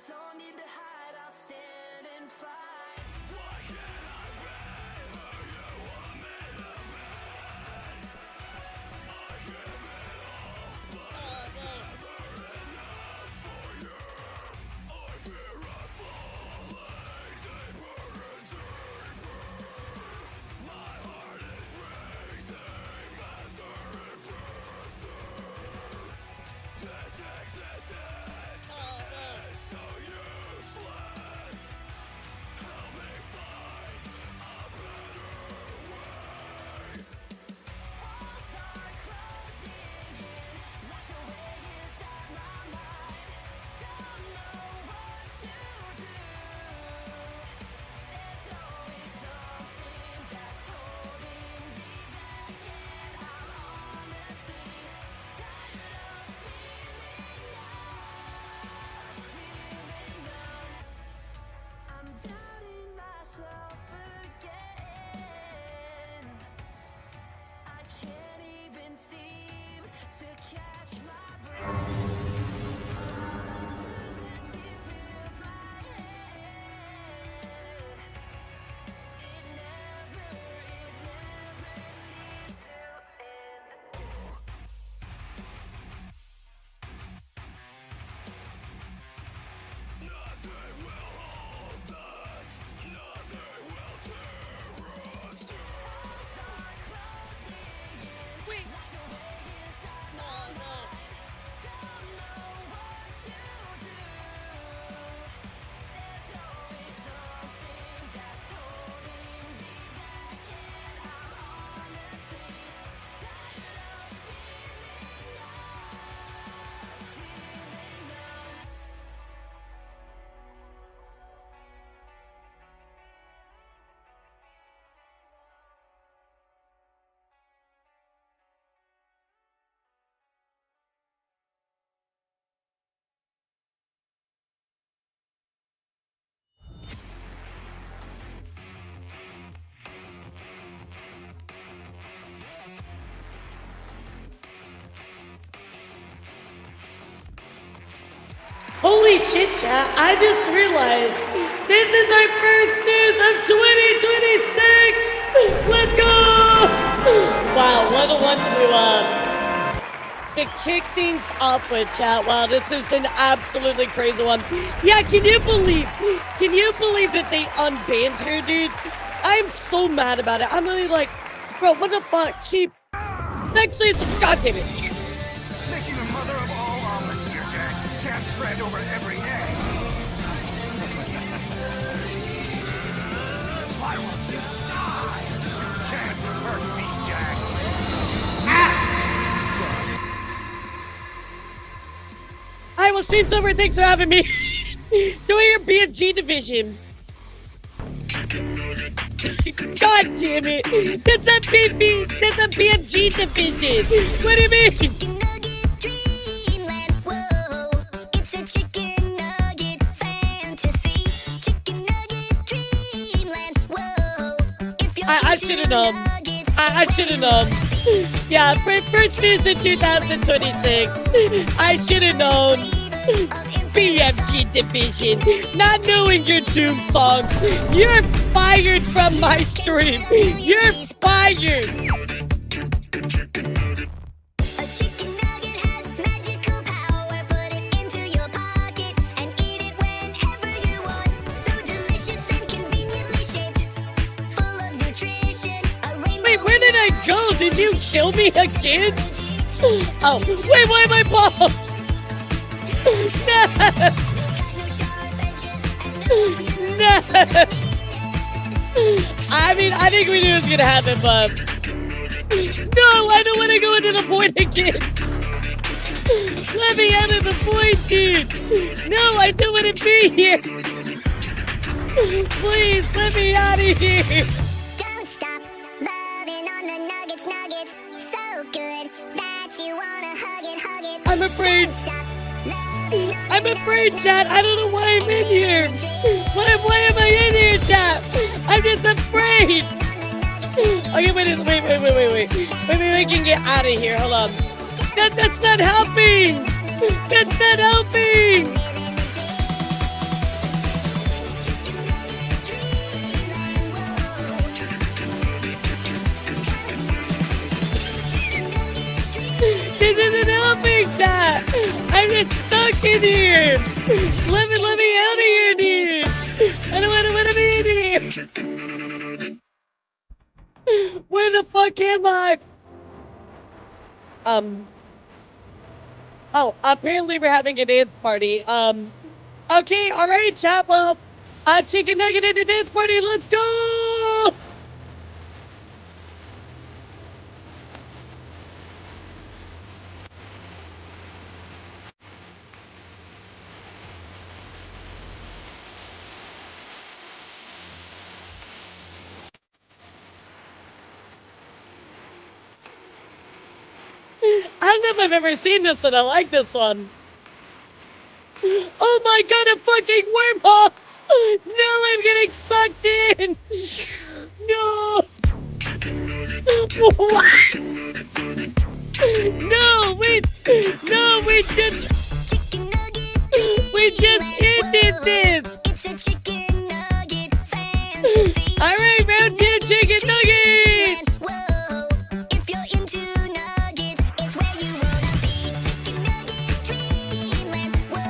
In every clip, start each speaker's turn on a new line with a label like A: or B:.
A: don't need to hide, I'll stand and fight. What can I be? Who you want me to be? I give it all, but it's never enough for you. I fear I'm falling deeper and deeper. My heart is racing faster and faster. This existence is so useless. Help me find a better way. Walls are closing in, locked away inside my mind. Don't know what to do. There's always something that's holding me back, and I'm honestly tired of feeling numb. I'm doubting myself again. I can't even seem to catch my breath. Uncertainty fills my head. It never seems to end. Nothing will hold us. Nothing will tear us down. Walls are closing in.
B: Wait.
A: Locked away inside my mind. Don't know what to do. There's always something that's holding me back, and I'm honestly tired of feeling numb.
B: Holy shit, chat. I just realized this is our first news of 2026. Let's go. Wow, what a one to kick things off with, chat. Wow, this is an absolutely crazy one. Yeah, can you believe that they unbanned her, dude? I'm so mad about it. I'm really like, bro, what the fuck? She actually is, god damn it.
C: Making the mother of all omelets here, Jack. Can't spread over every egg. Why won't you die? You can't hurt me, Jack.
B: I will stream over. Thanks for having me. Doing your BMG division. God damn it. That's a BMG division. What do you mean?
D: Chicken nugget dreamland, whoa. It's a chicken nugget fantasy. Chicken nugget dreamland, whoa. If you're
B: I should have known. I should have known. Yeah, first news in 2026. I should have known. BMG division. Not knowing your Doom songs. You're fired from my stream. You're fired.
D: A chicken nugget has magical power. Put it into your pocket and eat it whenever you want. So delicious and conveniently shaped. Full of nutrition. A rainbow.
B: Wait, where did I go? Did you kill me again? Oh, wait, why am I paused? No! No! I mean, I think we knew it was gonna happen, but... No, I don't want to go into the point again! Let me out of the point, dude! No, I don't want to be here! Please, let me out of here!
D: Don't stop loving on the nuggets, nuggets. So good that you wanna hug it.
B: I'm afraid.
D: Stop loving on
B: I'm afraid, chat. I don't know why I'm in here. Why am I in here, chat? I'm just afraid. Okay, wait. Maybe we can get out of here. Hold on. That's not helping. That's not helping. chat. I'm just stuck in here. Let me out of here, dude. I don't want to be in here. Where the fuck am I? Oh, apparently we're having a dance party. Okay, alright, chat. Well, chicken nugget in the dance party. Let's go! I don't know if I've ever seen this one. I like this one. Oh my god, a fucking wormhole! No, I'm getting sucked in! No! What? No, wait! No, we just ended this!
D: It's a chicken nugget fantasy.
B: Alright, round 2 chicken nugget!
D: Whoa, if you're into nuggets, it's where you wanna be. Chicken nugget dreamland. Whoa,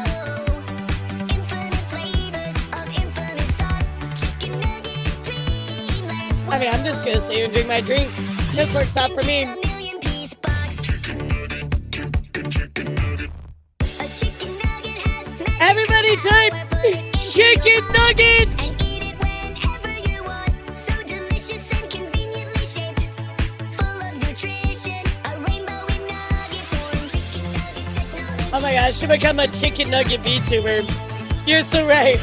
D: infinite flavors of infinite sauce. Chicken nugget dreamland.
B: I mean, I'm just gonna sit here and drink my drink. This works out for me.
D: A million piece box. A chicken nugget has magic
B: Everybody type chicken nugget!
D: and eat it whenever you want. So delicious and conveniently shaped, full of nutrition. A rainbow in nugget form. Chicken nugget technology.
B: Oh my gosh, I should become a chicken nugget VTuber. You're so right.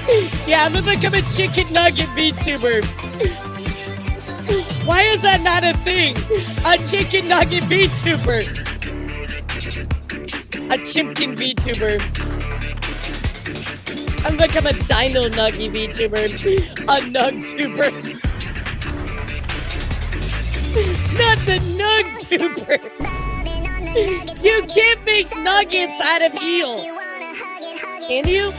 B: Yeah, I'm gonna become a chicken nugget VTuber. Why is that not a thing? A chicken nugget VTuber. A chimpkin VTuber. I'm gonna become a dino nugget VTuber. A nugtuber. Not the nugtuber. You can't make nuggets out of eel. Can you?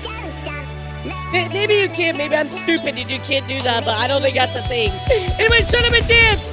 B: Maybe you can. Maybe I'm stupid and you can't do that, but I don't think that's a thing. Anyway, shut up and dance!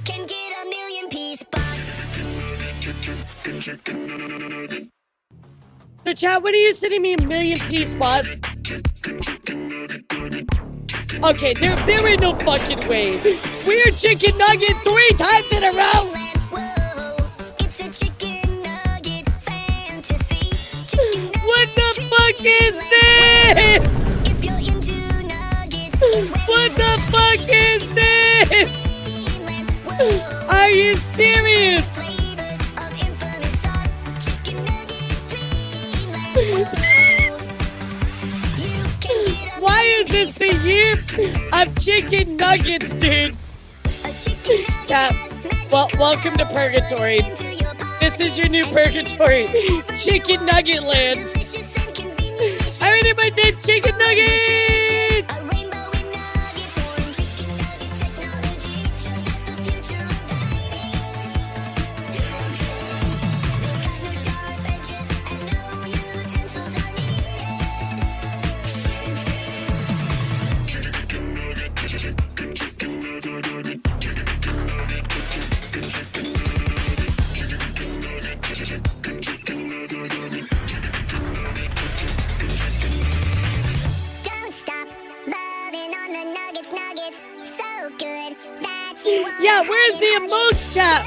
D: Can get a million piece box.
B: So chat, when are you sending me a million piece spot? Okay, there ain't no fucking way. Weird chicken nugget 3 times in a row!
D: Whoa, it's a chicken nugget fantasy. Chicken
B: What the
D: nugget
B: fuck is this?
D: if you're into nuggets, it's where
B: What
D: you
B: the fuck is this?
D: dreamland. Whoa,
B: Are you serious?
D: flavors of infinite sauce. Chicken nugget dreamland. Whoa, you can get a
B: Why is this the year of chicken nuggets, dude?
D: a chicken nugget
B: Cat,
D: has magic
B: welcome to purgatory.
D: into your pocket.
B: This is your new purgatory. Chicken nugget land.
D: Delicious and convenient.
B: I already my dead chicken nuggets!
D: A rainbow in nugget form. Chicken nugget technology shows us the future of dining. There's no sharp edges and no utensils are Don't stop loving on the nuggets, so good that you want.
B: Yeah, where's the emotes chat?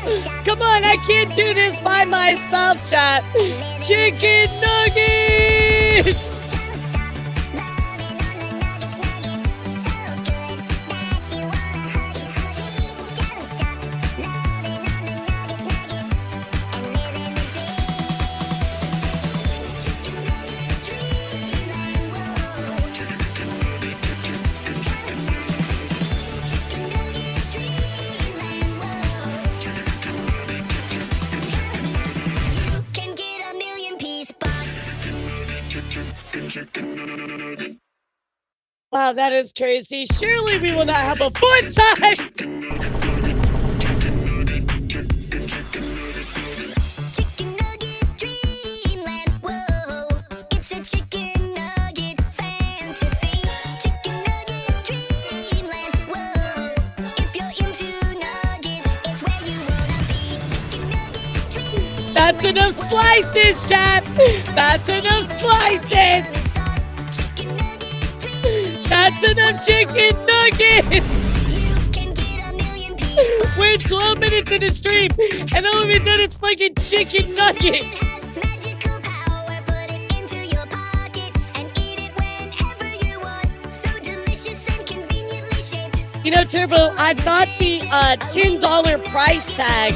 B: Come on, I can't do this by myself, chat. Chicken nuggets!
D: Don't stop loving on the nuggets, so good that you wanna hug it. Don't stop loving on the nuggets, and live in the dream. Chicken nugget dreamland, whoa. Chicken nugget dreamland, whoa. Can get a million piece box.
B: Wow, that is crazy. Surely we will not have a fourth time.
D: Chicken nugget dreamland, whoa. It's a chicken nugget fantasy. Chicken nugget dreamland, whoa. If you're into nuggets, it's where you wanna be. Chicken nugget dreamland.
B: That's enough slices, chap. That's enough slices.
D: Chicken nugget dreamland.
B: That's enough chicken nuggets.
D: You can get a million pieces.
B: We're 12 minutes in the stream, and all we've done is fucking chicken nuggets.
D: It has magical power. Put it into your pocket and eat it whenever you want. So delicious and conveniently shaped.
B: You know, Turbo, I thought the $10 price tag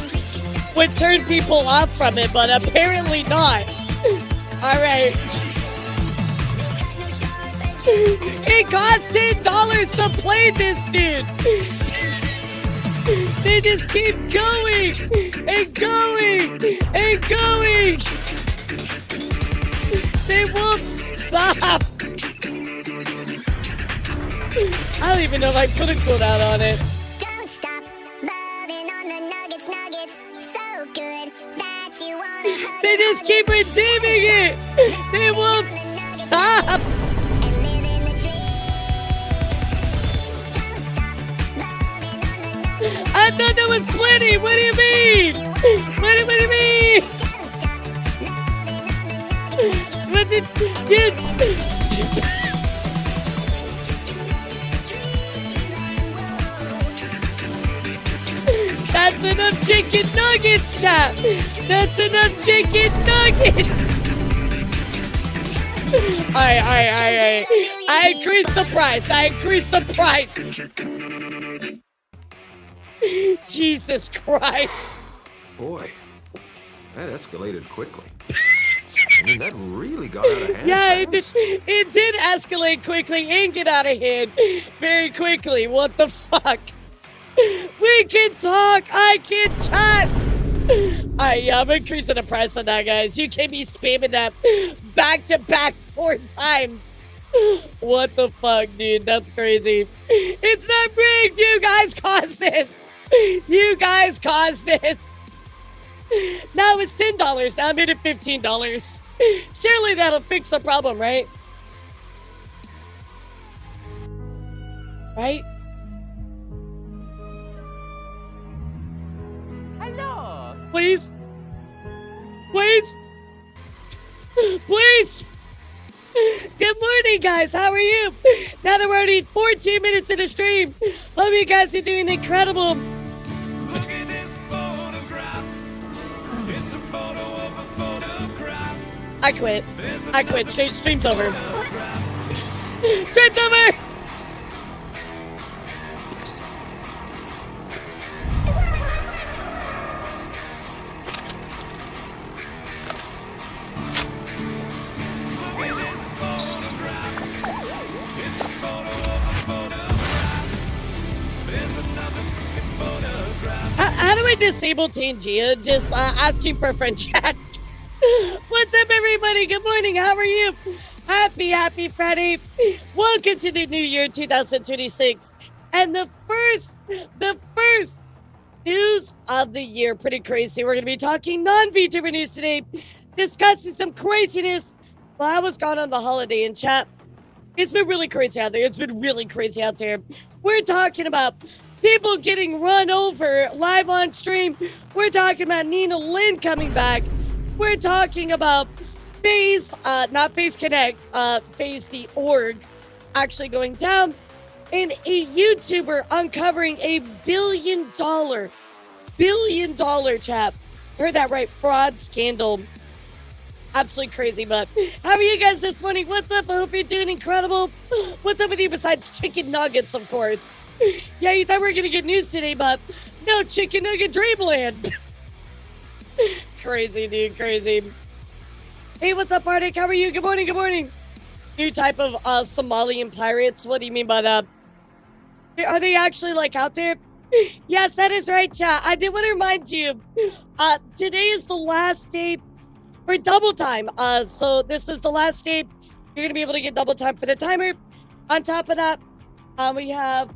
B: would turn people off from it, but apparently not. All right. It costs $10 to play this, dude. They just keep going and going and going. They won't stop. I don't even know if I put a cooldown on it.
D: Don't stop loving on the nuggets, nuggets. So good that you wanna hug
B: They
D: it,
B: just
D: hug
B: keep
D: it.
B: redeeming it. They won't stop.
D: And live in the dream. Don't stop loving on the nuggets.
B: I thought that was plenty. What do you mean? What do you mean?
D: Don't stop loving on the nuggets.
B: What did dude? That's enough chicken nuggets, chap. That's enough chicken nuggets. Alright. I increased the price. Jesus Christ.
E: Boy, that escalated quickly. I mean, that really got out of hand.
B: Yeah,
E: fast.
B: it did escalate quickly and get out of hand very quickly. What the fuck? We can talk. I can chat. Alright, yeah, I'm increasing the price on that, guys. You can't be spamming that back to back 4 times. What the fuck, dude? That's crazy. It's not rigged. You guys caused this. You guys caused this. Now it's $10. Now I made it $15. Surely that'll fix the problem, right? Right?
C: Hello.
B: Please? Please? Please? Good morning, guys. How are you? Now that we're already 14 minutes in the stream, hope you guys are doing incredible.
A: Look at this photograph. It's a photo of a photograph.
B: I quit. Stream's over. Stream's over!
A: Look at this photograph. It's a photo of a photograph. There's another fucking photograph.
B: How do I disable Tangia? Just asking for a friend chat. What's up, everybody? Good morning. How are you? Happy Friday. Welcome to the new year 2026. And the first news of the year. Pretty crazy. We're going to be talking non-VTuber news today, discussing some craziness while I was gone on the holiday in chat. It's been really crazy out there. We're talking about people getting run over live on stream. We're talking about Nina Lynn coming back. We're talking about Faze, not Faze Connect, Faze the org actually going down, and a YouTuber uncovering a $1 billion chap. Heard that right, fraud scandal. Absolutely crazy, but how are you guys this morning? What's up? I hope you're doing incredible. What's up with you besides chicken nuggets, of course? Yeah, you thought we were gonna get news today, but no chicken nugget dreamland. Crazy, dude, crazy. Hey, what's up, Arctic? How are you? Good morning. New type of Somalian pirates. What do you mean by that? Are they actually like out there? Yes, that is right, chat. I did want to remind you, today is the last day for double time. So this is the last day you're gonna be able to get double time for the timer. On top of that, we have.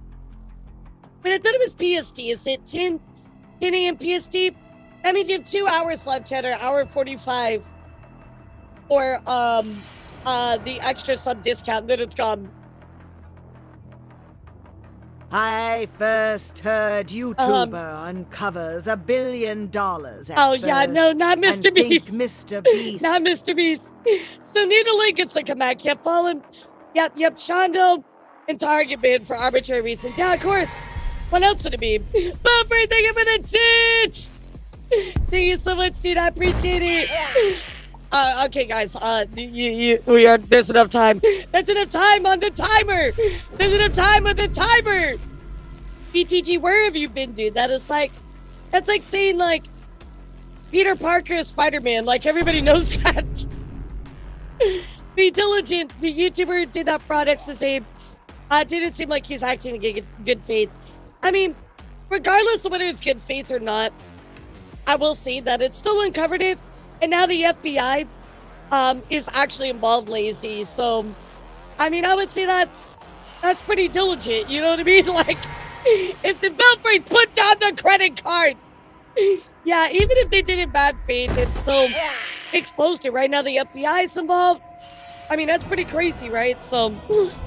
B: But I thought it was PST. Is it 10 a.m. PST? That means you have 2 hours left, Cheddar. Hour 45. Or the extra sub discount. Then it's gone.
F: I first heard YouTuber uncovers $1 billion at
B: Oh, yeah, no,
F: first,
B: not
F: and
B: Mr.
F: think
B: Beast.
F: Mr. Beast.
B: Not Mr. Beast. So Needle gets to come back. Yep, fallen. Yep, Scandle and Target banned for arbitrary reasons. Yeah, of course. What else would it be? Buffer, thank you for the tit! Thank you so much, dude. I appreciate it. Okay, guys. There's enough time. There's enough time on the timer. There's enough time on the timer. BTG, where have you been, dude? That's like saying like Peter Parker is Spider-Man. Like everybody knows that. Be diligent. The YouTuber who did that fraud expose. Didn't seem like he's acting in good faith. I mean, regardless of whether it's good faith or not, I will say that it still uncovered it. And now the FBI is actually involved, lazy. So, I mean, I would say that's pretty diligent. You know what I mean? Like, if the Belfry put down the credit card, yeah, even if they did it in bad faith, it's still exposed it. Right now, the FBI is involved. I mean, that's pretty crazy, right? So,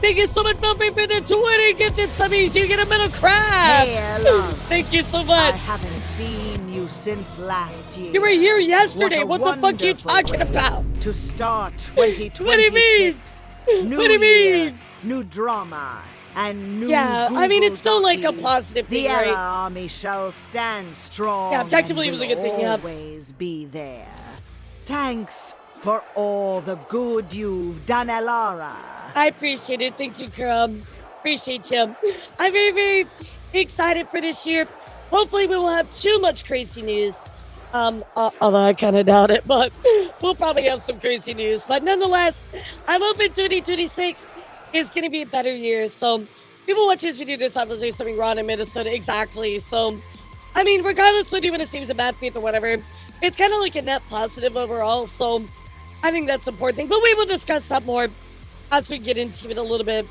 B: thank you so much, Belfry, for the 20 gifted subbies. You get a middle crab.
F: Hey, Elara.
B: Thank you so
F: I
B: much.
F: haven't seen you since last year.
B: You were here yesterday. What the fuck are you
F: wonderful
B: talking
F: way
B: about?
F: To start
B: What do you mean?
F: 2026.
B: What
F: New
B: do you
F: year,
B: mean?
F: new drama, and new
B: Yeah, I mean, it's still like a
F: Google
B: positive
F: The
B: thing, right?
F: Elara army shall stand strong.
B: Yeah, objectively, it
F: and
B: was a good thing, yeah.
F: will always be there. Thanks for all the good you've done, Elara.
B: I appreciate it. Thank you, Crumb. Appreciate you. I'm very, very excited for this year. Hopefully, we won't have too much crazy news. Although I kind of doubt it, but we'll probably have some crazy news. But nonetheless, I'm hoping 2026 is going to be a better year. So people watch this video decide there's something wrong in Minnesota. Exactly. So, I mean, regardless whether you want to see it as a bad faith or whatever, it's kind of like a net positive overall. So I think that's an important thing. But we will discuss that more as we get into it a little bit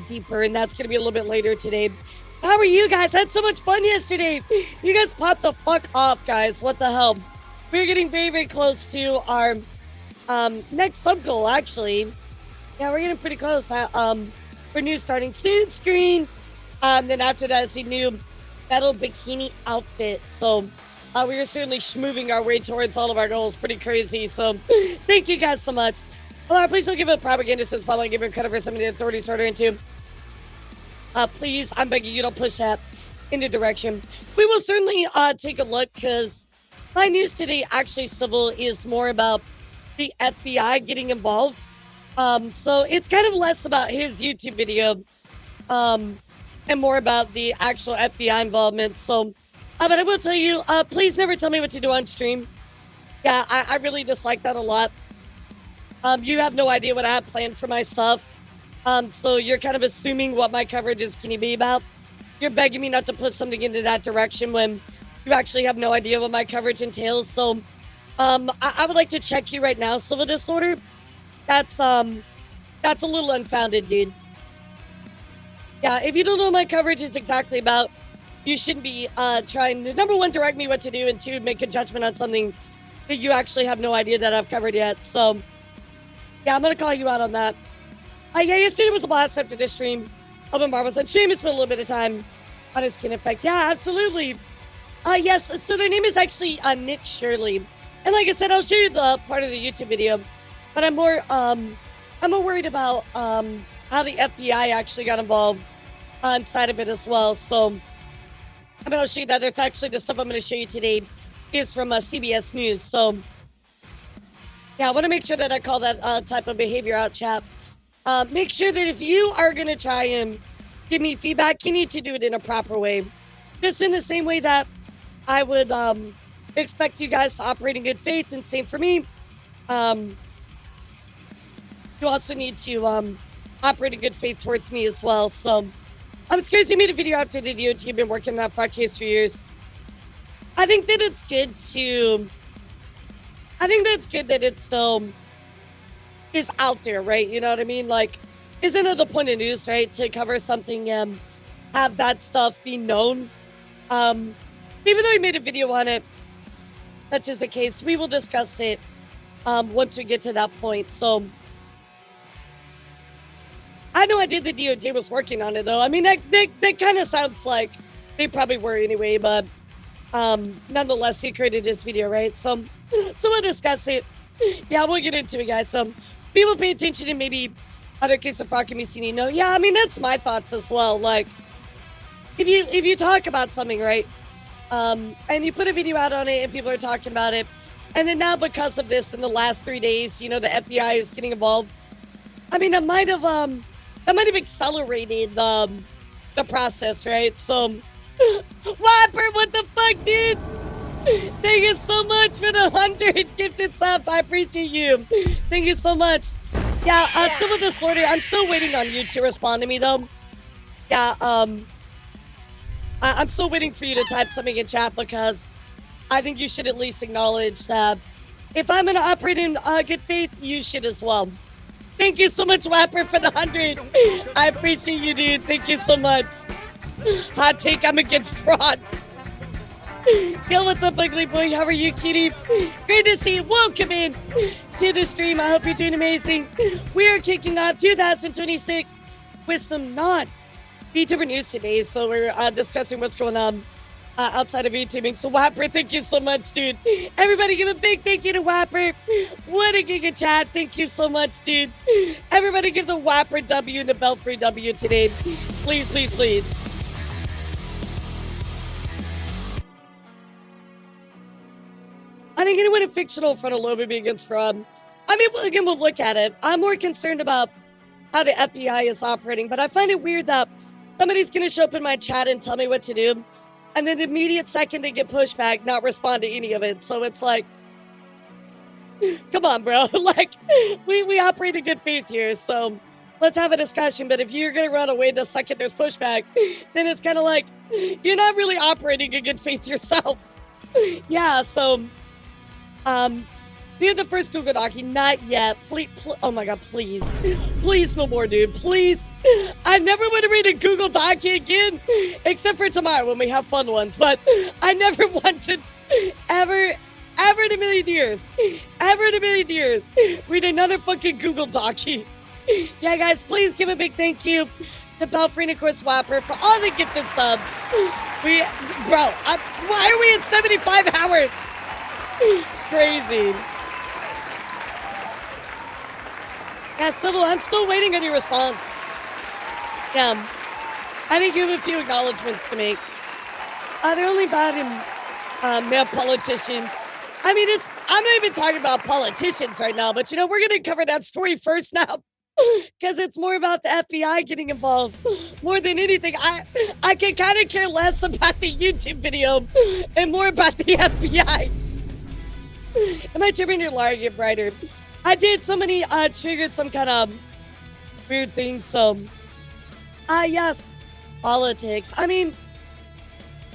B: deeper. And that's going to be a little bit later today. How are you guys? I had so much fun yesterday. You guys popped the fuck off, guys. What the hell? We're getting very, very close to our next sub goal, actually. Yeah, we're getting pretty close. For new starting soon screen. Then after that is a new metal bikini outfit. So we are certainly moving our way towards all of our goals. Pretty crazy. So thank you guys so much. Hello, please don't give it propaganda since probably give it credit for something the authorities order into. Please, I'm begging you, don't push that into direction. We will certainly take a look because my news today, actually, Civil, is more about the FBI getting involved. So it's kind of less about his YouTube video and more about the actual FBI involvement. So, but I will tell you, please never tell me what to do on stream. Yeah, I really dislike that a lot. You have no idea what I have planned for my stuff. So you're kind of assuming what my coverage is going to be about. You're begging me not to put something into that direction when you actually have no idea what my coverage entails. So I would like to check you right now, Civil Disorder. That's a little unfounded, dude. Yeah, if you don't know what my coverage is exactly about, you shouldn't be trying to, number one, direct me what to do, and two, make a judgment on something that you actually have no idea that I've covered yet. So yeah, I'm going to call you out on that. Yeah, yesterday was a blast after this stream. I've been marvelous. And Seamus spent a little bit of time on his skin effect. Yeah, absolutely. Yes, so their name is actually Nick Shirley. And like I said, I'll show you the part of the YouTube video. But I'm more worried about how the FBI actually got involved inside of it as well. So I'm going to show you that. There's actually the stuff I'm going to show you today is from CBS News. So yeah, I want to make sure that I call that type of behavior out, chat. Make sure that if you are going to try and give me feedback, you need to do it in a proper way. Just in the same way that I would expect you guys to operate in good faith, and same for me. You also need to operate in good faith towards me as well. So it's crazy. I made a video after the video. You've been working on that fraud case for years. I think that it's good that it still is out there, right? You know what I mean? Like, isn't it the point of news, right? To cover something and have that stuff be known. Even though we made a video on it, that's just the case. We will discuss it once we get to that point. So I know I did the DOJ was working on it though. I mean, that kind of sounds like they probably were anyway, but nonetheless, he created this video, right? So we'll discuss it. Yeah, we'll get into it, guys. So people pay attention and maybe other cases of fraud can be seen. You know, yeah, I mean that's my thoughts as well. Like, if you talk about something, right, and you put a video out on it and people are talking about it, and then now because of this in the last 3 days, you know, the FBI is getting involved. I mean, that might have accelerated the process, right? So, Whopper, what the fuck, dude? Thank you so much for the 100 gifted subs. I appreciate you. Thank you so much. Yeah, civil disorder. I'm still waiting on you to respond to me, though. Yeah, I'm still waiting for you to type something in chat because I think you should at least acknowledge that if I'm going to operate in good faith, you should as well. Thank you so much, Whopper, for the 100. I appreciate you, dude. Thank you so much. Hot take, I'm against fraud. Yo, what's up, ugly boy? How are you, cutie? Great to see you. Welcome in to the stream. I hope you're doing amazing. We are kicking off 2026 with some non-VTuber news today. So we're discussing what's going on outside of VTubing. So Whopper, thank you so much, dude. Everybody give a big thank you to Whopper. What a giga chat. Thank you so much, dude. Everybody give the Whopper W and the Belfry W today. Please, please, please. I think anyone in fictional front of Lobo be against fraud. I mean, again, we'll look at it. I'm more concerned about how the FBI is operating, but I find it weird that somebody's going to show up in my chat and tell me what to do, and then the immediate second they get pushback, not respond to any of it. So it's like, come on, bro. Like, we operate in good faith here, so let's have a discussion. But if you're going to run away the second there's pushback, then it's kind of like, you're not really operating in good faith yourself. Yeah, so... You're the first Google Docky, not yet. Please, oh my god, please. Please, no more, dude. Please. I never want to read a Google Docky again, except for tomorrow when we have fun ones. But I never want to ever in a million years, read another fucking Google Docky. Yeah, guys, please give a big thank you to Belfry and of course Whopper for all the gifted subs. Why are we at 75 hours? Crazy. Yeah, Civil, I'm still waiting on your response. Yeah. I think you have a few acknowledgments to make. They're only bad in male politicians. I mean, I'm not even talking about politicians right now, but you know, we're going to cover that story first now. Because it's more about the FBI getting involved more than anything. I can kind of care less about the YouTube video and more about the FBI. Am I tripping your Lara get brighter? I did. Somebody triggered some kind of weird thing. So, yes, politics. I mean,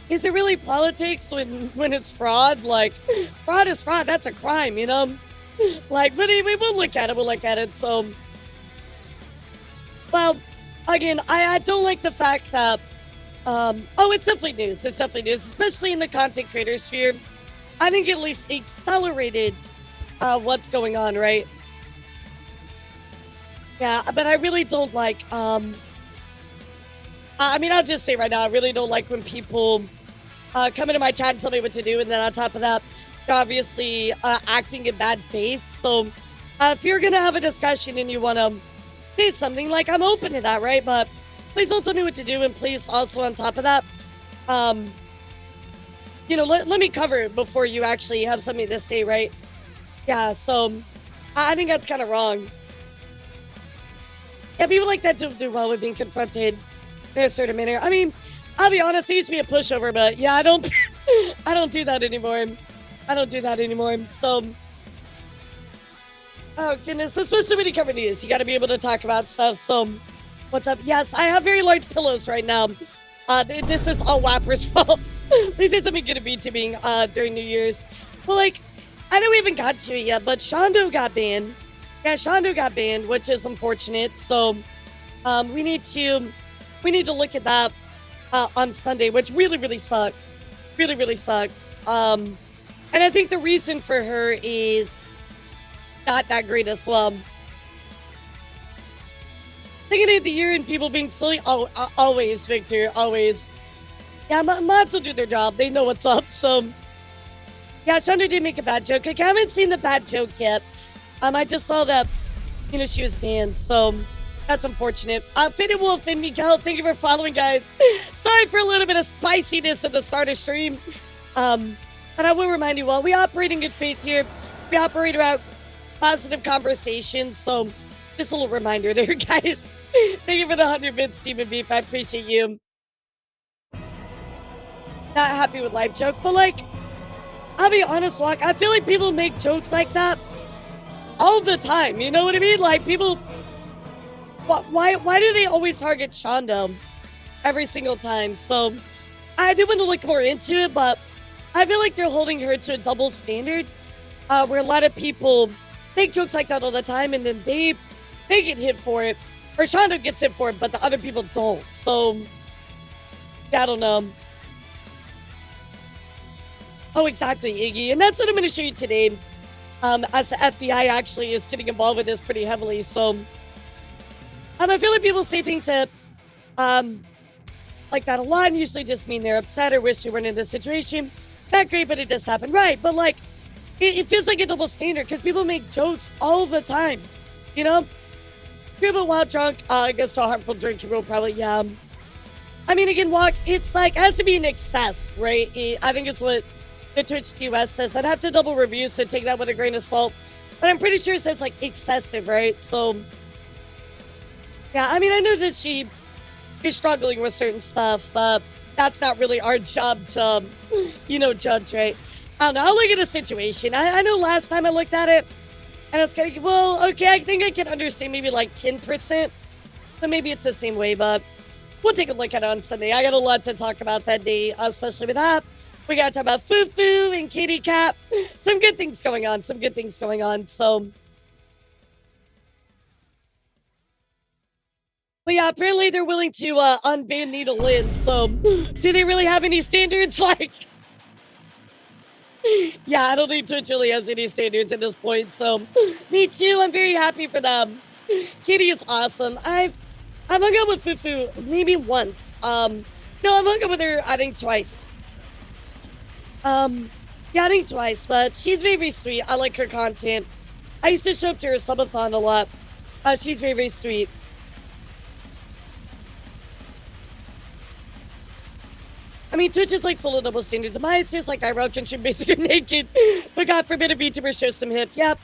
B: is it really politics when it's fraud? Like, fraud is fraud. That's a crime, you know? Like, but anyway, we'll look at it. So, well, again, I don't like the fact that, it's definitely news. It's definitely news, especially in the content creator sphere. I think at least accelerated what's going on, right? Yeah, but I really don't like, I mean, I'll just say right now, I really don't like when people come into my chat and tell me what to do, and then on top of that, they're obviously acting in bad faith. So if you're going to have a discussion and you want to say something, like, I'm open to that, right? But please don't tell me what to do, and please also on top of that, you know, let me cover it before you actually have something to say, right? Yeah, so I think that's kind of wrong. Yeah, people like that don't do well with being confronted in a certain manner. I mean, I'll be honest, I used to be a pushover, but yeah, I don't do that anymore. So, oh goodness, especially when you cover news, you got to be able to talk about stuff. So, what's up? Yes, I have very large pillows right now. This is all Whopper's fault. They said something good to be during New Year's. Well, like, I know we haven't got to it yet, but Shondo got banned. Yeah, Shondo got banned, which is unfortunate. So, We need to look at that on Sunday, which really sucks. Really sucks. And I think the reason for her is not that great as well. Beginning of the year and people being silly. Oh, always, Victor. Always. Yeah, mods will do their job. They know what's up. So, yeah, Shonda did make a bad joke. I haven't seen the bad joke yet. I just saw that, she was banned. So, that's unfortunate. Fitted Wolf and Miguel, thank you for following, guys. Sorry for a little bit of spiciness at the start of stream. But I will remind you all, we operate in good faith here. We operate around positive conversations. So, just a little reminder there, guys. Thank you for the 100 bits, Demon Beef. I appreciate you. Not happy with live joke, but like, I'll be honest, Walk. I feel like people make jokes like that all the time. You know what I mean? Like people, why do they always target Shonda every single time? So I do want to look more into it, but I feel like they're holding her to a double standard, where a lot of people make jokes like that all the time, and then they get hit for it, or Shonda gets hit for it, but the other people don't. So yeah, I don't know. Oh, exactly, Iggy. And that's what I'm going to show you today, as the FBI actually is getting involved with this pretty heavily. So I feel like people say things that like that a lot, and usually just mean they're upset or wish they weren't in this situation. Not great, but it does happen. Right, but like, it feels like a double standard because people make jokes all the time, People while drunk, goes to a harmful drinking will probably, yeah. I mean, again, Walk, it's like, it has to be in excess, right? I think it's what the Twitch TOS says. I'd have to double review, so take that with a grain of salt. But I'm pretty sure it says, like, excessive, right? So, yeah, I mean, I know that she is struggling with certain stuff, but that's not really our job to, judge, right? I don't know. I'll look at the situation. I know last time I looked at it, and I was kind of, well, okay, I think I can understand maybe like 10%. So maybe it's the same way, but we'll take a look at it on Sunday. I got a lot to talk about that day, especially with that. We got to talk about Fufu and Kitty Cat. Some good things going on. So, but yeah, apparently they're willing to unban Needle Lynn. So, do they really have any standards? Like, yeah, I don't think Twitch really has any standards at this point. So, me too. I'm very happy for them. Kitty is awesome. I've hung out with Fufu maybe once. No, I've hung out with her, I think, twice. Yeah, I think twice, but she's very, very sweet. I like her content. I used to show up to her subathon a lot. She's very, very sweet. I mean, Twitch is like full of double standards and biases, like IRL can stream basically naked, but God forbid a VTuber shows some hip. Yep.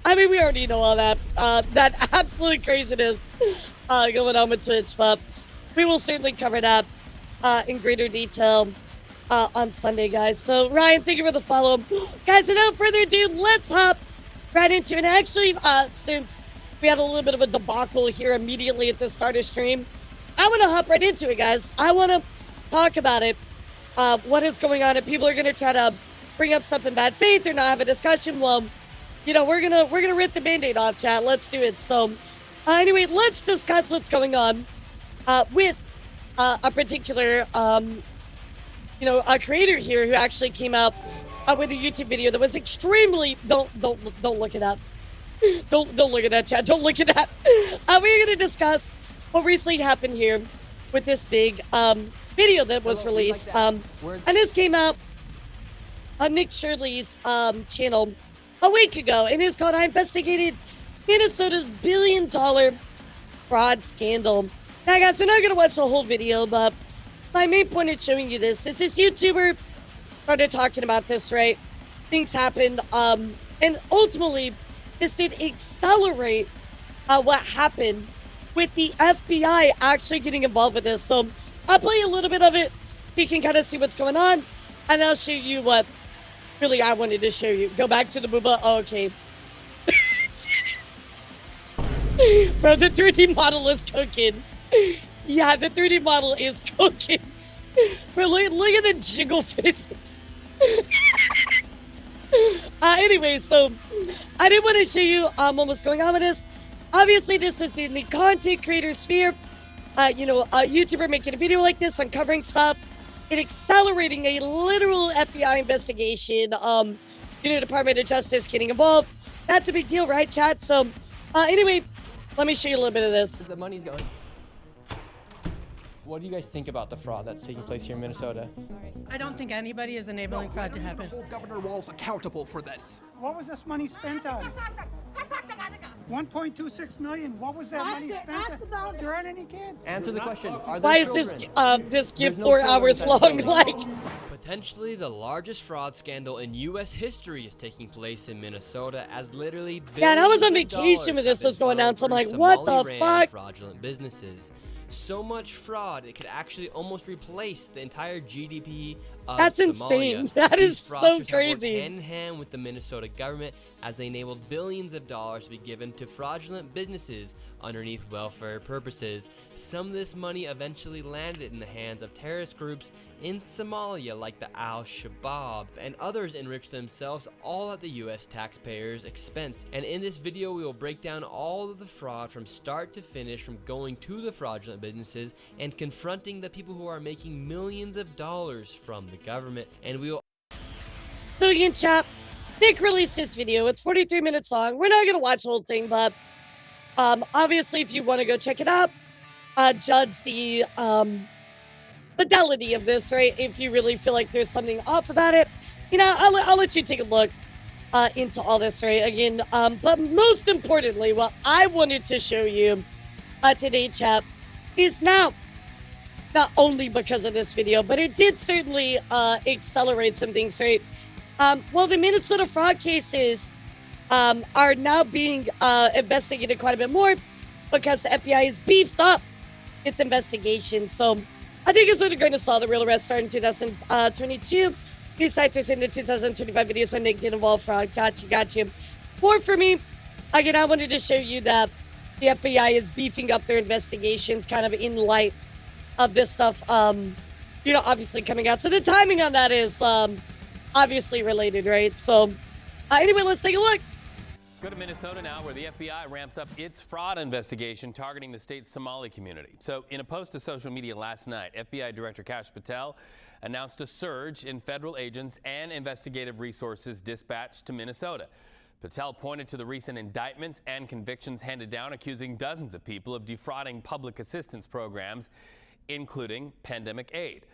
B: I mean, we already know all that. That absolute craziness going on with Twitch, but we will certainly cover that in greater detail on Sunday, guys. So, Ryan, thank you for the follow. Guys, without further ado, let's hop right into it. And actually, since we had a little bit of a debacle here immediately at the start of stream, I want to hop right into it, guys. I want to talk about it, what is going on, and people are going to try to bring up stuff in bad faith or not have a discussion. Well, we're gonna rip the Band-Aid off, chat. Let's do it. So, anyway, let's discuss what's going on with a particular, a creator here who actually came out with a YouTube video that was extremely, don't look at that. Don't look at that, chat. Don't look at that. We're gonna discuss what recently happened here with this big video that was released. And this came out on Nick Shirley's channel a week ago, and it's called I Investigated Minnesota's $1 billion fraud scandal. Now, guys, we're not going to watch the whole video, but my main point in showing you this is this YouTuber started talking about this, right? Things happened, and ultimately, this did accelerate what happened with the FBI actually getting involved with this. So I'll play a little bit of it. You can kind of see what's going on, and I'll show you what really I wanted to show you. Go back to the booba. Oh, okay. Bro, the 3D model is cooking. Yeah, the 3D model is cooking. Bro, look at the jiggle faces. Anyway, so I did want to show you what was going on with this. Obviously, this is in the content creator sphere. A YouTuber making a video like this, uncovering stuff, and accelerating a literal FBI investigation. Department of Justice getting involved. That's a big deal, right, chat? So, anyway, let me show you a little bit of this.
G: The money's going. What do you guys think about the fraud that's taking place here in Minnesota?
H: I don't think anybody is enabling fraud to happen.
C: Hold Governor Walz accountable for this.
I: What was this money spent on? 1.26 million. What was that money spent on? There aren't any kids.
G: Answer the question. Are there
B: Why is
G: children?
B: this gift
G: no
B: 4
G: children
B: hours
G: that
B: long?
G: don't know.
B: Like,
J: Potentially the largest fraud scandal in U.S. history is taking place in Minnesota as literally
B: yeah, and I was on
J: billions of
B: vacation when
J: dollars
B: this
J: have
B: was
J: been
B: going down, so I'm
J: funneled
B: like,
J: through
B: what the
J: Somali-ran
B: fuck?
J: fraudulent businesses. So much fraud, it could actually almost replace the entire GDP of
B: That's
J: Somalia.
B: insane. That
J: These
B: is so
J: fraudsters have worked
B: crazy.
J: hand in hand with the Minnesota government as they enabled billions of dollars to be given to fraudulent businesses underneath welfare purposes. Some of this money eventually landed in the hands of terrorist groups in Somalia like the Al-Shabaab, and others enriched themselves all at the US taxpayers' expense. And in this video we will break down all of the fraud from start to finish, from going to the fraudulent businesses and confronting the people who are making millions of dollars from the government. And we will
B: So again, chat, Nick released this video. It's 43 minutes long. We're not going to watch the whole thing, but obviously if you want to go check it out, judge the fidelity of this, right? If you really feel like there's something off about it, I'll let you take a look into all this, right? Again, but most importantly, what I wanted to show you today, chat, is now, not only because of this video, but it did certainly accelerate some things, right? The Minnesota fraud cases are now being investigated quite a bit more because the FBI has beefed up its investigation. So I think it's really going to saw the real arrest starting in 2022. News sites are saying the 2025 videos by Nick did involve fraud. Gotcha. More for me, again, I wanted to show you that the FBI is beefing up their investigations kind of in light of this stuff, obviously coming out. So the timing on that is obviously related, right? So anyway, let's take a look.
K: Let's go to Minnesota now, where the FBI ramps up its fraud investigation targeting the state's Somali community. So in a post to social media last night, FBI Director Kash Patel announced a surge in federal agents and investigative resources dispatched to Minnesota. Patel pointed to the recent indictments and convictions handed down, accusing dozens of people of defrauding public assistance programs, including pandemic aid.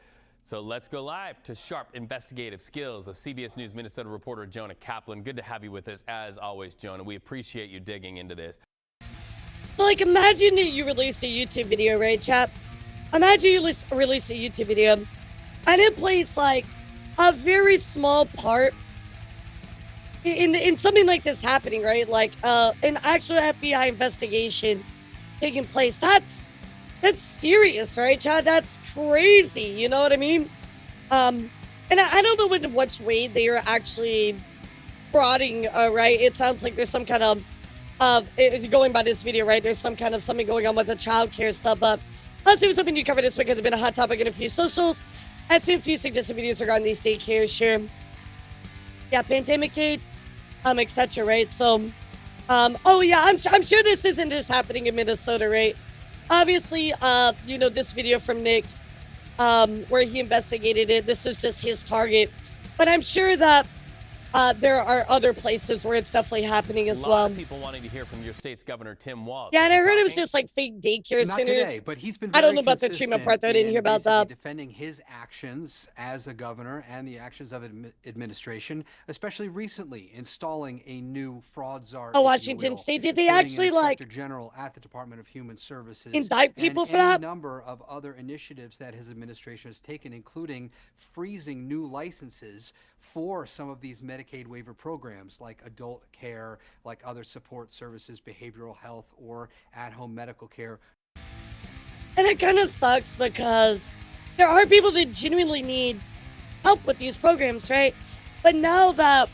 K: So let's go live to sharp investigative skills of CBS News Minnesota reporter Jonah Kaplan. Good to have you with us as always, Jonah. We appreciate you digging into this.
B: Like, imagine that you release a YouTube video, right, chap? Imagine you release a YouTube video, and it plays like a very small part in something like this happening, right? Like an actual FBI investigation taking place. That's serious, right, Chad? That's crazy. You know what I mean? And I don't know in which way they are actually frauding, right? It sounds like there's some kind of, going by this video, right? There's some kind of something going on with the child care stuff. But let's see what's something you cover this because it's been a hot topic in a few socials. I've seen a few suggested videos regarding these daycares, sure. Yeah, pandemic aid, etc., right? So, oh yeah, I'm sure this isn't just happening in Minnesota, right? Obviously, this video from Nick, where he investigated it, this is just his target. But I'm sure that there are other places where it's definitely happening as well.
K: A lot of people wanting to hear from your state's governor, Tim Walz.
B: Yeah, and I heard it was just like fake daycare
L: Not
B: centers.
L: today, but he's been
B: I don't
L: very
B: know about the treatment part, though. I
L: consistent
B: didn't hear
L: in
B: about
L: basically
B: that.
L: defending his actions as a governor and the actions of administration, especially recently installing a new fraud czar.
B: Oh,
L: if you
B: Washington
L: will,
B: State, did they
L: putting an
B: actually like
L: Inspector General at the Department of Human Services,
B: indict people
L: and
B: for that?
L: A number of other initiatives that his administration has taken, including freezing new licenses for some of these Medicaid waiver programs like adult care, like other support services, behavioral health, or at-home medical care.
B: And it kind of sucks because there are people that genuinely need help with these programs, right? But now that,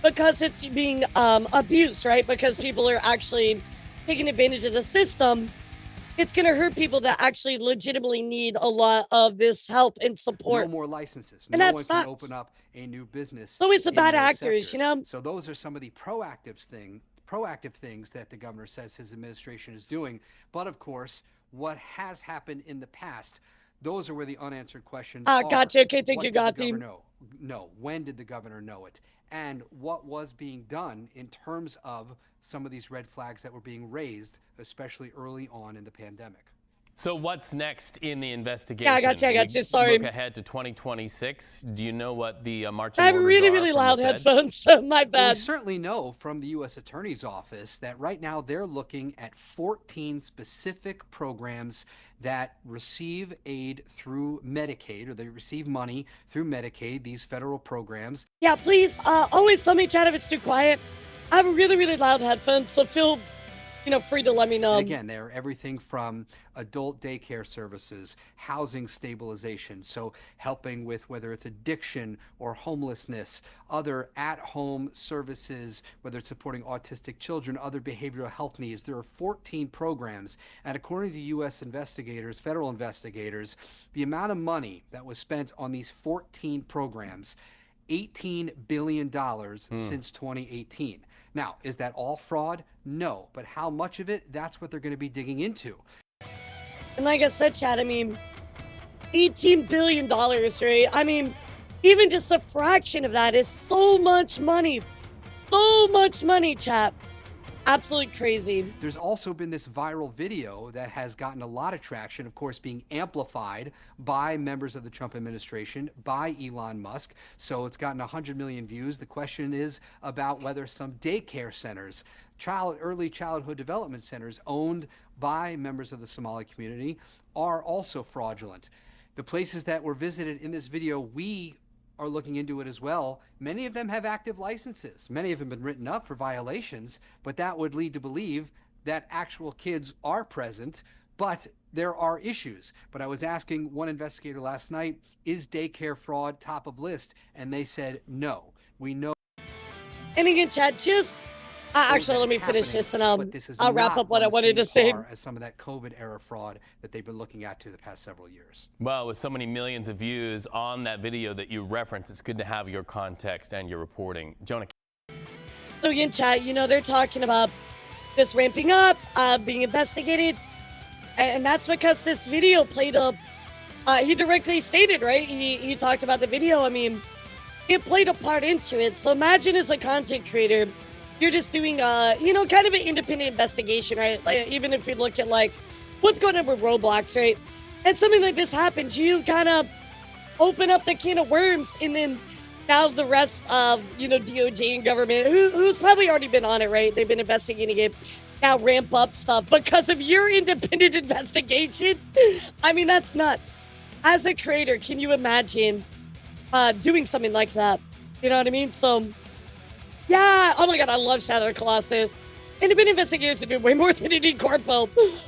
B: because it's being abused, right? Because people are actually taking advantage of the system, it's going to hurt people that actually legitimately need a lot of this help and support.
L: No more licenses.
B: And
L: no
B: that
L: one
B: sucks.
L: can open up a new business.
B: It's always the
L: in
B: bad
L: those
B: actors,
L: sectors.
B: you know?
L: So those are some of the proactive proactive things that the governor says his administration is doing. But of course, what has happened in the past, those are where the unanswered questions are.
B: Gotcha. Okay, thank
L: What
B: you,
L: did the
B: Gotti.
L: governor know? When did the governor know it? And what was being done in terms of some of these red flags that were being raised, especially early on in the pandemic.
K: So what's next in the investigation?
B: Yeah, I got you. Sorry.
K: Look ahead to 2026. Do you know what the marching
B: I have
K: orders
B: really,
K: are
B: really
K: from the
B: loud
K: Fed?
B: headphones, so my
L: Well, we
B: bad.
L: certainly know from the U.S. Attorney's Office that right now they're looking at 14 specific programs that receive aid through Medicaid, or they receive money through Medicaid, these federal programs.
B: Yeah, please, always tell me, chat, if it's too quiet. I have really, really loud headphones, so feel, free to let me know.
L: And again, they're everything from adult daycare services, housing stabilization, so helping with whether it's addiction or homelessness, other at-home services, whether it's supporting autistic children, other behavioral health needs. There are 14 programs, and according to U.S. investigators, federal investigators, the amount of money that was spent on these 14 programs, $18 billion since 2018. Now, is that all fraud? No. But how much of it? That's what they're going to be digging into.
B: And like I said, Chad, $18 billion, right? Even just a fraction of that is so much money. So much money, chat. Absolutely crazy.
L: There's also been this viral video that has gotten a lot of traction, of course, being amplified by members of the Trump administration, by Elon Musk. So it's gotten 100 million views. The question is about whether some daycare centers, early childhood development centers owned by members of the Somali community are also fraudulent. The places that were visited in this video, we are looking into it as well. Many of them have active licenses. Many of them have been written up for violations, but that would lead to believe that actual kids are present, but there are issues. But I was asking one investigator last night, is daycare fraud top of list? And they said, no, we know.
B: And again, chat, just... actually, let me finish this, and I'll wrap up what I wanted to say.
L: As some of that COVID-era fraud that they've been looking at the past several years.
K: Well, with so many millions of views on that video that you referenced, it's good to have your context and your reporting. Jonah.
B: So again, chat, they're talking about this ramping up, being investigated, and that's because this video played up. He directly stated, right? He talked about the video. It played a part into it. So imagine as a content creator, you're just doing, kind of an independent investigation, right? Like, even if you look at, what's going on with Roblox, right? And something like this happens, you kind of open up the can of worms, and then now the rest of, DOJ and government, who's probably already been on it, right? They've been investigating it, now ramp up stuff because of your independent investigation. That's nuts. As a creator, can you imagine doing something like that? You know what I mean? So... yeah, oh my god, I love Shadow Colossus. Independent investigators are doing way more than any corpo.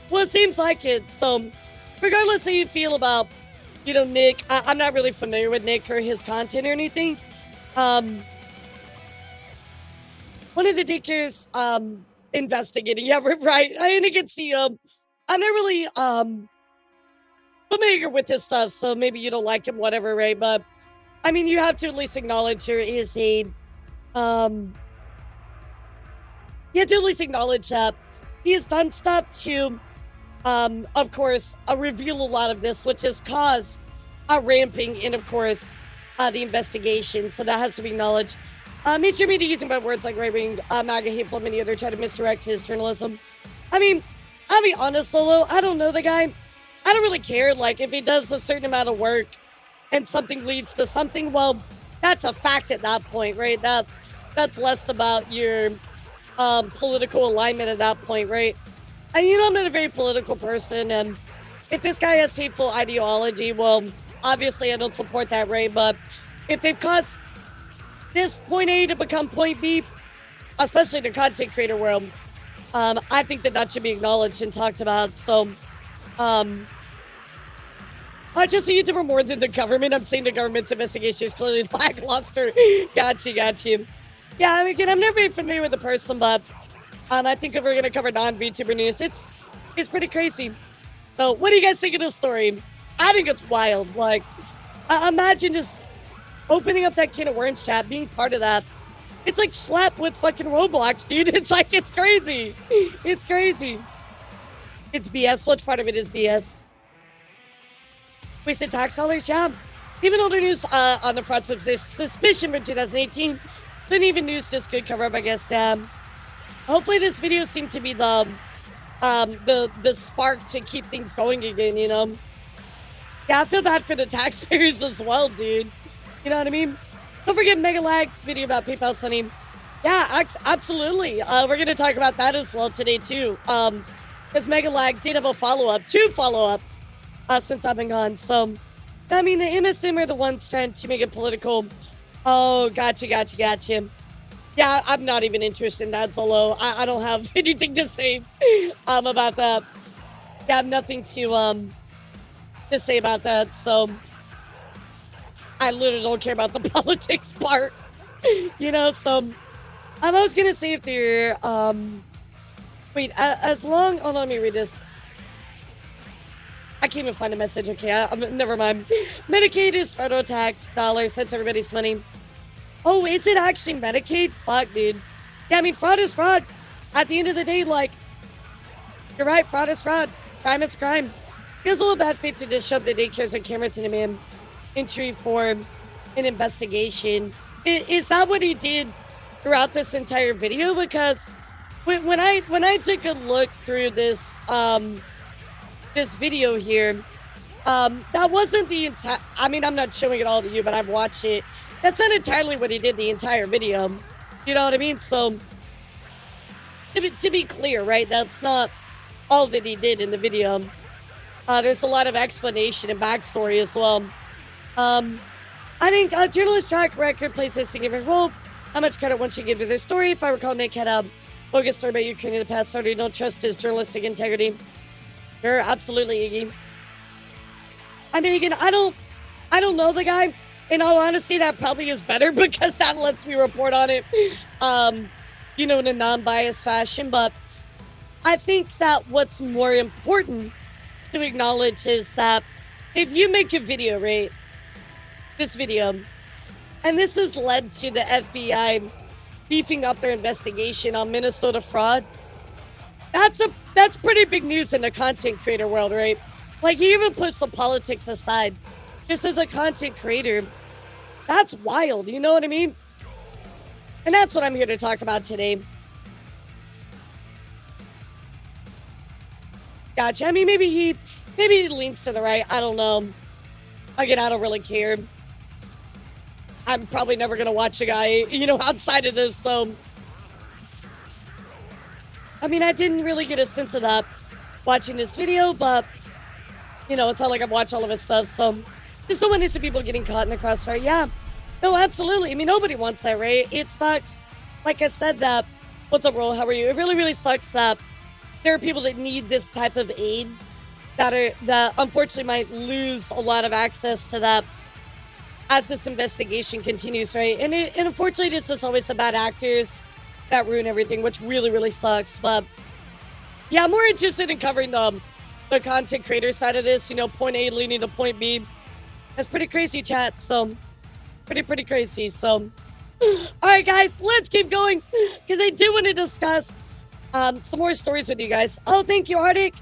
B: Well, it seems like it. So, regardless how you feel about, Nick, I'm not really familiar with Nick or his content or anything. One of the dickers investigating, yeah, right. I can see I'm not really familiar with this stuff, so maybe you don't like him, whatever, right? But you have to at least acknowledge there is a you have to at least acknowledge that he has done stuff to, of course, reveal a lot of this, which has caused a ramping in, of course, the investigation. So that has to be acknowledged. Make sure to using bad words like right-wing, MAGA, hateful, and many other try to misdirect his journalism. I'll be honest, Solo, I don't know the guy. I don't really care. If he does a certain amount of work and something leads to something, well, that's a fact at that point, right? That's less about your political alignment at that point, right? And I'm not a very political person, and if this guy has hateful ideology, well, obviously I don't support that, right? But if they've caused this point A to become point B, especially in the content creator world, I think that should be acknowledged and talked about. So, just a YouTuber more than the government. I'm saying the government's investigation is clearly lackluster. Got you. Yeah, again, I'm never very familiar with the person, but I think if we're going to cover non-VTuber news, it's pretty crazy. So, what do you guys think of this story? I think it's wild. Imagine just opening up that can of worms, chat, being part of that. It's like slap with fucking Roblox, dude. It's like, it's crazy. It's crazy. It's BS. What part of it is BS? Wasted tax dollars, yeah. Even older news on the fraud suspicion from 2018. Then even news just could cover up, I guess. Hopefully this video seemed to be the spark to keep things going again, you know? Yeah, I feel bad for the taxpayers as well, dude. You know what I mean? Don't forget Mega Lag's video about PayPal Sunny. Yeah, absolutely. We're going to talk about that as well today, too. Because Mega Lag did have a follow-up, 2 follow-ups since I've been gone. So, I mean, the MSM are the ones trying to make it political. Oh, gotcha. Yeah, I'm not even interested in that, Solo. I don't have anything to say about that. Yeah, I have nothing to say about that, so I literally don't care about the politics part, you know, so I was gonna say if they're, wait, as long, hold on, let me read this. I can't even find a message, okay, never mind. Medicaid is federal tax dollars, that's everybody's money. Oh, is it actually Medicaid? Fuck, dude. Yeah, I mean, fraud is fraud. At the end of the day, like, you're right, fraud is fraud. Crime is crime. Feels a little bad fate to just show up the daycares and cameras in a man entry for an investigation. Is that what he did throughout this entire video? Because when I took a look through this this video here, that wasn't the entire. I mean, I'm not showing it all to you, but I've watched it. That's not entirely what he did the entire video. You know what I mean? So to be clear, right? That's not all that he did in the video. There's a lot of explanation and backstory as well. I think journalist track record plays a significant role. How much credit one should give to their story? If I recall, Nick had a bogus story about Ukraine in the past, so you don't trust his journalistic integrity. Sure, absolutely, Iggy. I mean, again, I don't know the guy. In all honesty, that probably is better because that lets me report on it, you know, in a non-biased fashion. But I think that what's more important to acknowledge is that if you make a video, right, this video, and this has led to the FBI beefing up their investigation on Minnesota fraud, that's pretty big news in the content creator world, right? Like, you even push the politics aside. Just as a content creator, that's wild, you know what I mean? And that's what I'm here to talk about today. Gotcha. I mean, maybe he leans to the right. I don't know. Again, I don't really care. I'm probably never going to watch a guy, you know, outside of this, so. I mean, I didn't really get a sense of that watching this video, but, you know, it's not like I've watched all of his stuff, so. Just don't want to see people getting caught in the crossfire. Yeah. No, absolutely. I mean, nobody wants that, right? It sucks. Like I said, that. What's up, Roll? How are you? It really, really sucks that there are people that need this type of aid that unfortunately might lose a lot of access to that as this investigation continues, right? And unfortunately, it's just always the bad actors that ruin everything, which really, really sucks. But yeah, I'm more interested in covering the content creator side of this, you know, point A leading to point B. That's pretty crazy, chat. So pretty crazy. So all right, guys, let's keep going because I do want to discuss some more stories with you guys. Oh, thank you, Arctic.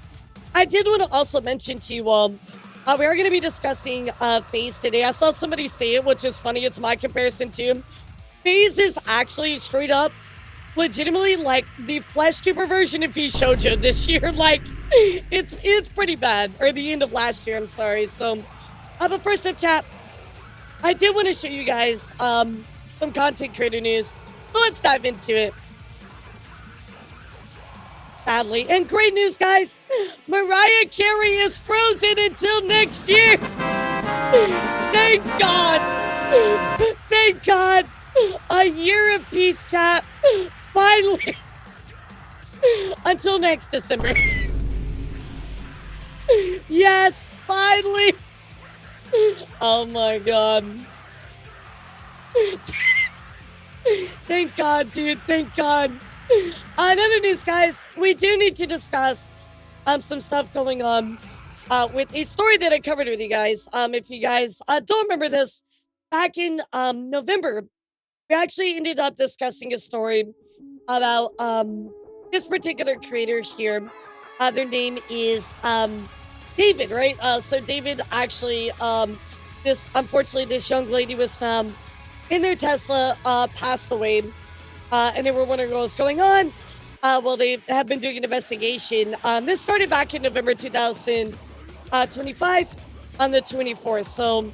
B: I did want to also mention to you all, we are going to be discussing Faze today. I saw somebody say it, which is funny. It's my comparison too. Faze is actually straight up, legitimately like the flesh tuber version of Shoujo this year. Like, it's pretty bad. Or the end of last year, I'm sorry. So, but first up, chat, I did want to show you guys some content creator news. But let's dive into it. Sadly. And great news, guys. Mariah Carey is frozen until next year. Thank God. Thank God. A year of peace, chat. Finally. Until next December. Yes, finally. Oh my God. Thank God, dude. Thank God. Another news, guys. We do need to discuss some stuff going on with a story that I covered with you guys. If you guys don't remember this, back in November, we actually ended up discussing a story about this particular creator here. Their name is David, right? So David actually unfortunately this young lady was found in their Tesla, passed away, and they were wondering what was going on. Well, they have been doing an investigation. This started back in November 2025 on the 24th. So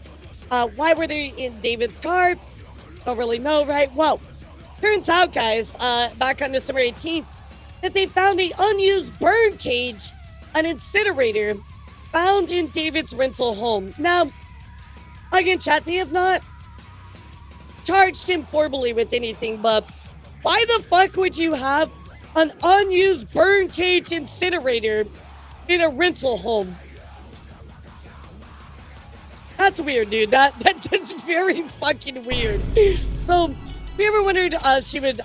B: why were they in David's car? Don't really know, right? Well, turns out, guys, back on December 18th, that they found an unused burn cage, an incinerator, found in David's rental home. Now, again, chat, they have not charged him formally with anything, but why the fuck would you have an unused burn cage incinerator in a rental home? That's weird, dude. That's very fucking weird. So, if you ever wondered she would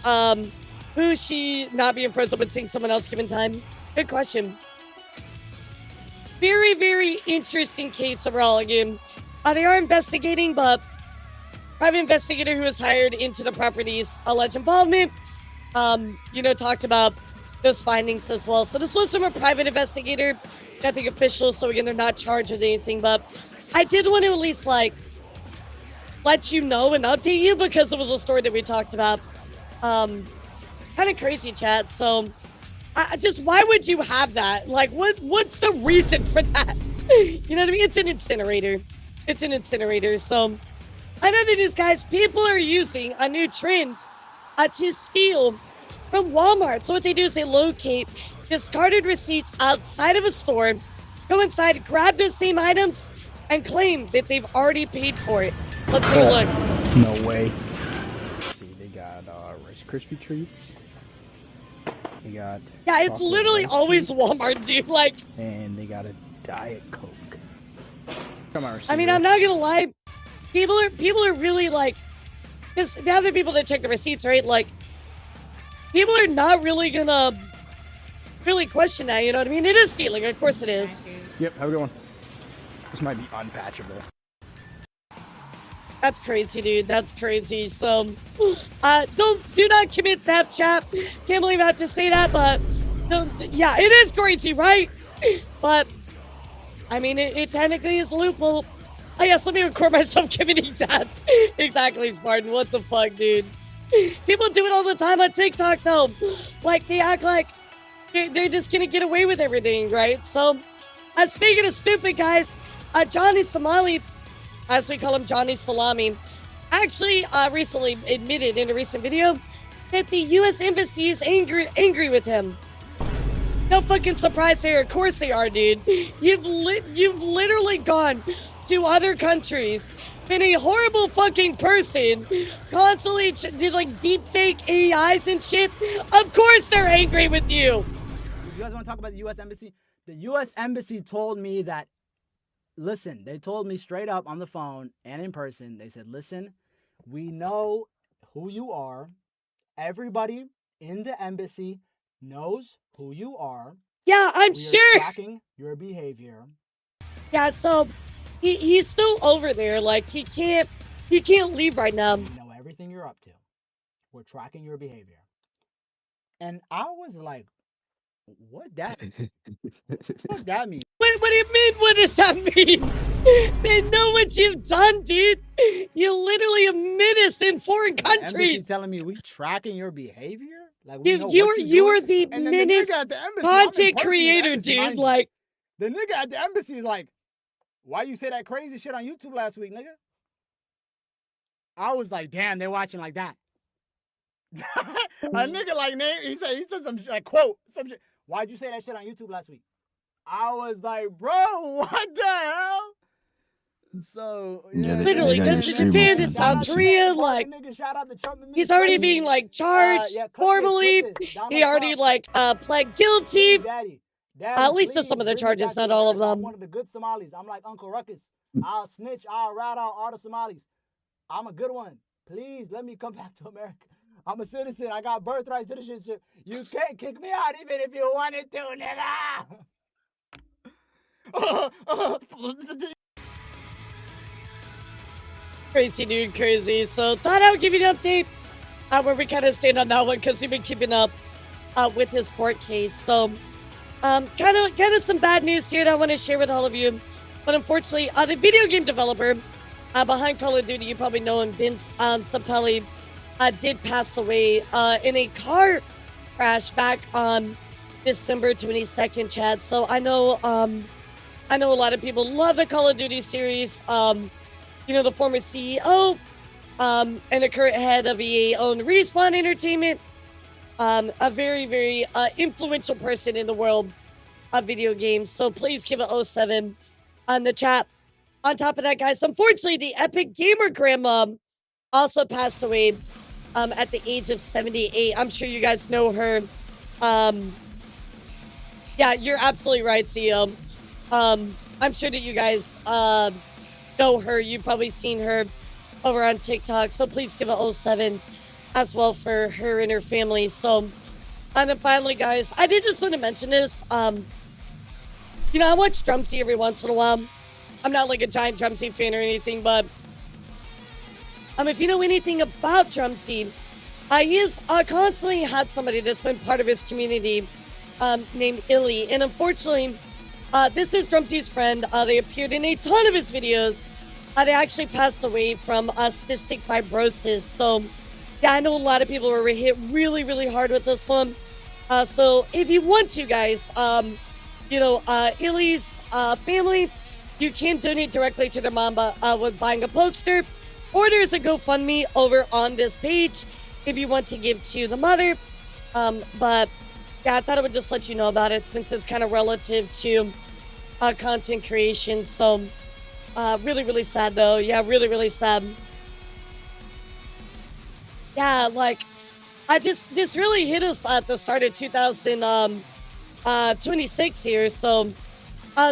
B: who she not being frozen but seeing someone else given time? Good question. Very, very interesting case overall. Again, they are investigating, but private investigator who was hired into the property's alleged involvement, talked about those findings as well. So this was from a private investigator, nothing official. So again, they're not charged with anything, but I did want to at least let you know and update you because it was a story that we talked about. Kind of crazy, chat. So why would you have that? Like, what's the reason for that? You know what I mean? It's an incinerator. It's an incinerator. So another news, guys, people are using a new trend to steal from Walmart. So what they do is they locate discarded receipts outside of a store, go inside, grab those same items, and claim that they've already paid for it. Let's take a look.
M: No way. Let's see, they got Rice Krispie treats. They got
B: it's literally always Walmart, dude. Like,
M: and they got a Diet Coke. Come on,
B: I mean, I'm not gonna lie. People are really like, because the other people that check the receipts, right? Like, people are not really gonna really question that. You know what I mean? It is stealing, of course it is.
M: Yep, have a good one. This might be unpatchable.
B: That's crazy, dude. That's crazy. So, do not commit theft, chat. Can't believe I have to say that, but yeah, it is crazy, right? But I mean, it technically is a loophole. Oh yes, let me record myself committing that. Exactly, Spartan. What the fuck, dude? People do it all the time on TikTok, though. Like, they act like they're just gonna get away with everything, right? So, speaking of stupid, guys, Johnny Somali, as we call him, Johnny Salami, actually recently admitted in a recent video that the U.S. Embassy is angry with him. No fucking surprise here. Of course they are, dude. You've literally gone to other countries, been a horrible fucking person, constantly did like deep fake AIs and shit. Of course they're angry with you.
N: You guys want to talk about the U.S. Embassy? The U.S. Embassy told me that, listen, they told me straight up on the phone and in person, they said, listen, we know who you are. Everybody in the embassy knows who you are.
B: Yeah, I'm sure.
N: Tracking your behavior.
B: Yeah, so he's still over there. Like, he can't leave right now.
N: We know everything you're up to. We're tracking your behavior. And I was like, what that mean?
B: What do you mean? What does that mean? They know what you've done, dude. You're literally a menace in foreign countries.
N: Embassy telling me we tracking your behavior? Like,
B: you are the menace content creator, dude. Like,
N: the nigga at the embassy is like, why you say that crazy shit on YouTube last week, nigga? I was like, damn, they're watching like that. A nigga like name, he said some like quote some shit. Why'd you say that shit on YouTube last week? I was like, bro, what the hell? So
B: literally goes to Japan and South Korea. Like, he's already being like charged formally. He already like pled guilty.
N: Daddy,
B: at least to some of the charges, not all of them.
N: I'm one of the good Somalis. I'm like Uncle Ruckus. I'll snitch. I'll rat out all the Somalis. I'm a good one. Please let me come back to America. I'm a citizen. I got birthright citizenship. You can't kick me out even if you wanted to, nigga.
B: Crazy, dude, crazy. So thought I would give you an update where we kind of stand on that one because we've been keeping up with his court case. So, kind of some bad news here that I want to share with all of you. But unfortunately, the video game developer behind Call of Duty, you probably know him, Vince Zampelli, did pass away in a car crash back on December 22nd, Chad. So I know a lot of people love the Call of Duty series. You know, the former CEO and the current head of EA-owned Respawn Entertainment. A very, very influential person in the world of video games. So please give it 07 on the chat. On top of that, guys, unfortunately, the Epic Gamer grandma also passed away at the age of 78. I'm sure you guys know her. Yeah, you're absolutely right, CEO. I'm sure that you guys know her. You've probably seen her over on TikTok. So please give it 07 as well for her and her family. So, and then finally, guys, I did just want to mention this. You know, I watch Drumsy every once in a while. I'm not like a giant Drumsy fan or anything, but if you know anything about Drumsy, he has constantly had somebody that's been part of his community named Illy. And unfortunately, this is Drumsy's friend. They appeared in a ton of his videos. They actually passed away from cystic fibrosis. So, yeah, I know a lot of people were hit really, really hard with this one. So if you want to, guys, you know, Illy's family, you can donate directly to their mom with buying a poster, or there's a GoFundMe over on this page if you want to give to the mother. But yeah, I thought I would just let you know about it since it's kind of relative to content creation. So really, really sad though. Yeah, really, really sad. Yeah, like I just really hit us at the start of 2026 here. So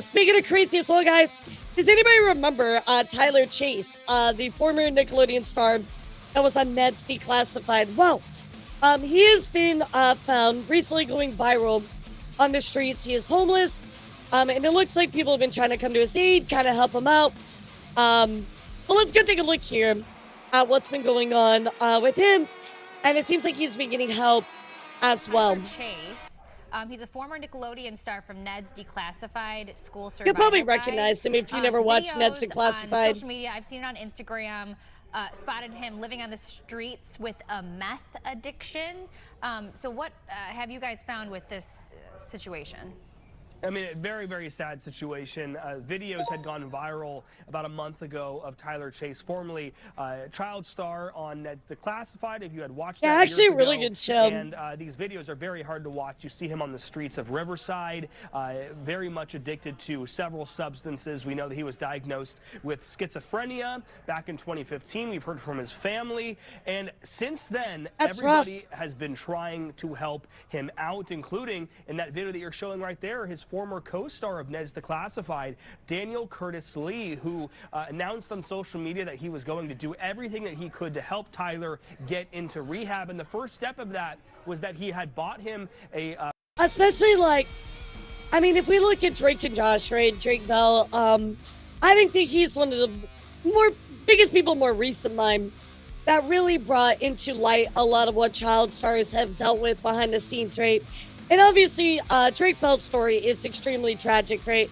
B: speaking of crazy as well, guys, does anybody remember Tyler Chase, the former Nickelodeon star that was on Ned's Declassified? Well, he has been found recently going viral on the streets. He is homeless, and it looks like people have been trying to come to his aid, kind of help him out. Well, let's go take a look here at what's been going on with him, and it seems like he's been getting help as well.
O: Tyler Chase. He's a former Nickelodeon star from Ned's Declassified School Survival
B: You'll probably
O: Guide.
B: recognize him if you never watched Ned's Declassified.
O: On social media, I've seen it on Instagram. Spotted him living on the streets with a meth addiction. So what have you guys found with this situation?
P: I mean, a very, very sad situation. Videos had gone viral about a month ago of Tyler Chase, formerly child star on Ned's Declassified. If you had watched that,
B: actually a really good show.
P: And these videos are very hard to watch. You see him on the streets of Riverside, very much addicted to several substances. We know that he was diagnosed with schizophrenia back in 2015. We've heard from his family, and since then, everybody has been trying to help him out, including in that video that you're showing right there, his former co-star of Ned's Declassified, Daniel Curtis Lee, who announced on social media that he was going to do everything that he could to help Tyler get into rehab. And the first step of that was that he had bought him a...
B: Especially, like, I mean, if we look at Drake and Josh, right, Drake Bell, I think that he's one of the biggest people, more recent mind, that really brought into light a lot of what child stars have dealt with behind the scenes, right? And obviously, Drake Bell's story is extremely tragic, right?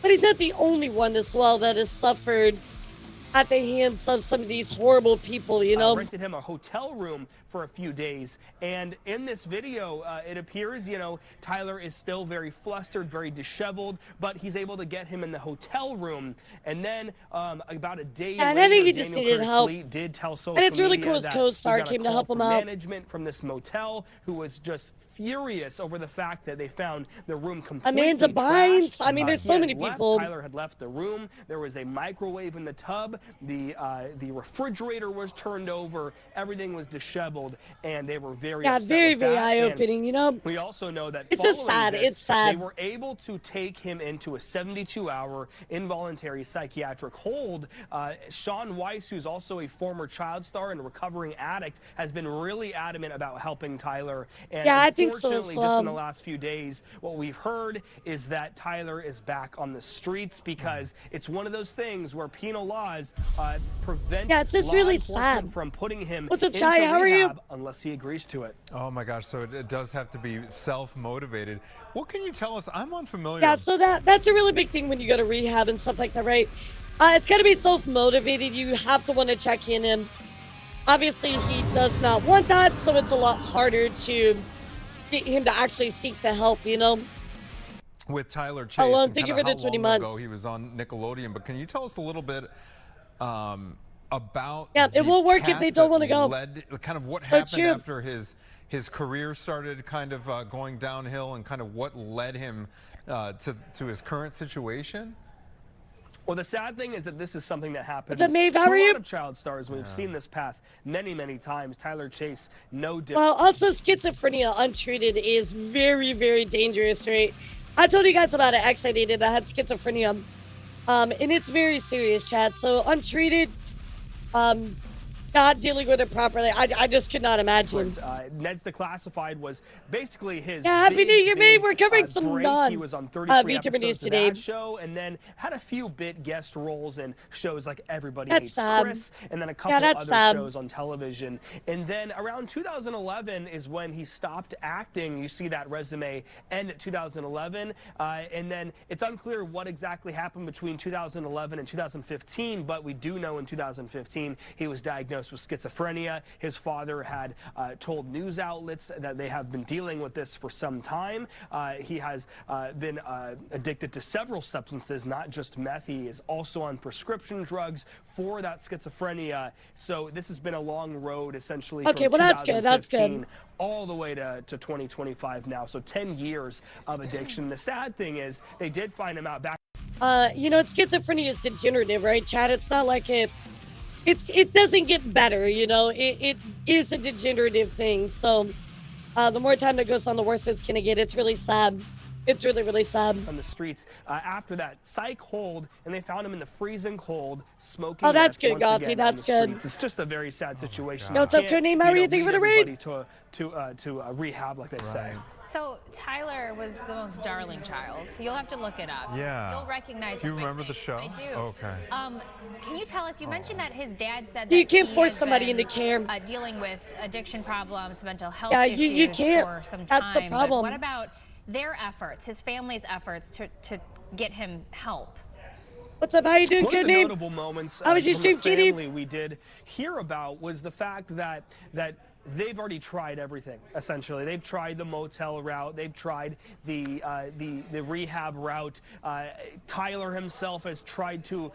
B: But he's not the only one as well that has suffered at the hands of some of these horrible people, you know?
P: Rented him a hotel room for a few days. And in this video, it appears, you know, Tyler is still very flustered, very disheveled, but he's able to get him in the hotel room. And then about a day later,
B: I think he just needed help.
P: Lee did tell social
B: and it's really
P: media
B: cool his
P: that
B: co-star
P: he got a
B: came to
P: call
B: help him
P: from
B: out.
P: Management from this motel who was just furious over the fact that they found the room completely
B: Amanda Bynes. I mean, there's so many people.
P: Tyler had left the room. There was a microwave in the tub. The refrigerator was turned over. Everything was disheveled, and they were very upset
B: very,
P: with
B: very
P: that.
B: eye-opening. You know,
P: we also know that
B: it's just sad.
P: This,
B: it's sad.
P: They were able to take him into a 72-hour involuntary psychiatric hold. Sean Weiss, who's also a former child star and recovering addict, has been really adamant about helping Tyler. And
B: yeah, I think so
P: unfortunately,
B: as well.
P: just in the last few days, what we've heard is that Tyler is back on the streets because it's one of those things where penal laws prevent
B: it's just
P: law
B: really
P: enforcement
B: sad.
P: from putting him
B: What's up,
P: into
B: Shai? How are
P: rehab rehab unless he agrees to it.
Q: Oh my gosh, so it does have to be self-motivated. What can you tell us? I'm unfamiliar.
B: Yeah, so that's a really big thing when you go to rehab and stuff like that, right? It's got to be self-motivated. You have to want to check in him. Obviously, he does not want that, so it's a lot harder to get him to actually seek the help, you know?
Q: With Tyler Chase,
B: Oh, well,
Q: and
B: thank you
Q: kinda
B: for the
Q: how
B: 20
Q: long ago
B: months.
Q: he was on Nickelodeon, but can you tell us a little bit about
B: Yeah, it won't work if they don't want to go.
Q: Kind of what
B: So
Q: happened
B: true.
Q: after his career started kind of going downhill, and kind of what led him to his current situation?
P: Well, the sad thing is that this is something that happens
B: What's up, Maeve?
P: to
B: How are
P: a
B: you?
P: lot of child stars. We've seen this path many, many times. Tyler Chase, no different.
B: Well, also schizophrenia untreated is very, very dangerous, right? I told you guys about an ex I dated that had schizophrenia, and it's very serious, Chad. So untreated, not dealing with it properly, I just could not imagine.
P: Ned's Declassified was basically his.
B: Yeah, Happy New Year, Maeve. We're covering some
P: break.
B: non
P: He was on 33
B: VTuber
P: episodes
B: news
P: of
B: today.
P: that show, and then had a few bit guest roles in shows like Everybody
B: That's
P: Hates
B: sad.
P: Chris, and then a
B: Yeah,
P: couple
B: that's
P: other
B: sad.
P: shows on television. And then around 2011 is when he stopped acting. You see that resume end at 2011, and then it's unclear what exactly happened between 2011 and 2015, but we do know in 2015 he was diagnosed with schizophrenia. His father had told news outlets that they have been dealing with this for some time. He has been addicted to several substances, not just meth. He is also on prescription drugs for that schizophrenia. So this has been a long road, essentially.
B: Okay,
P: from
B: well, that's good. That's good.
P: 2015 all the way to 2025 now. So 10 years of addiction. The sad thing is they did find him out back.
B: You know, schizophrenia is degenerative, right, Chad? It's not like it doesn't get better, you know? It is a degenerative thing. So the more time that goes on, the worse it's going to get. It's really sad. It's really, really sad.
P: On the streets after that psych hold, and they found him in the freezing cold, smoking.
B: Oh, that's
P: meth
B: good,
P: once
B: Gotti.
P: again
B: That's
P: on the
B: good.
P: streets. It's just a very sad situation.
B: Yo, what's up, Codename? How are you? Thank you for the raid.
P: To rehab, like they say.
O: So Tyler was the most darling child. You'll have to look it up.
Q: Yeah.
O: You'll recognize
Q: Do you
O: him, I
Q: remember the
O: think.
Q: show?
O: I do.
Q: Okay.
O: Can you tell us, you mentioned that his dad said
B: You
O: that
B: can't
O: he
B: force
O: has
B: somebody
O: been,
B: into care.
O: Dealing with addiction problems, mental health
B: Yeah,
O: issues
B: you can't.
O: for some time.
B: That's the
O: But
B: problem.
O: what about their efforts, his family's efforts to get him help?
B: What's up? How you doing,
P: One of the
B: Codename?
P: notable moments
B: How was your
P: from
B: stream,
P: the
B: kitty?
P: family we did hear about was the fact that they've already tried everything. Essentially, they've tried the motel route, they've tried the rehab route. Tyler himself has tried to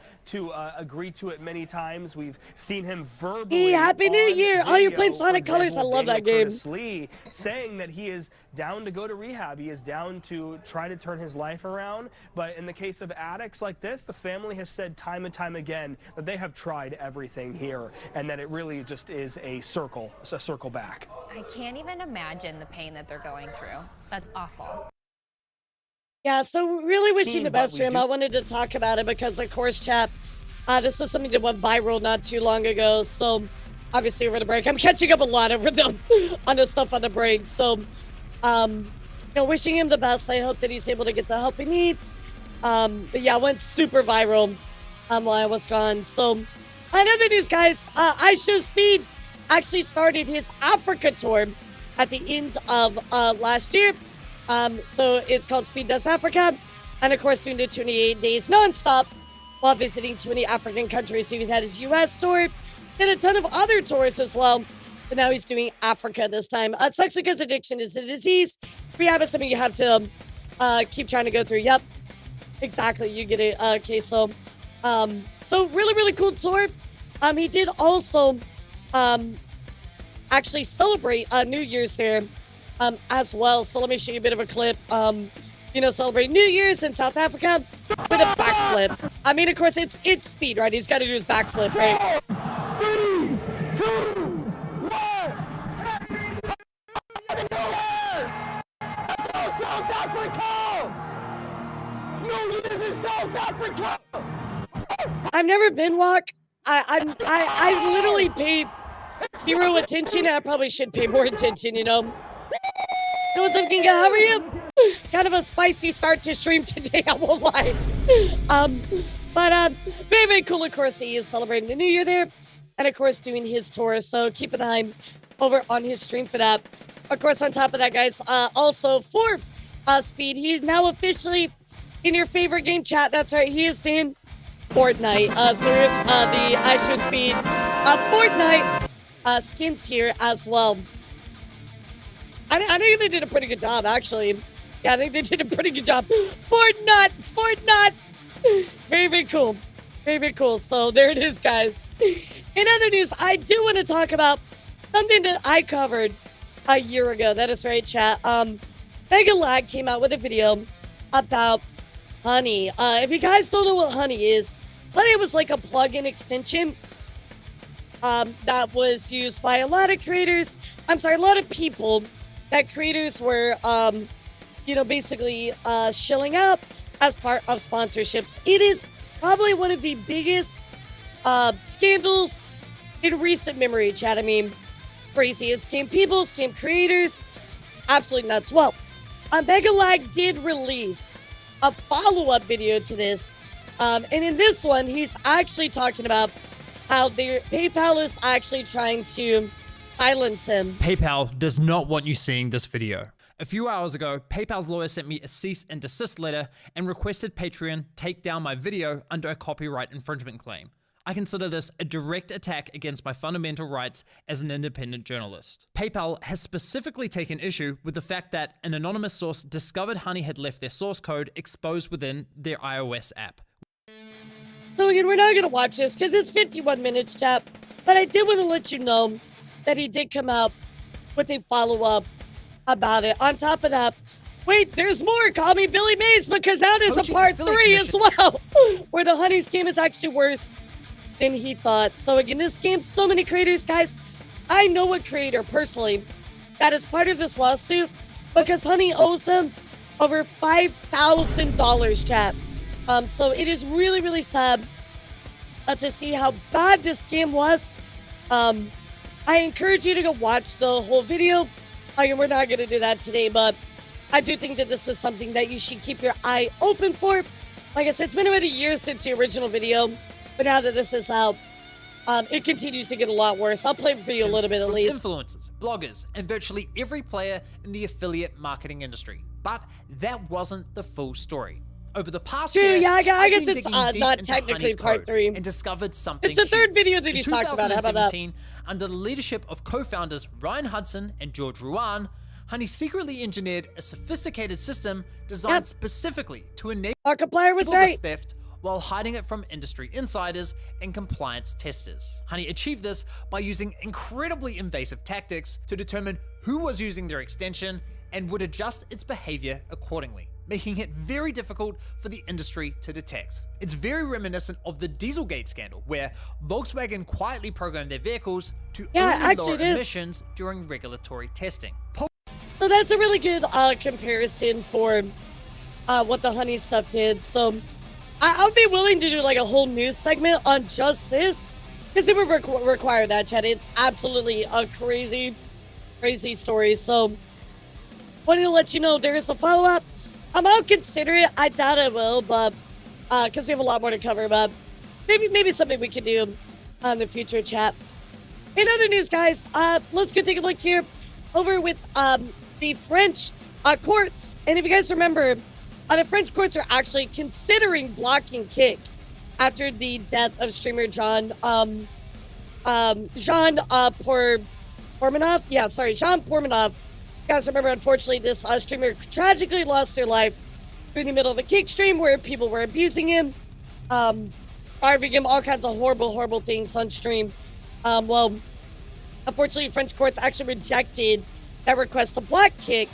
P: agree to it many times. We've seen him verbally.
B: Hey, Happy New
P: on
B: Year! Oh, you're
P: video,
B: playing
P: for
B: Sonic Colors. I
P: example,
B: love that
P: Daniel
B: game.
P: Curtis Lee saying that he is down to go to rehab. He is down to try to turn his life around. But in the case of addicts like this, the family has said time and time again that they have tried everything here, and that it really just is a circle back.
O: I can't even imagine the pain that they're going through. That's awful.
B: Yeah, so really wishing the
P: But
B: best
P: we
B: for him.
P: do-
B: I wanted to talk about it because, of course, chat, this was something that went viral not too long ago. So, obviously, over the break, I'm catching up a lot over on the stuff on the break. So, you know, wishing him the best. I hope that he's able to get the help he needs. But yeah, it went super viral while I was gone. So, in other news, guys, iShowSpeed actually started his Africa tour at the end of last year. So it's called Speed Does Africa, and of course doing the 28 days nonstop while visiting 20 African countries. So he had his US tour, did a ton of other tours as well, but now he's doing Africa this time. It sucks because addiction is a disease. Rehab is something you have to keep trying to go through. Yep, exactly, you get it. Okay, so really, really cool tour. He did also actually celebrate New Year's there as well. So let me show you a bit of a clip. You know, celebrate New Year's in South Africa with a backflip. I mean, of course, it's Speed, right? He's got to do his backflip, right?
A: 3, 2, 1. South Africa! New Year's in South Africa!
B: I've never been walk. I literally pay zero attention. I probably should pay more attention, you know. So what's up, Ginga? How are you? Kind of a spicy start to stream today, I won't lie. But very, very cool. Of course, he is celebrating the New Year there, and of course doing his tour. So keep an eye over on his stream for that. Of course, on top of that, guys, also for Speed, he's now officially in your favorite game chat. That's right, he is in Fortnite. So here's the Show Speed Fortnite skins here as well. I think they did a pretty good job, actually. Yeah, I think they did a pretty good job. Fortnite! Very, very cool. Very, very cool. So there it is, guys. In other news, I do want to talk about something that I covered a year ago. That is right, chat. Mega Lag came out with a video about Honey. If you guys don't know what Honey is, Honey was like a plugin extension that was used by a lot of creators. I'm sorry, a lot of people that creators were, basically shilling out as part of sponsorships. It is probably one of the biggest scandals in recent memory, chat. I mean, crazy. It scam people, scam creators. Absolutely nuts. Well, Mega Lag did release a follow-up video to this. And in this one, he's actually talking about how PayPal is actually trying to silence him.
R: PayPal does not want you seeing this video. A few hours ago, PayPal's lawyer sent me a cease and desist letter and requested Patreon take down my video under a copyright infringement claim. I consider this a direct attack against my fundamental rights as an independent journalist. PayPal has specifically taken issue with the fact that an anonymous source discovered Honey had left their source code exposed within their iOS app.
B: So again, we're not going to watch this because it's 51 minutes, chat. But I did want to let you know that he did come out with a follow-up about it. On top of that, wait, there's more. Call me Billy Mays, because now there's a part 3 as well, where the Honey scam is actually worse than he thought. So again, this scams so many creators, guys. I know a creator personally that is part of this lawsuit because Honey owes them over $5,000, chat. So it is really, really sad to see how bad this scam was. I encourage you to go watch the whole video. Again, we're not going to do that today, but I do think that this is something that you should keep your eye open for. Like I said, it's been about a year since the original video, but now that this is out, it continues to get a lot worse. I'll play it for you a little bit at least.
R: Influencers, bloggers, and virtually every player in the affiliate marketing industry. But that wasn't the full story. Over the past year,
B: yeah, I
R: I've
B: guess
R: been
B: it's
R: digging deep
B: not
R: into
B: technically
R: Honey's
B: part
R: code
B: 3.
R: and discovered something
B: It's the third
R: huge.
B: video that
R: In
B: he's talked about. How about that?
R: 2017, under the leadership of co-founders Ryan Hudson and George Ruan, Honey secretly engineered a sophisticated system designed specifically to enable this theft while hiding it from industry insiders and compliance testers. Honey achieved this by using incredibly invasive tactics to determine who was using their extension and would adjust its behavior accordingly, making it very difficult for the industry to detect. It's very reminiscent of the Dieselgate scandal, where Volkswagen quietly programmed their vehicles to only lower emissions during regulatory testing.
B: So that's a really good comparison for what the Honey stuff did. So I'll be willing to do like a whole news segment on just this, because it would require that, chat. It's absolutely a crazy, crazy story. So wanted to let you know there is a follow-up. I'll consider it. I doubt I will, but because we have a lot more to cover, but maybe something we can do in the future, chat. In other news, guys, let's go take a look here over with the French courts. And if you guys remember, the French courts are actually considering blocking Kick after the death of streamer Jean Pormanov. Yeah, sorry, Jean Pormanov. You guys remember, unfortunately, this streamer tragically lost their life through the middle of a Kick stream where people were abusing him, starving him, all kinds of horrible, horrible things on stream. Well, unfortunately, French courts actually rejected that request to block Kick.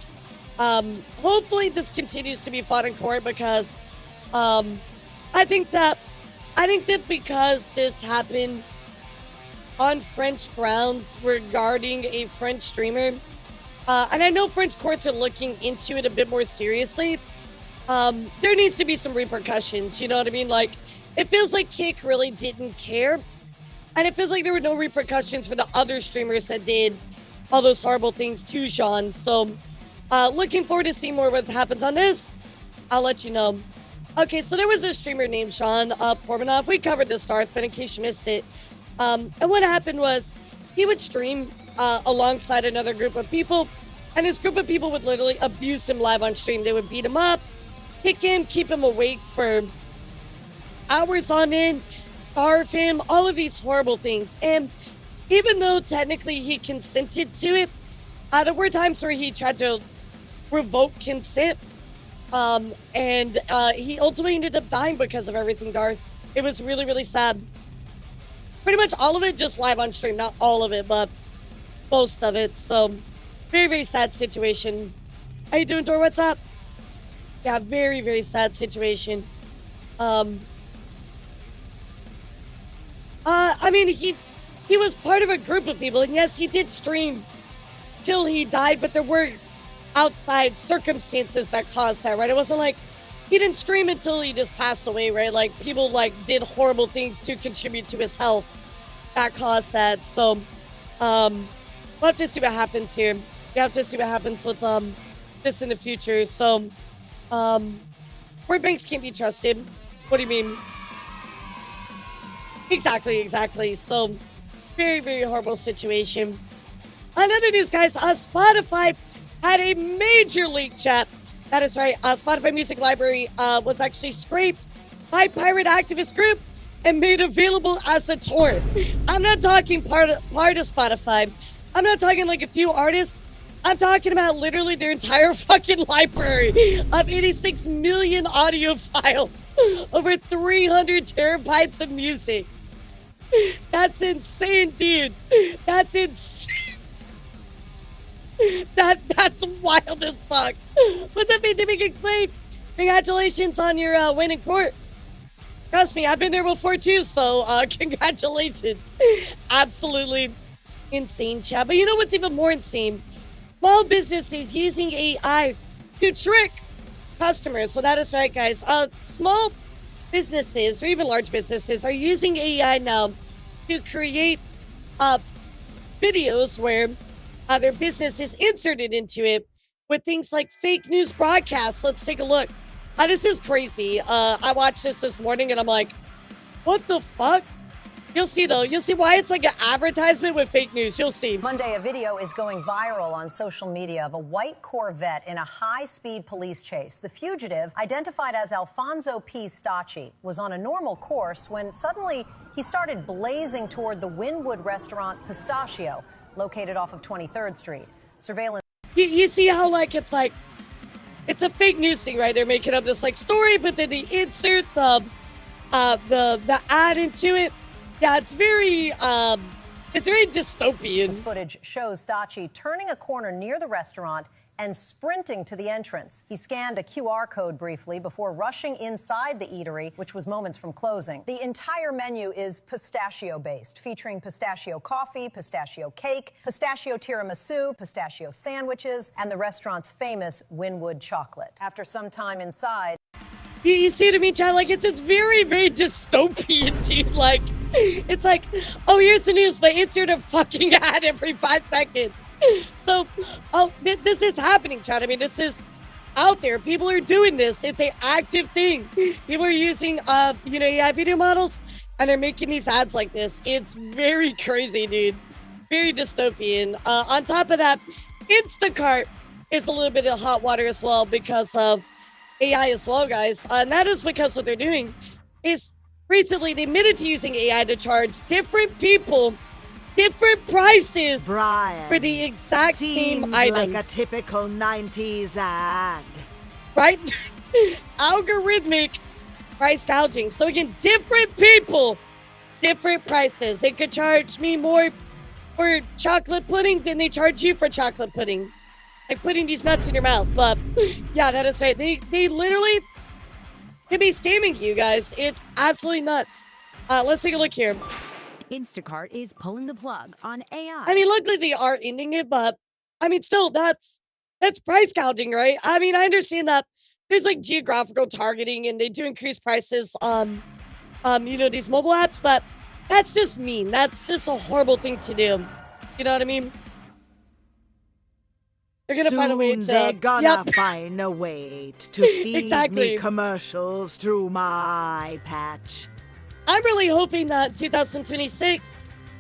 B: Hopefully this continues to be fought in court, because I think that because this happened on French grounds regarding a French streamer, and I know French courts are looking into it a bit more seriously, there needs to be some repercussions, you know what I mean? Like, it feels like Kick really didn't care, and it feels like there were no repercussions for the other streamers that did all those horrible things to Jean. So looking forward to seeing more what happens on this. I'll let you know. Okay, so there was a streamer named Jean Pormanov. We covered this, Darth, but in case you missed it. And what happened was he would stream alongside another group of people, and his group of people would literally abuse him live on stream. They would beat him up, kick him, keep him awake for hours on end, starve him, all of these horrible things. And even though technically he consented to it, there were times where he tried to revoke consent, and he ultimately ended up dying because of everything, Darth. It was really, really sad. Pretty much all of it just live on stream. Not all of it, but most of it. So, very, very sad situation. How you doing, Dor? What's up? Yeah, very, very sad situation. I mean, he was part of a group of people, and yes, he did stream till he died, but there were outside circumstances that caused that, right? It wasn't like he didn't stream until he just passed away, right? Like, people, like, did horrible things to contribute to his health that caused that. So, we'll have to see what happens here. We have to see what happens with, this in the future. So, where banks can't be trusted. What do you mean? Exactly. So, very, very horrible situation. Another news, guys, Spotify had a major leak, chat. That is right. Spotify Music Library was actually scraped by pirate activist group and made available as a torrent. I'm not talking part of Spotify. I'm not talking like a few artists. I'm talking about literally their entire fucking library of 86 million audio files, over 300 terabytes of music. That's insane, dude. That's insane. That's wild as fuck. What's up, Pandemic Explain? Congratulations on your win in court. Trust me, I've been there before too, so congratulations. Absolutely insane, chat. But you know what's even more insane? Small businesses using AI to trick customers. Well, that is right, guys. Small businesses, or even large businesses, are using AI now to create videos where their business is inserted into it with things like fake news broadcasts. Let's take a look. This is crazy. I watched this morning and I'm like, what the fuck? You'll see, though. You'll see why it's like an advertisement with fake news. You'll see.
S: Monday, a video is going viral on social media of a white Corvette in a high-speed police chase. The fugitive, identified as Alfonso P. Stacci, was on a normal course when suddenly he started blazing toward the Wynwood restaurant Pistachio, located off of 23rd Street. Surveillance.
B: You see how, like, it's a fake news thing, right? They're making up this, like, story, but then they insert the ad into it. Yeah, it's very dystopian.
S: This footage shows Stacci turning a corner near the restaurant and sprinting to the entrance. He scanned a QR code briefly before rushing inside the eatery, which was moments from closing. The entire menu is pistachio-based, featuring pistachio coffee, pistachio cake, pistachio tiramisu, pistachio sandwiches, and the restaurant's famous Wynwood chocolate. After some time inside...
B: You see what I mean, Chad? Like, it's very, very dystopian, dude. Like, it's like, oh, here's the news, but insert a fucking ad every 5 seconds. So, this is happening, Chad. I mean, this is out there. People are doing this. It's an active thing. People are using, AI video models, and they're making these ads like this. It's very crazy, dude. Very dystopian. On top of that, Instacart is a little bit of hot water as well because of AI as well, guys. And that is because what they're doing is recently they admitted to using AI to charge different people different prices for the exact same items.
F: Like a typical 90s ad.
B: Right? Algorithmic price gouging. So again, different people, different prices. They could charge me more for chocolate pudding than they charge you for chocolate pudding. Like putting these nuts in your mouth. But yeah, that is right. They literally could be scamming you guys. It's absolutely nuts. Let's take a look here.
T: Instacart is pulling the plug on AI.
B: I mean, luckily they are ending it, but I mean, still, that's price gouging, right? I mean, I understand that there's like geographical targeting and they do increase prices on, these mobile apps, but that's just mean. That's just a horrible thing to do. You know what I mean? They're gonna find a way to.
F: They're gonna find a way to feed me commercials through my patch.
B: I'm really hoping that 2026,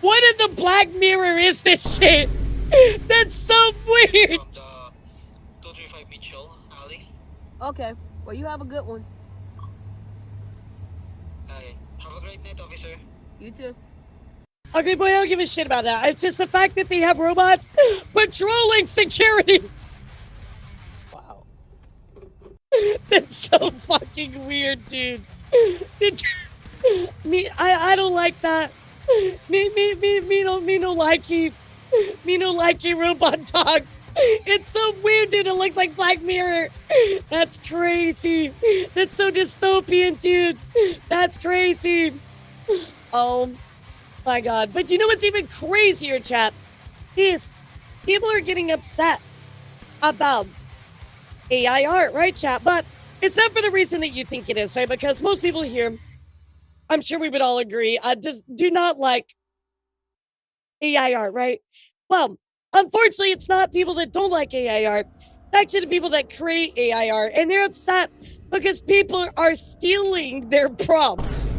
B: What in the Black Mirror is this shit? That's so weird.
D: Okay. Well, you have a good one.
E: Have a great night, officer.
D: You too.
B: Okay, boy, I don't give a shit about that. It's just the fact that they have robots patrolling security.
D: Wow.
B: That's so fucking weird, dude. I don't like that. Me no likey. Me no likey robot dog. It's so weird, dude. It looks like Black Mirror. That's crazy. That's so dystopian, dude. That's crazy. Oh my god. But you know what's even crazier, chat? Is people are getting upset about AI art, right, chat? But it's not for the reason that you think it is, right? Because most people here, I'm sure we would all agree, just do not like AI art, right? Well, unfortunately, it's not people that don't like AI art. It's actually the people that create AI art, and they're upset because people are stealing their prompts.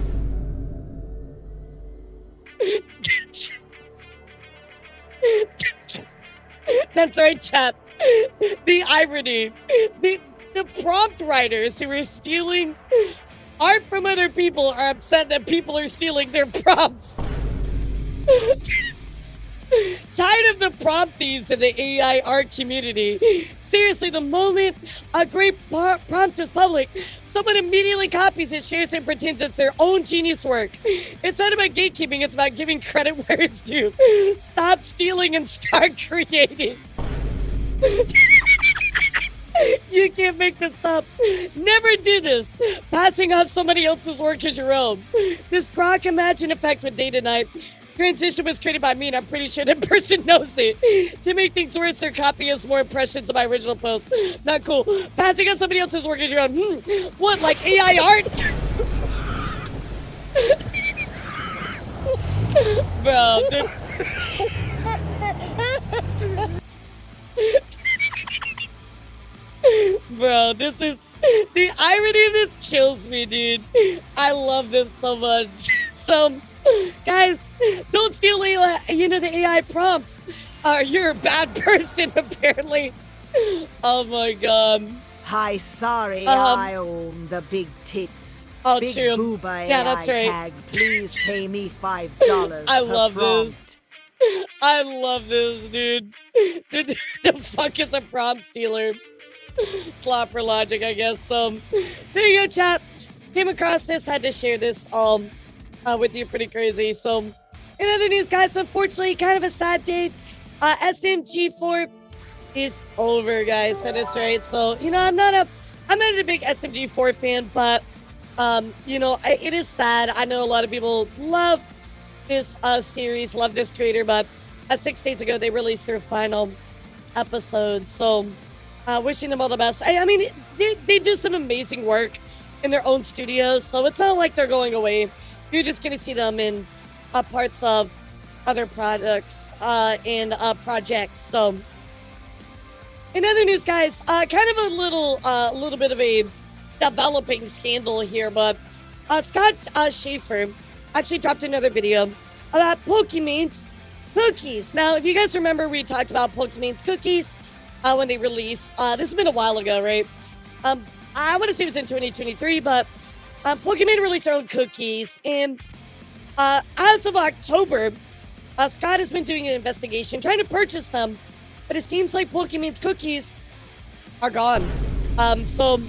B: That's right, chat. The irony. The prompt writers who are stealing art from other people are upset that people are stealing their prompts. Tired of the prompt thieves in the AI art community. Seriously, the moment a great prompt is public, someone immediately copies it, shares it, and pretends it's their own genius work. It's not about gatekeeping, it's about giving credit where it's due. Stop stealing and start creating. You can't make this up. Never do this. Passing off somebody else's work as your own. This Grok Imagine effect with day to night transition was created by me, and I'm pretty sure that person knows it. To make things worse, their copy has more impressions of my original post. Not cool. Passing on somebody else's work as your own. What, like AI art? Bro, bro, this is... The irony of this kills me, dude. I love this so much. So... Guys, don't steal the AI prompts. You're a bad person, apparently. Oh my god.
F: Hi, sorry, I own the big tits.
B: Oh,
F: big
B: true.
F: booba
B: Yeah,
F: AI
B: that's right.
F: tag. Please pay me $5
B: I
F: per
B: love
F: prompt.
B: this. I love this, dude. The fuck is a prompt stealer? Slopper logic, I guess. So, there you go, chat. Came across this, had to share this. With you, pretty crazy. So, in other news, guys, unfortunately, kind of a sad day. SMG4 is over, guys. That is right. So, I'm not a big SMG4 fan, but it is sad. I know a lot of people love this series, love this creator, but 6 days ago they released their final episode. So, wishing them all the best. I mean, they do some amazing work in their own studios, so it's not like they're going away. You're just going to see them in parts of other products and projects. So, in other news, guys, kind of a little bit of a developing scandal here, but Scott Schaefer actually dropped another video about Pokemon's cookies. Now, if you guys remember, we talked about Pokemon's cookies when they released. This has been a while ago, right? I want to say it was in 2023, but Pokemon released their own cookies, and as of October, Scott has been doing an investigation, trying to purchase them, but it seems like Pokemon's cookies are gone. So,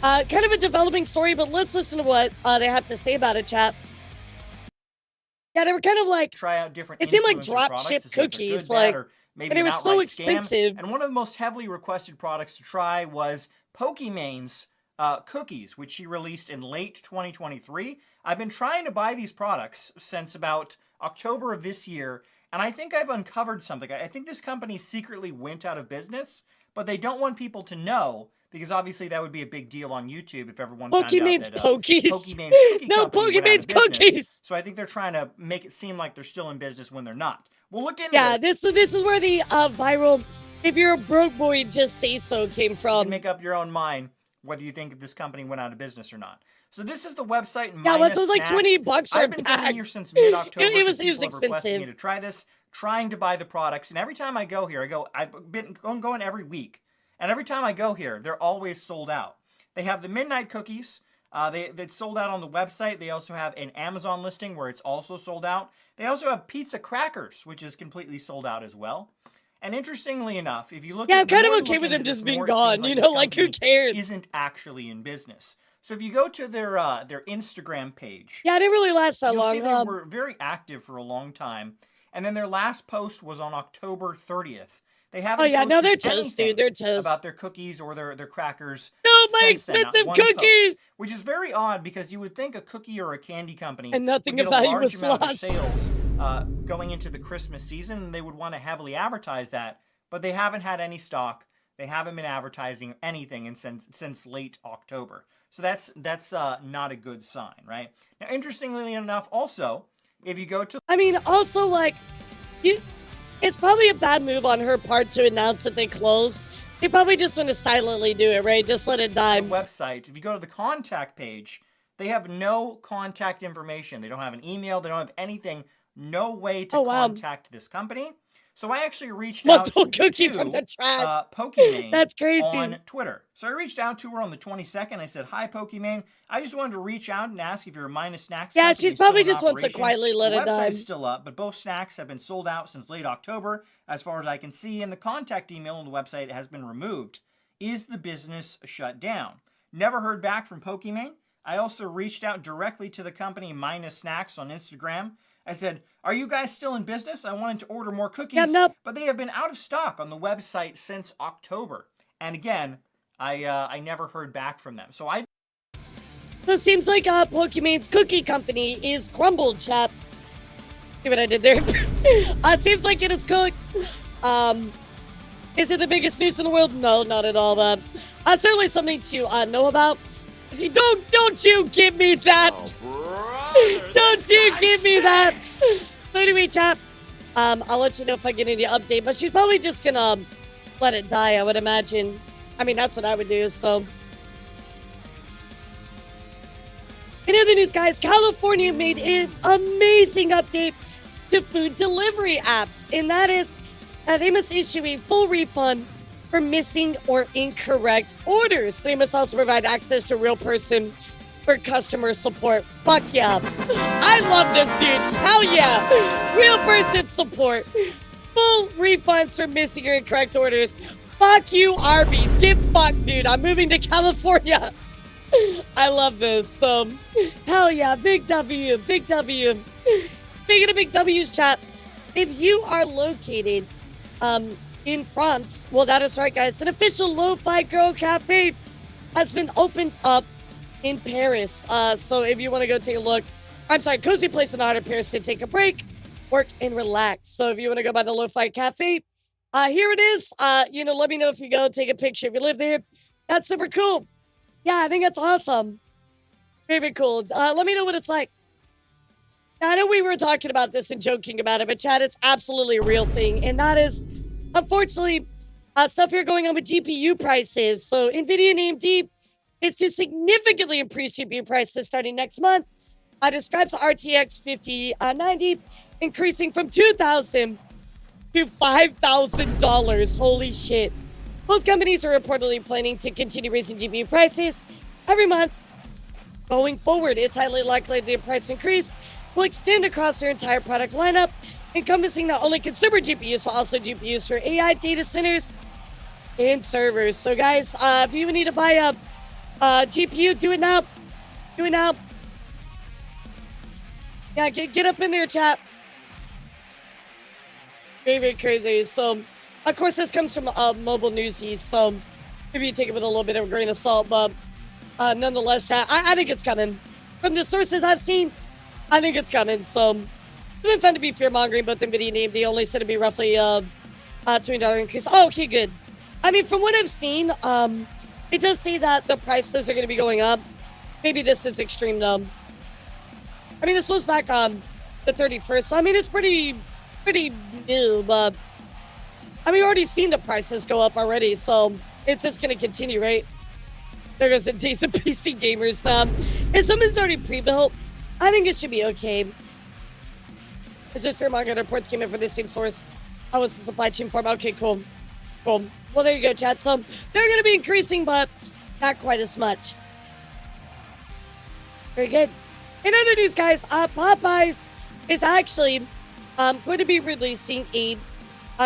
B: kind of a developing story, but let's listen to what they have to say about it, chat. Yeah, they were kind of like,
U: try out different.
B: It seemed like
U: influencer
B: drop
U: products
B: ship
U: to see if they're
B: cookies,
U: good,
B: like,
U: bad, or maybe
B: and it
U: an
B: was so
U: outright scam.
B: expensive.
U: And one of the most heavily requested products to try was Pokemon's cookies, which she released in late 2023. I've been trying to buy these products since about October of this year, and I think I've uncovered something. I think this company secretly went out of business, but they don't want people to know, because obviously that would be a big deal on YouTube if everyone found out
B: Pokemon's
U: that
B: Pokies.
U: Pokemon's cookie
B: No,
U: company went out
B: Pokemon's
U: of business.
B: cookies.
U: So I think they're trying to make it seem like they're still in business when they're not. We'll look into
B: Yeah,
U: this.
B: this is where the viral, if you're a broke boy, just say so came
U: You
B: from.
U: can make up your own mind whether you think this company went out of business or not. So this is the website.
B: Yeah,
U: minus
B: it was like
U: snacks.
B: 20 bucks for a
U: I've been coming
B: pack.
U: here since mid-October.
B: It was
U: people have requested
B: expensive.
U: me to try this, trying to buy the products, and every time I go here, I've been going every week, and every time I go here, they're always sold out. They have the midnight cookies. They sold out on the website. They also have an Amazon listing where it's also sold out. They also have pizza crackers, which is completely sold out as well. And interestingly enough, if you look,
B: Yeah,
U: at
B: I'm kind of
U: the more
B: okay
U: you
B: with
U: look
B: them
U: into this,
B: just
U: the
B: being
U: more it seems
B: gone. You
U: this
B: know, like who
U: company
B: cares?
U: Isn't actually in business. So if you go to their Instagram page,
B: Yeah, it didn't really last that
U: you'll
B: long.
U: see they were very active for a long time, and then their last post was on October 30th. They haven't.
B: Oh yeah, no, they're
U: posted
B: toast,
U: anything
B: dude. They're toast.
U: about their cookies or their crackers.
B: No, my
U: since then, not
B: expensive
U: one post,
B: cookies!
U: which is very odd because you would think a cookie or a candy company
B: And nothing
U: would get
B: about
U: a
B: you
U: large
B: was
U: amount of
B: lost.
U: sales going into the Christmas season, and they would want to heavily advertise that, but they haven't had any stock. They haven't been advertising anything since late October. So that's not a good sign, right? Now, interestingly enough, also, if you go to...
B: I mean, also, like, it's probably a bad move on her part to announce that they closed. They probably just want to silently do it, right? Just let it die.
U: The website, if you go to the contact page, they have no contact information. They don't have an email. They don't have anything. No way to contact this company. So I actually reached out to
B: cookie from the trash.
U: Pokimane
B: That's crazy.
U: on Twitter. So I reached out to her on the 22nd. I said, "Hi, Pokimane. I just wanted to reach out and ask if you're a minus snacks
B: Yeah,
U: company
B: she's
U: still
B: probably
U: in
B: just wants to
U: operation."
B: quietly let
U: the
B: it die.
U: website's still up, but both snacks have been sold out since late October, as far as I can see, and the contact email on the website has been removed. Is the business shut down? Never heard back from Pokimane. I also reached out directly to the company Minus Snacks on Instagram. I said, "Are you guys still in business? I wanted to order more cookies."
B: Yeah, nope.
U: But they have been out of stock on the website since October. And again, I never heard back from them. So
B: So it seems like Pokemon's cookie company is crumbled, chap. See what I did there? Seems like it is cooked. Is it the biggest news in the world? No, not at all. But certainly something to know about. If you don't you give me that. Don't you give me that. So anyway, chap, I'll let you know if I get any update. But she's probably just gonna let it die, I would imagine. I mean, that's what I would do. So. In other news, guys, California made an amazing update to food delivery apps, and that is they must issue a full refund for missing or incorrect orders. They must also provide access to a real person for customer support. Fuck yeah. I love this, dude. Hell yeah. Real person support. Full refunds for missing or incorrect orders. Fuck you, Arby's. Get fucked, dude. I'm moving to California. I love this. So, hell yeah. Big W. Big W. Speaking of big W's, chat, if you are located in France, well, that is right, guys. An official Lo-Fi Girl Cafe has been opened up in Paris. So if you want to go take a look, I'm sorry, cozy place in the heart of Paris to take a break, work, and relax. So if you want to go by the Lo-Fi Cafe, here it is. Let me know if you go, take a picture if you live there. That's super cool. Yeah, I think that's awesome. Very cool. Let me know what it's like. Now, I know we were talking about this and joking about it, but Chad, it's absolutely a real thing. And that is, unfortunately, stuff here going on with GPU prices. So NVIDIA and AMD is to significantly increase GPU prices starting next month. Describes the RTX 5090 increasing from $2,000 to $5,000. Holy shit. Both companies are reportedly planning to continue raising GPU prices every month going forward. It's highly likely the price increase will extend across their entire product lineup, encompassing not only consumer GPUs, but also GPUs for AI data centers and servers. So guys, if you need to buy a GPU, do it now. Do it now. Yeah, get up in there, chat. Very, very crazy. So, of course, this comes from Mobile Newsies, so maybe you take it with a little bit of a grain of salt, but nonetheless, chat, I think it's coming. From the sources I've seen, I think it's coming. So, it's been fun to be fear-mongering, both NVIDIA and AMD only said it'd be roughly $20 increase. Oh, okay, good. I mean, from what I've seen, it does say that the prices are going to be going up. Maybe this is extreme, though. I mean, this was back on the 31st, so I mean, it's pretty new, but I mean, we've already seen the prices go up already, so it's just going to continue, right? There goes the days of PC gamers now. If something's already pre-built, I think it should be okay. Is it fair market reports came in for the same source? How was the supply chain form? Okay, cool. Cool. Well, there you go, chat. So they're going to be increasing, but not quite as much. Very good. In other news, guys, Popeyes is actually going to be releasing a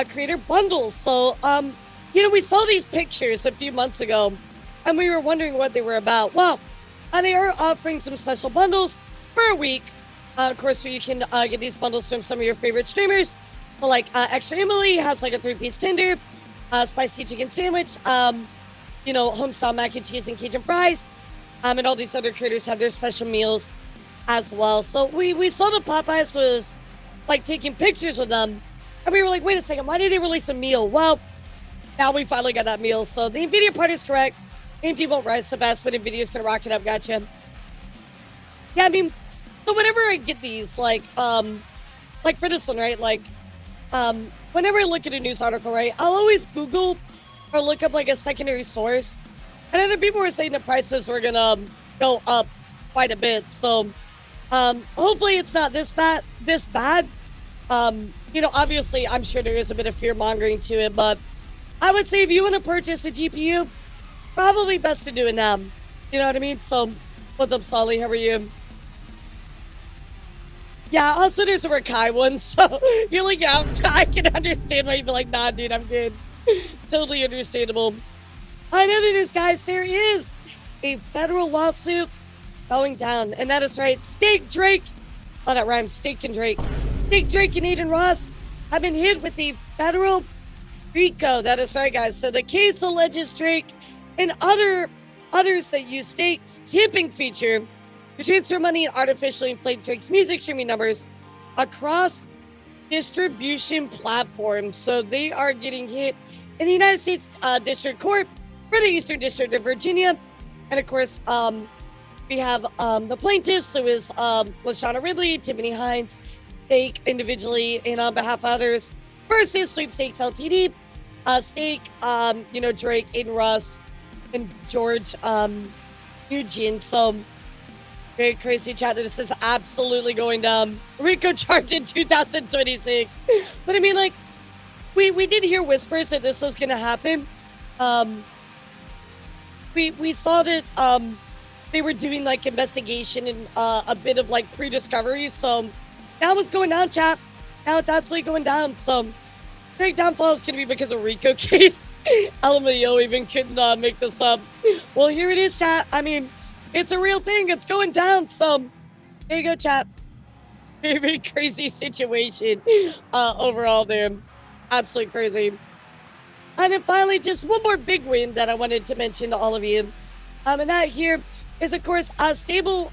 B: creator bundle. So, you know, we saw these pictures a few months ago, and we were wondering what they were about. Well, they are offering some special bundles for a week. Of course, where you can get these bundles from some of your favorite streamers. So, like, Extra Emily has like a 3-piece tender, spicy chicken sandwich, you know, homestyle mac and cheese and Cajun fries. And all these other creators have their special meals as well. So we saw the Popeyes was like taking pictures with them. And we were like, wait a second, why did they release a meal? Well, now we finally got that meal. So the NVIDIA part is correct. AMD won't rise so fast, but NVIDIA's gonna rock it up. Gotcha. Yeah, I mean, so whenever I get these, like for this one, right? Like, whenever I look at a news article, right, I'll always Google or look up like a secondary source. And other people were saying the prices were gonna go up quite a bit. So, hopefully it's not this bad. You know, obviously I'm sure there is a bit of fear mongering to it, but I would say if you want to purchase a GPU, probably best to do it now. You know what I mean? So, what's up, Solly? How are you? Yeah, also there's a Rakai one, so you're like, yeah, I can understand why you'd be like, nah, dude, I'm good. Totally understandable. In other news, guys, there is a federal lawsuit going down, and that is right. Steak Drake, oh, that rhymes, Steak and Drake. Steak Drake and Aiden Ross have been hit with the federal RICO. That is right, guys. So the case alleges Drake and others that use Steak's tipping feature to transfer money and artificially inflate Drake's music streaming numbers across distribution platforms. So they are getting hit in the United States District Court for the Eastern District of Virginia. And of course, we have the plaintiffs, who is Lashana Ridley, Tiffany Hines, Steak individually and on behalf of others, versus Sweepstakes Ltd, Steak, you know, Drake, Aiden Ross, and George Eugene. So very crazy, chat. This is absolutely going down. RICO charge in 2026. But I mean, like, we did hear whispers that this was going to happen. We saw that they were doing like investigation and a bit of like pre-discovery. So now it's going down, chat. Now it's absolutely going down. So big downfall is going to be because of RICO case. LMAO even couldn't make this up. Well, here it is, chat. I mean, it's a real thing. It's going down. So there you go, chat. Very, very crazy situation overall there. Absolutely crazy. And then finally, just one more big win that I wanted to mention to all of you. And that here is, of course, Stable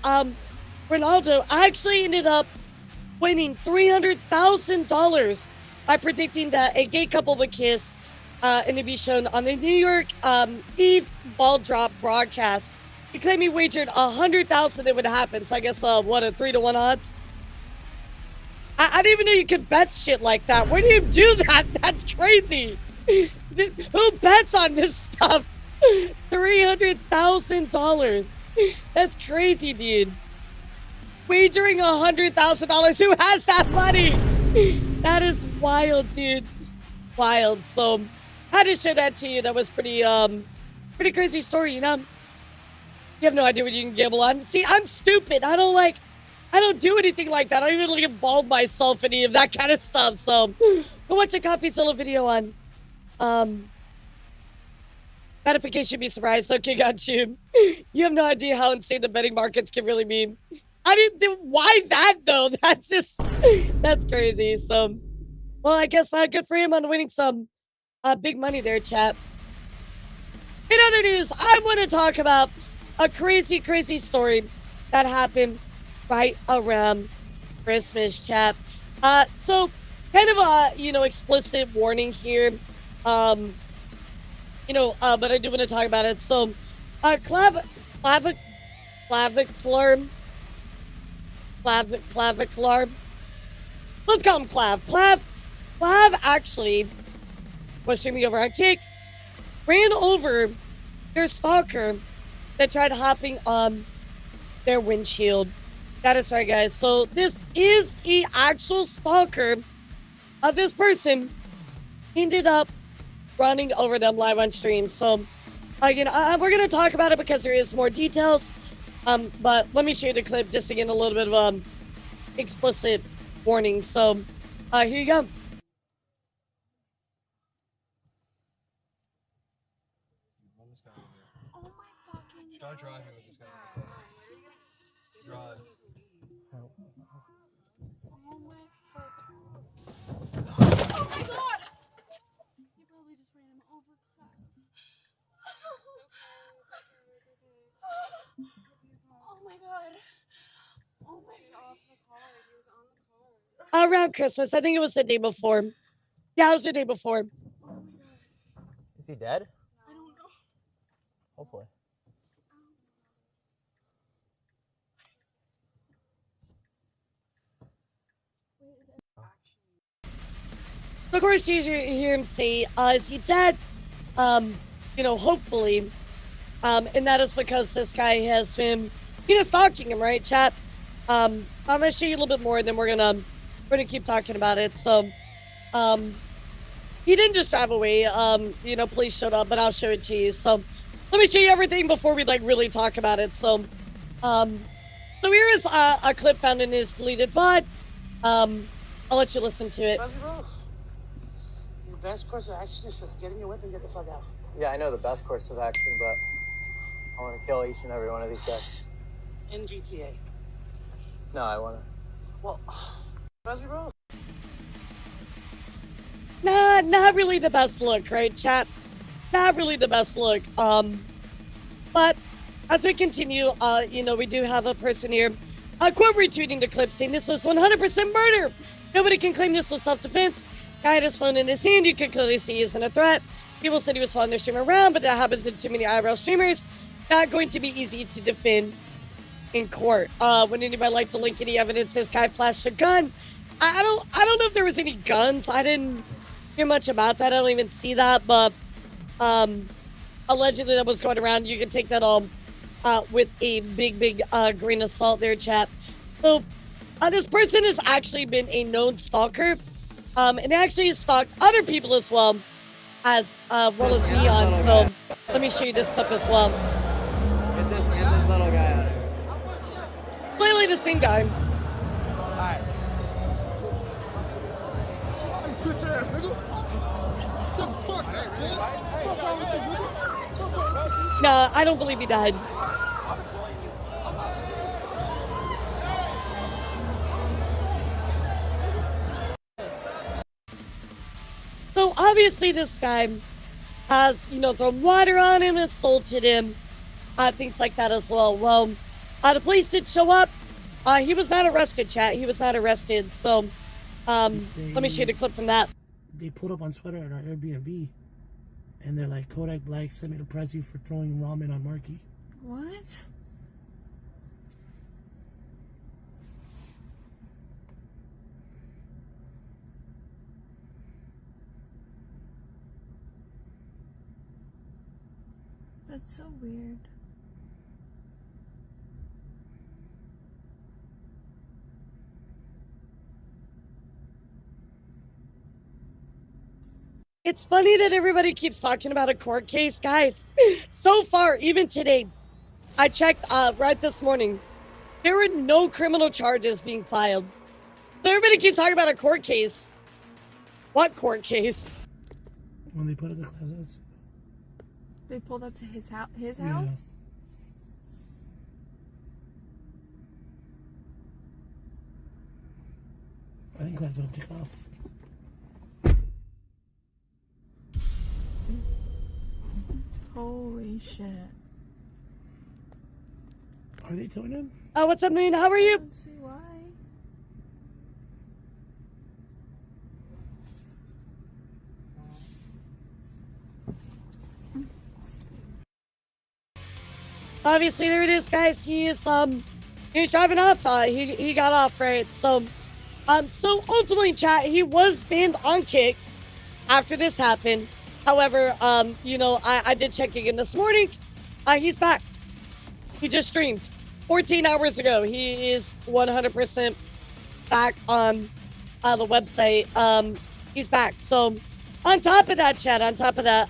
B: Ronaldo actually ended up winning $300,000 by predicting that a gay couple would kiss and to be shown on the New York Eve ball drop broadcast. He claimed he wagered $100,000 it would happen. So I guess, what, a 3-to-1 odds? I didn't even know you could bet shit like that. Where do you do that? That's crazy. Who bets on this stuff? $300,000. That's crazy, dude. Wagering $100,000. Who has that money? That is wild, dude. Wild. So, I had to share that to you. That was pretty crazy story, you know? You have no idea what you can gamble on. See, I'm stupid. I don't do anything like that. I don't even like involve myself in any of that kind of stuff. So, go watch a CoffeeZilla video on Notification be surprised. Okay, got you. You have no idea how insane the betting markets can really be. I mean, why that though? That's just, that's crazy. So, well, I guess good for him on winning some big money there, chat. In other news, I want to talk about a crazy, crazy story that happened right around Christmas, chat. So, kind of a, explicit warning here. But I do want to talk about it. So, clavicular. Let's call him Clav. Clav actually was streaming over on Kick, ran over their Stalker that tried hopping on their windshield. That is right, guys. So this is the actual stalker of this person ended up running over them live on stream. So again, we're going to talk about it because there is more details. But let me show you the clip just to get a little bit of explicit warning. So here you go.
C: Start driving with this guy. Drive.
A: Oh my god! You probably just ran him over. Oh my god. Oh my god. He was on the car.
B: Around Christmas. I think it was the day before. Yeah, it was the day before.
G: Is he dead?
A: I don't know.
G: Hopefully.
B: Of course, you hear him say, is he dead? Hopefully. And that is because this guy has been, stalking him, right, chat? So I'm going to show you a little bit more, and then we're gonna keep talking about it. So, he didn't just drive away. Police showed up, but I'll show it to you. So, let me show you everything before we, really talk about it. So here is a clip found in his deleted VOD. I'll let you listen to it.
H: The best course of action is just get in your whip and get the fuck out.
G: Yeah, I know the best course of action, but I want to kill each and every one of these guys.
H: In GTA.
G: No, I want to.
H: Well, Buzzy Bro.
B: Nah, not really the best look, right, chat? Not really the best look. But as we continue, we do have a person here, quote retweeting the clip saying this was 100% murder. Nobody can claim this was self-defense. Guy had his phone in his hand. You could clearly see he isn't a threat. People said he was following their streamer around, but that happens to too many IRL streamers. Not going to be easy to defend in court. Would anybody like to link any evidence this guy flashed a gun? I don't know if there was any guns. I didn't hear much about that. I don't even see that, but allegedly that was going around. You can take that all with a big grain of salt there, chat. So this person has actually been a known stalker, and actually stalked other people as well as Neon. So let me show you this clip as well.
H: Get this little guy out of here.
B: Clearly the same guy.
H: Alright.
B: Nah, I don't believe he died. So obviously this guy has, thrown water on him, assaulted him, things like that as well. Well, the police did show up. He was not arrested, chat. He was not arrested. So let me show you the clip from that.
H: They pulled up on Twitter at our Airbnb, and they're like, Kodak Black sent me to press you for throwing ramen on Marky.
D: What? That's so weird.
B: It's funny that everybody keeps talking about a court case, guys. So far, even today, I checked right this morning, there were no criminal charges being filed. Everybody keeps talking about a court case. What court case?
H: When they put it in the closets.
D: They pulled up to his house. His
H: Yeah.
D: house.
H: I think that's gonna take off.
D: Holy shit.
H: Are they towing him?
B: What's up, Moon? How are you?
D: I don't see why.
B: Obviously, there it is, guys. He is he's driving off. He got off, right? So ultimately, chat, he was banned on Kick after this happened. However, I did check again this morning. He's back. He just streamed. 14 hours ago. He is 100% back on the website. He's back. So on top of that, chat, on top of that,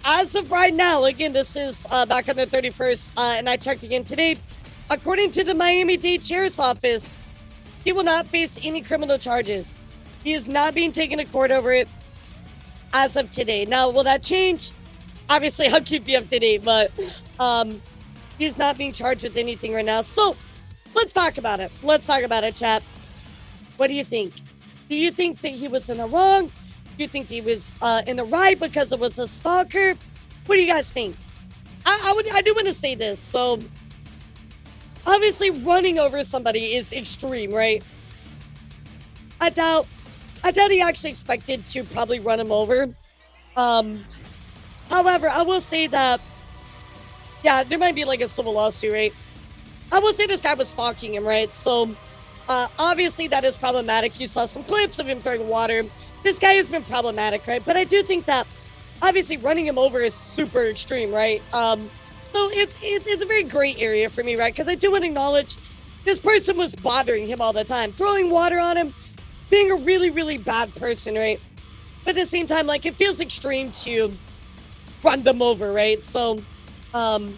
B: as of right now, again, this is back on the 31st, and I checked again today. According to the Miami-Dade Sheriff's Office, he will not face any criminal charges. He is not being taken to court over it as of today. Now, will that change? Obviously, I'll keep you up to date, but he's not being charged with anything right now. So, let's talk about it. Let's talk about it, chat. What do you think? Do you think that he was in the wrong? Do you think he was in the right because it was a stalker? What do you guys think? I do want to say this. So, obviously, running over somebody is extreme, right? I doubt he actually expected to probably run him over. However, I will say that, yeah, there might be like a civil lawsuit, right? I will say this guy was stalking him, right? So, obviously that is problematic. You saw some clips of him throwing water. This guy has been problematic, right? But I do think that, obviously, running him over is super extreme, right? So it's a very gray area for me, right? Because I do want to acknowledge this person was bothering him all the time, throwing water on him, being a really, really bad person, right? But at the same time, like, it feels extreme to run them over, right? So, and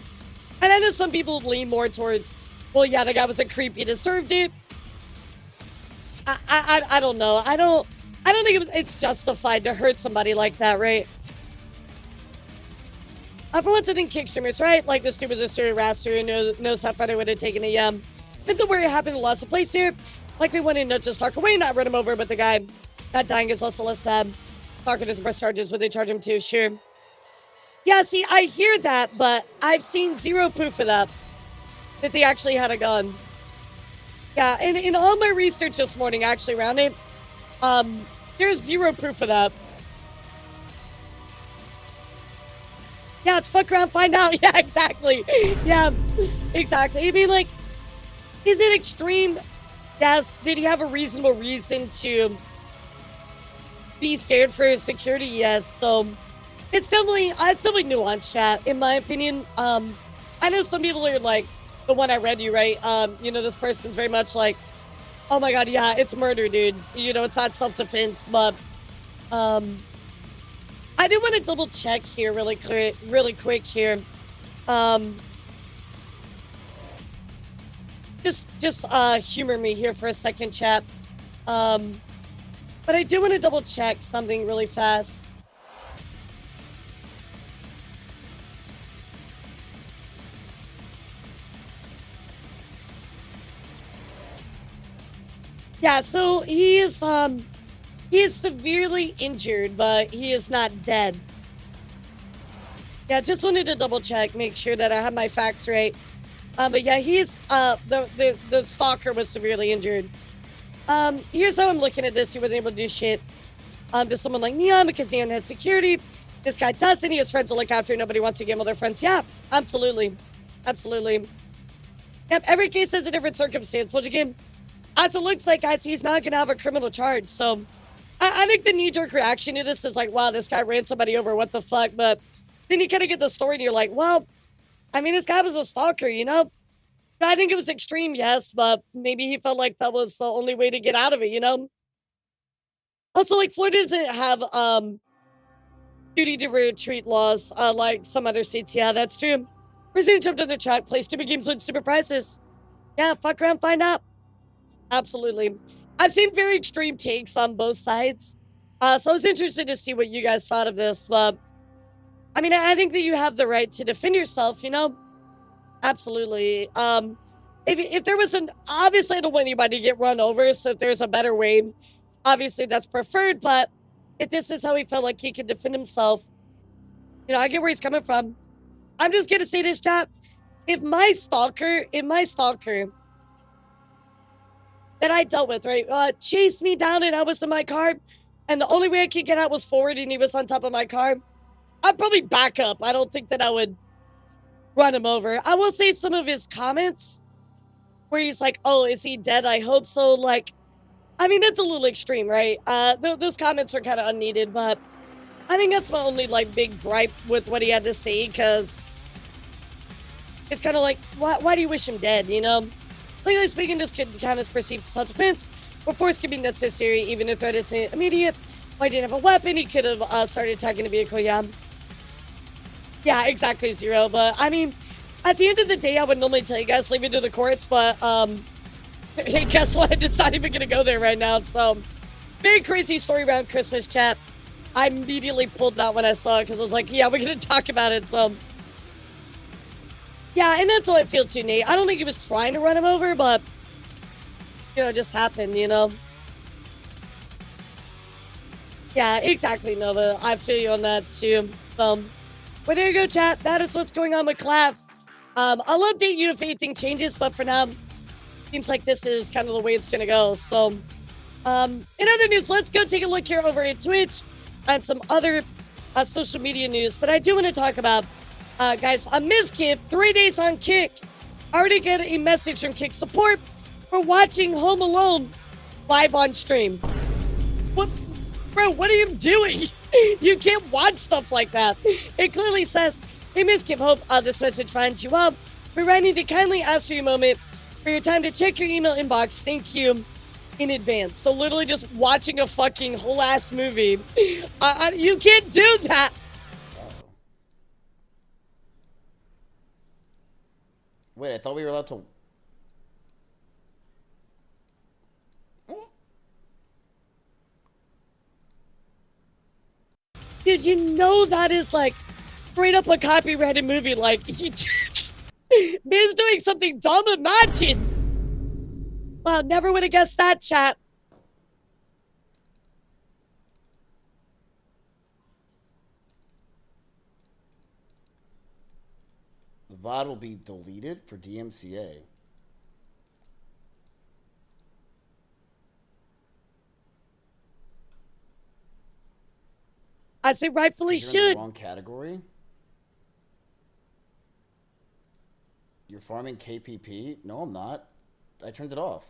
B: I know some people lean more towards, well, yeah, the guy was a creep, he deserved it. I don't know. I don't think it's justified to hurt somebody like that, right? For once, I think kick streamers, right? Like, this dude was a serial harasser who knows how far they would have taken a, it's a where it happened, lost a place here. Like, they wanted to just Stalker away, not run him over, but the guy not dying is also less bad. Stalker doesn't press charges, would they charge him too? Sure. Yeah, see, I hear that, but I've seen zero proof of that they actually had a gun. Yeah, and in all my research this morning, actually, around it, there's zero proof of that. Yeah, it's fuck around, find out. Yeah, exactly. Yeah, exactly. I mean, like, is it extreme? Yes. Did he have a reasonable reason to be scared for his security? Yes. So it's definitely nuanced, chat, in my opinion. I know some people are like, the one I read you, right? You know, this person's very much like, oh my god, yeah, it's murder, dude. You know, it's not self-defense, but I do want to double check here really quick here. Just humor me here for a second, chat. But I do want to double check something really fast. Yeah, so he is severely injured, but he is not dead. Yeah, just wanted to double check, make sure that I have my facts right. But yeah, he's the stalker was severely injured. Here's how I'm looking at this. He wasn't able to do shit to someone like Neon because Neon had security. This guy doesn't. He has friends to look after. Nobody wants to gamble their friends. Yeah, absolutely. Absolutely. Yep, every case has a different circumstance. Which again, as it looks like, guys, he's not going to have a criminal charge. So I think the knee-jerk reaction to this is like, wow, this guy ran somebody over. What the fuck? But then you kind of get the story and you're like, well, I mean, this guy was a stalker, you know? I think it was extreme, yes, but maybe he felt like that was the only way to get out of it, you know? Also, like, Florida doesn't have duty to retreat laws like some other states. Yeah, that's true. President jumped on the chat, play stupid games, win stupid prizes. Yeah, fuck around, find out. Absolutely. I've seen very extreme takes on both sides. So I was interested to see what you guys thought of this. But, I mean, I think that you have the right to defend yourself, you know? Absolutely. If there was obviously I don't want anybody to get run over, so if there's a better way, obviously that's preferred, but if this is how he felt like he could defend himself, you know, I get where he's coming from. I'm just gonna say this, chat. If my stalker that I dealt with, right, chased me down and I was in my car, and the only way I could get out was forward and he was on top of my car, I'd probably back up. I don't think that I would run him over. I will say some of his comments where he's like, oh, is he dead? I hope so. Like, I mean, it's a little extreme, right? Those comments are kind of unneeded, but I think that's my only, like, big gripe with what he had to say, because it's kind of like, why do you wish him dead, you know? Legally speaking, this could count as perceived self-defense, where force could be necessary even if threat isn't immediate. Why didn't have a weapon? He could have started attacking the vehicle, yeah. Yeah, exactly, Zero. But, I mean, at the end of the day, I would normally tell you guys, leave it to the courts, but, hey, guess what? It's not even gonna go there right now, so. Very crazy story around Christmas, chat. I immediately pulled that when I saw it, because I was like, yeah, we're gonna talk about it, so. Yeah, and that's how I feel too, Nate. I don't think he was trying to run him over, but, you know, it just happened, you know? Yeah, exactly, Nova. I feel you on that, too, so. Well, there you go, chat. That is what's going on with Clav. I'll update you if anything changes, but for now, seems like this is kind of the way it's going to go. So, in other news, let's go take a look here over at Twitch and some other social media news. But I do want to talk about, guys, Ms. Kid, 3 days on Kick. Already get a message from Kick support for watching Home Alone live on stream. What? Bro, what are you doing? You can't watch stuff like that. It clearly says, hey, Miss Kim, hope this message finds you well. We're writing to kindly ask for a moment for your time to check your email inbox. Thank you in advance. So literally just watching a fucking whole ass movie. You can't do that.
I: Wait, I thought we were allowed to...
B: Dude, you know that is like straight up a copyrighted movie. Like, Miz doing something dumb, imagine. Wow, never would have guessed that, chat.
I: The VOD will be deleted for DMCA.
B: I say rightfully
I: You're in
B: should.
I: the wrong category. You're farming KPP? No, I'm not. I turned it off.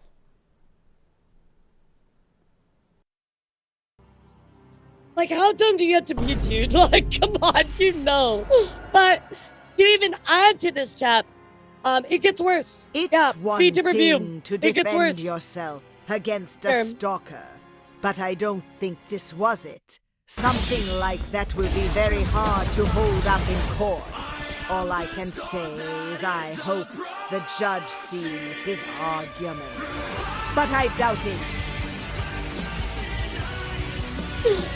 B: Like, how dumb do you have to be, dude? Like, come on, you know. But you even add to this, chat. It gets worse.
F: It's one
B: vtuber review.
F: thing to
B: It gets
F: defend
B: worse.
F: yourself against a stalker, but I don't think this was it. Something like that will be very hard to hold up in court. All I can say is I hope the judge sees his argument. But I doubt it.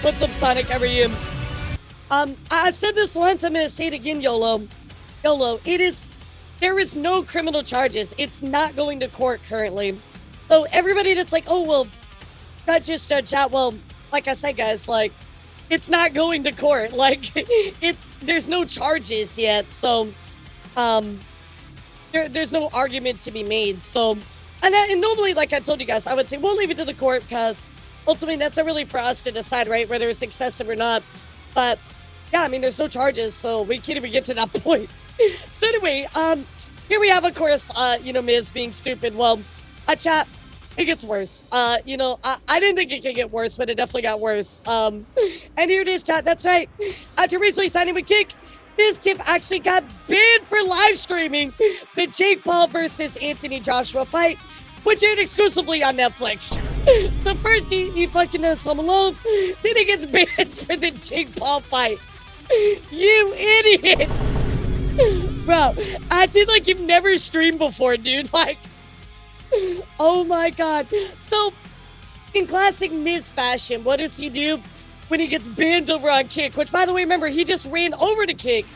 B: What's up, Sonic? How are you? I've said this once, I'm gonna say it again, YOLO. YOLO, there is no criminal charges. It's not going to court currently. So everybody that's like, oh, well, judge out. Well, like I said, guys, like, it's not going to court. Like, there's no charges yet. So, there's no argument to be made. So, and normally, like I told you guys, I would say we'll leave it to the court because ultimately that's not really for us to decide, right? Whether it's excessive or not. But yeah, I mean, there's no charges, so we can't even get to that point. So anyway, here we have, of course, Miz being stupid. Well, chat, it gets worse. I didn't think it could get worse, but it definitely got worse. And here it is, chat. That's right. After recently signing with Kick, Miz Kip actually got banned for live streaming the Jake Paul versus Anthony Joshua fight, which aired exclusively on Netflix. So first he fucking does Home Alone, then he gets banned for the Jake Paul fight. You idiot! Bro, acting like you've never streamed before, dude. Like, oh my god. So, in classic Miz fashion, what does he do when he gets banned over on Kick? Which, by the way, remember, he just ran over to Kick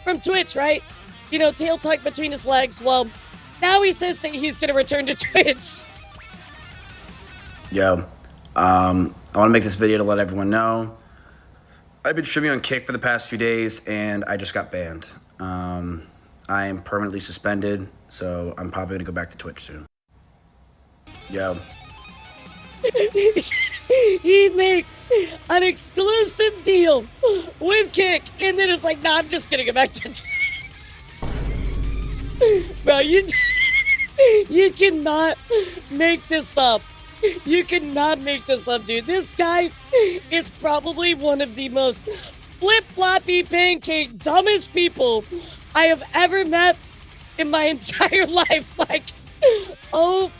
B: from Twitch, right? Tail tucked between his legs. Well, now he says that he's going to return to Twitch.
J: Yo, I want to make this video to let everyone know. I've been streaming on Kick for the past few days, and I just got banned. I am permanently suspended, so I'm probably going to go back to Twitch soon. Yo.
B: He makes an exclusive deal with Kick, and then it's like, nah, I'm just going to go back to Twitch. Bro, you cannot make this up. You cannot make this up, dude. This guy is probably one of the most flip-floppy pancake dumbest people I have ever met in my entire life. Like, oh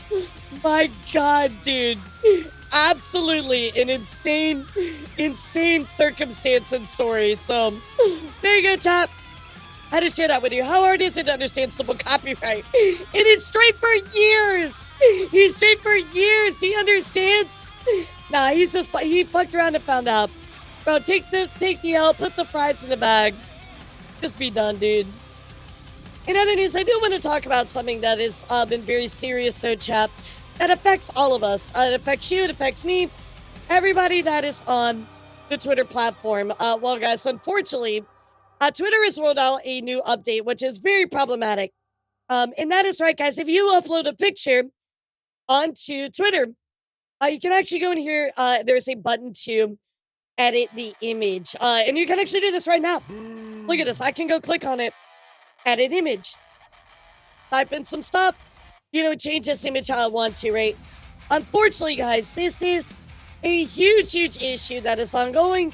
B: my God, dude. Absolutely an insane circumstance and story. So there you go, chat. I had to share that with you. How hard is it to understand simple copyright? It is straight for years. He's straight for years. He understands. Nah, he fucked around and found out. Bro, take the L, put the fries in the bag. Just be done, dude. In other news, I do want to talk about something that has been very serious, though, chap. That affects all of us. It affects you. It affects me. Everybody that is on the Twitter platform. Well, guys, unfortunately, Twitter has rolled out a new update, which is very problematic. And that is right, guys. If you upload a picture onto Twitter, you can actually go in here. There's a button to edit the image. And you can actually do this right now. Look at this. I can go click on it. Edit image. Type in some stuff. You know, change this image how I want to, right? Unfortunately, guys, this is a huge issue that is ongoing.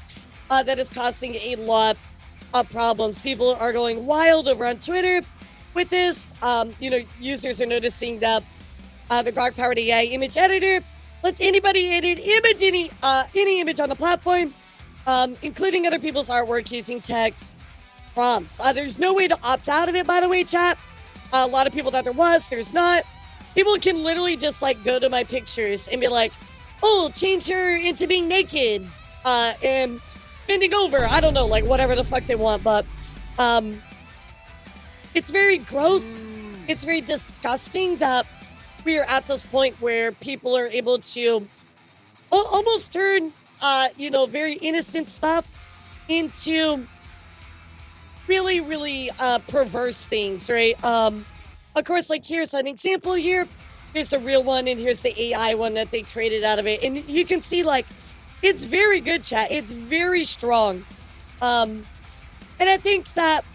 B: That is causing a lot of problems. People are going wild over on Twitter with this. You know, users are noticing that the Grok-powered AI image editor lets anybody edit any image on the platform, including other people's artwork using text prompts. There's no way to opt out of it, by the way, chat. A lot of people thought there's not. People can literally just like go to my pictures and be like, oh, change her into being naked and bending over. I don't know, like whatever the fuck they want, but it's very gross. It's very disgusting that we are at this point where people are able to almost turn, you know, very innocent stuff into really perverse things, right? Of course, like here's an example here. Here's the real one, and here's the AI one that they created out of it. And you can see, like, it's very good, chat. It's very strong. And I think that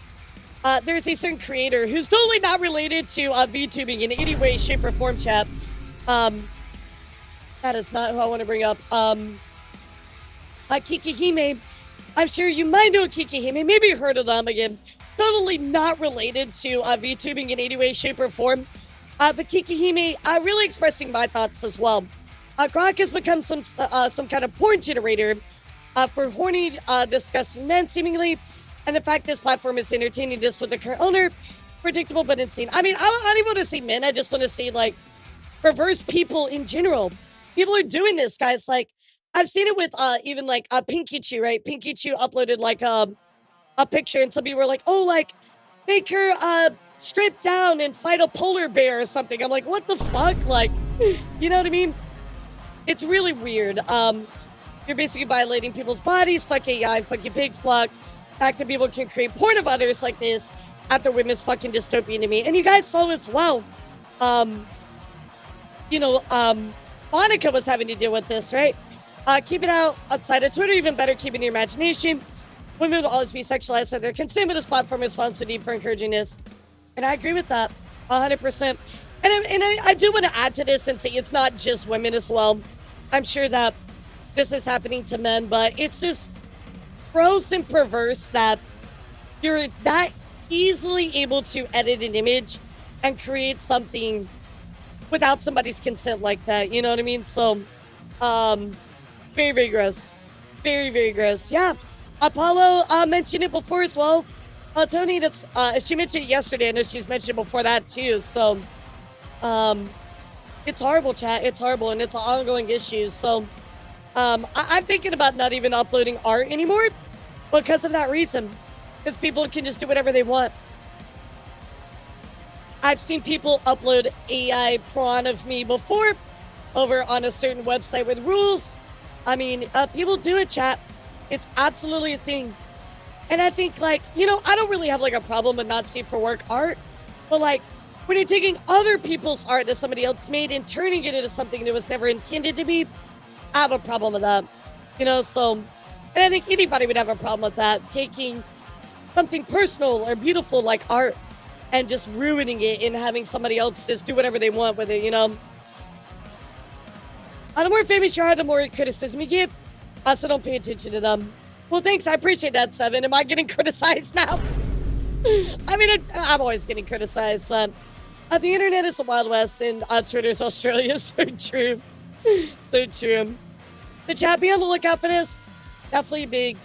B: there's a certain creator who's totally not related to VTubing in any way, shape, or form, chat. That is not who I want to bring up. Kikihime. I'm sure you might know Kikihime. Maybe you heard of them again. Totally not related to VTubing in any way, shape, or form. But Kikihime, really expressing my thoughts as well. Grok has become some kind of porn generator for horny, disgusting men, seemingly. And the fact this platform is entertaining this with the current owner, predictable but insane. I mean, I don't even want to say men. I just want to say, like, perverse people in general. People are doing this, guys. Like, I've seen it with even like Pinky Chew, right? Pinky Chew uploaded like a picture, and some people were like, "Oh, like make her strip down and fight a polar bear or something." I'm like, "What the fuck?" Like, you know what I mean? It's really weird. You're basically violating people's bodies. Fuck AI, fuck you pigs block. Fact that people can create porn of others like this after women's fucking dystopian to me. And you guys saw as well. You know, Monica was having to deal with this, right? Keep it outside of Twitter. Even better, keep it in your imagination. Women will always be sexualized by their consent, but this platform is found so deep for encouraging this. And I agree with that 100%. And I do want to add to this and say it's not just women as well. I'm sure that this is happening to men, but it's just gross and perverse that you're that easily able to edit an image and create something without somebody's consent like that. You know what I mean? So, very gross. Very gross. Yeah. Apollo mentioned it before as well. Tony, that's she mentioned it yesterday. I know she's mentioned it before that too. So, it's horrible, chat. It's horrible, and it's an ongoing issue. So, I'm thinking about not even uploading art anymore because of that reason. Because people can just do whatever they want. I've seen people upload AI prawn of me before over on a certain website with rules. I mean, people do it, chat. It's absolutely a thing. And I think, like, you know, I don't really have, like, a problem with not safe for work art. But, like, when you're taking other people's art that somebody else made and turning it into something that was never intended to be, I have a problem with that. You know, so, and I think anybody would have a problem with that. Taking something personal or beautiful like art and just ruining it and having somebody else just do whatever they want with it, you know? The more famous you are, the more criticism you get. So don't pay attention to them. Well, thanks. I appreciate that, Seven. Am I getting criticized now? I mean, I'm always getting criticized, but the internet is the Wild West and Twitter's Australia. So true. So true. The chat, be on the lookout for this. Definitely a big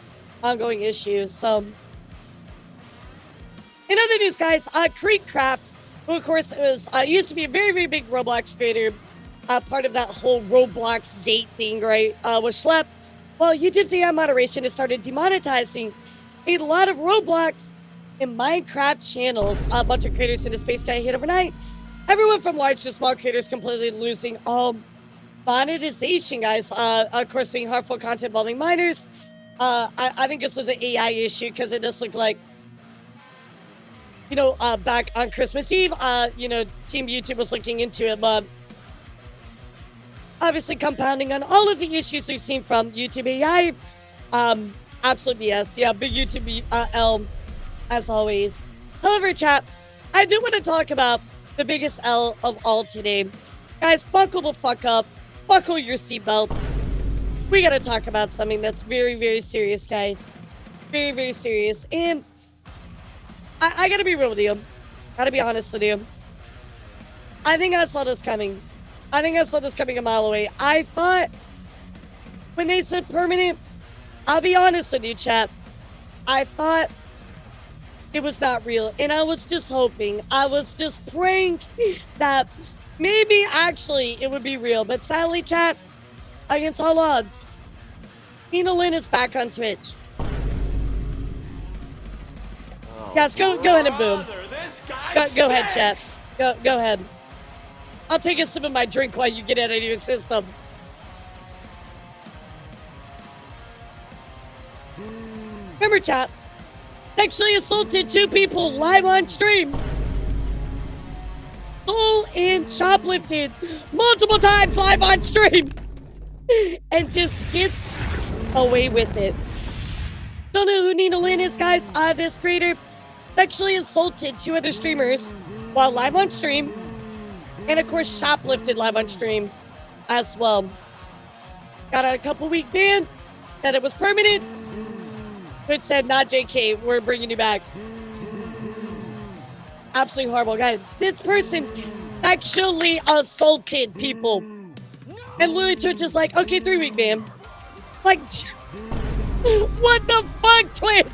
B: ongoing issue. So, in other news, guys, Creekcraft, who of course used to be a very, very big Roblox creator, part of that whole Roblox gate thing, right? Was Schlep. Well, YouTube's AI moderation has started demonetizing a lot of Roblox and Minecraft channels. A bunch of creators in the space got hit overnight. Everyone from large to small creators completely losing all monetization, guys. Of course, seeing harmful content involving minors. I think this was an AI issue because it just looked like, you know, back on Christmas Eve, you know, Team YouTube was looking into it, but obviously compounding on all of the issues we've seen from YouTube AI. Absolute BS. Yeah, big YouTube L, as always. However, chat, I do want to talk about the biggest L of all today. Guys, buckle the fuck up. Buckle your seatbelts. We gotta talk about something that's very, very serious, guys. Very, very serious. And I gotta be real with you. Gotta be honest with you. I think I saw this coming. I think I saw this coming a mile away. I thought when they said permanent, I'll be honest with you, chat. I thought it was not real. And I was just hoping, I was just praying that maybe actually it would be real. But sadly, chat, against all odds, Nina Lynn is back on Twitch. Yes, go ahead and boom. Go ahead, chat. Go ahead. I'll take a sip of my drink while you get it out of your system. Remember, chat, sexually assaulted 2 people live on stream. Stole and shoplifted multiple times live on stream. And just gets away with it. Don't know who Nina Lynn is, guys. This creator sexually assaulted 2 other streamers while live on stream. And of course, shoplifted live on stream as well. Got a couple-week ban. Said it was permanent. But said, not JK, we're bringing you back. Absolutely horrible. Guys, this person sexually assaulted people. And literally Twitch is like, okay, 3-week ban. Like, what the fuck, Twitch?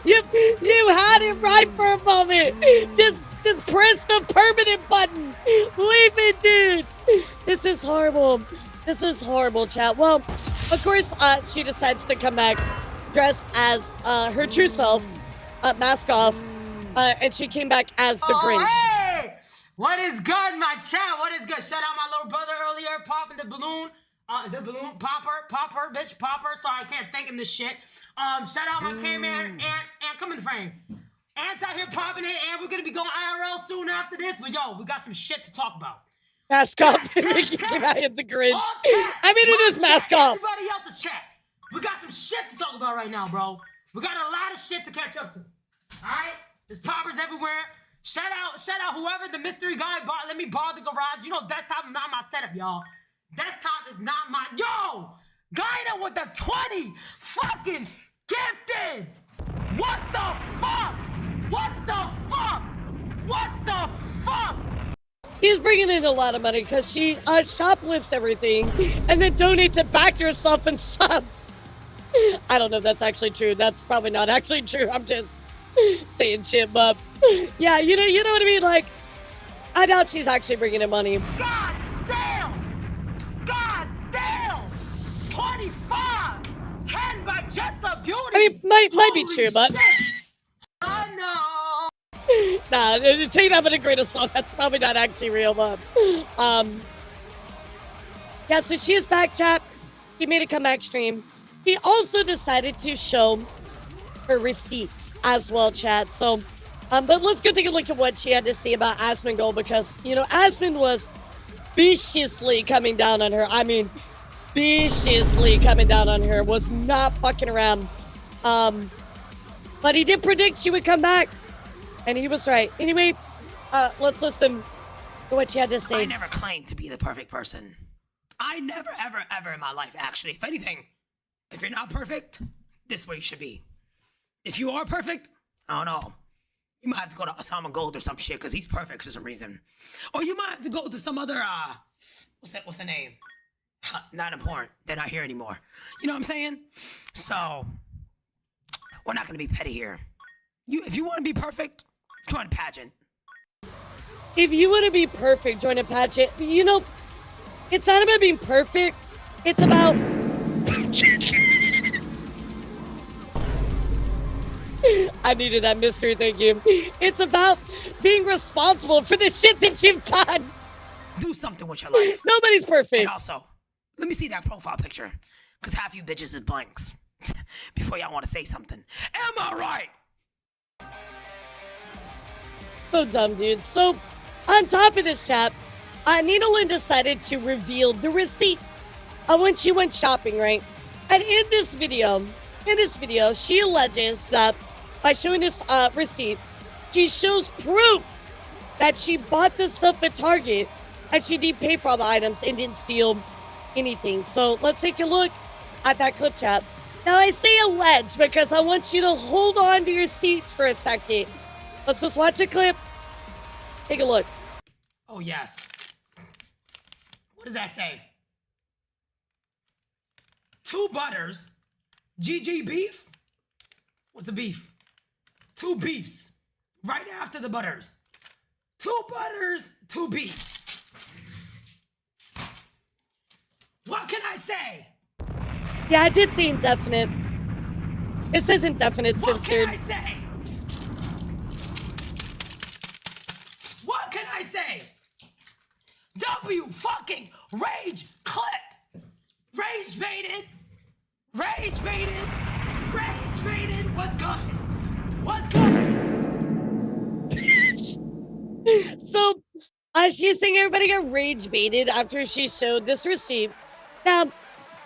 B: You had it right for a moment. Just press the permanent button. Leave it, dude. This is horrible. This is horrible, chat. Well, of course, she decides to come back dressed as her true self, mask off, and she came back as the Grinch.
K: Hey! What is good, my chat? What is good? Shout out my little brother earlier, popping the balloon. Is that balloon? Popper, bitch, popper. Sorry, I can't think of this shit. Shout out my cameraman, and come in the frame. Ant's out here popping it, and we're gonna be going IRL soon after this. But yo, we got some shit to talk about.
B: Mask off. Mickey came out as the Grinch. I mean, it is mask off.
K: Everybody else's chat. We got some shit to talk about right now, bro. We got a lot of shit to catch up to. All right, there's poppers everywhere. Shout out whoever the mystery guy bought. Let me borrow the garage. You know, desktop is not my setup, y'all. Desktop is not my... Yo! Gyna with the 20 fucking gifted! What the fuck? What the fuck? What the fuck?
B: He's bringing in a lot of money because she shoplifts everything and then donates it back to herself in subs. I don't know if that's actually true. That's probably not actually true. I'm just saying shit, but yeah, you know what I mean? Like, I doubt she's actually bringing in money.
K: God damn! God damn! 25! 10 by Jessa Beauty!
B: I mean, might be true, but...
K: I know!
B: Nah, take that with a grain of salt. That's probably not actually real, but... Yeah, so she is back, chat. He made a comeback stream. He also decided to show her receipts as well, chat. So, but let's go take a look at what she had to say about Asmongold, because, you know, Asmon was viciously coming down on her. I mean, viciously coming down on her. Was not fucking around. But he did predict she would come back, and he was right. Anyway, let's listen to what she had to say.
K: I never claimed to be the perfect person. I never, ever, ever in my life, actually. If anything, if you're not perfect, this is where you should be. If you are perfect, I don't know. You might have to go to Osama Gold or some shit, because he's perfect for some reason. Or you might have to go to some other, what's the name? Not important. They're not here anymore. You know what I'm saying? So, we're not going to be petty here. If you want to be perfect, join a pageant.
B: If you want to be perfect, join a pageant. You know, it's not about being perfect. It's about... I needed that mystery, thank you. It's about being responsible for the shit that you've done.
K: Do something with your life.
B: Nobody's perfect.
K: And also, let me see that profile picture. Because half you bitches is blanks. Before y'all want to say something. Am I right?
B: So dumb, dude. So, on top of this chat, Nina Lynn decided to reveal the receipt when she went shopping, right? And in this video, she alleges that by showing this receipt, she shows proof that she bought this stuff at Target and she didn't pay for all the items and didn't steal anything. So let's take a look at that clip, chat. Now I say allege because I want you to hold on to your seats for a second. Let's just watch a clip. Take a look.
K: Oh, yes. What does that say? 2 butters. GG beef? What's the beef? 2 beefs. Right after the butters. 2 butters, 2 beefs. What can I say?
B: Yeah, I did say indefinite. It says indefinite censored.
K: What can I say? What can I say? W fucking rage clip. Rage baited. Rage baited. Rage baited. What's good? What's good?
B: So, she's saying everybody got rage baited after she showed this receipt. Now,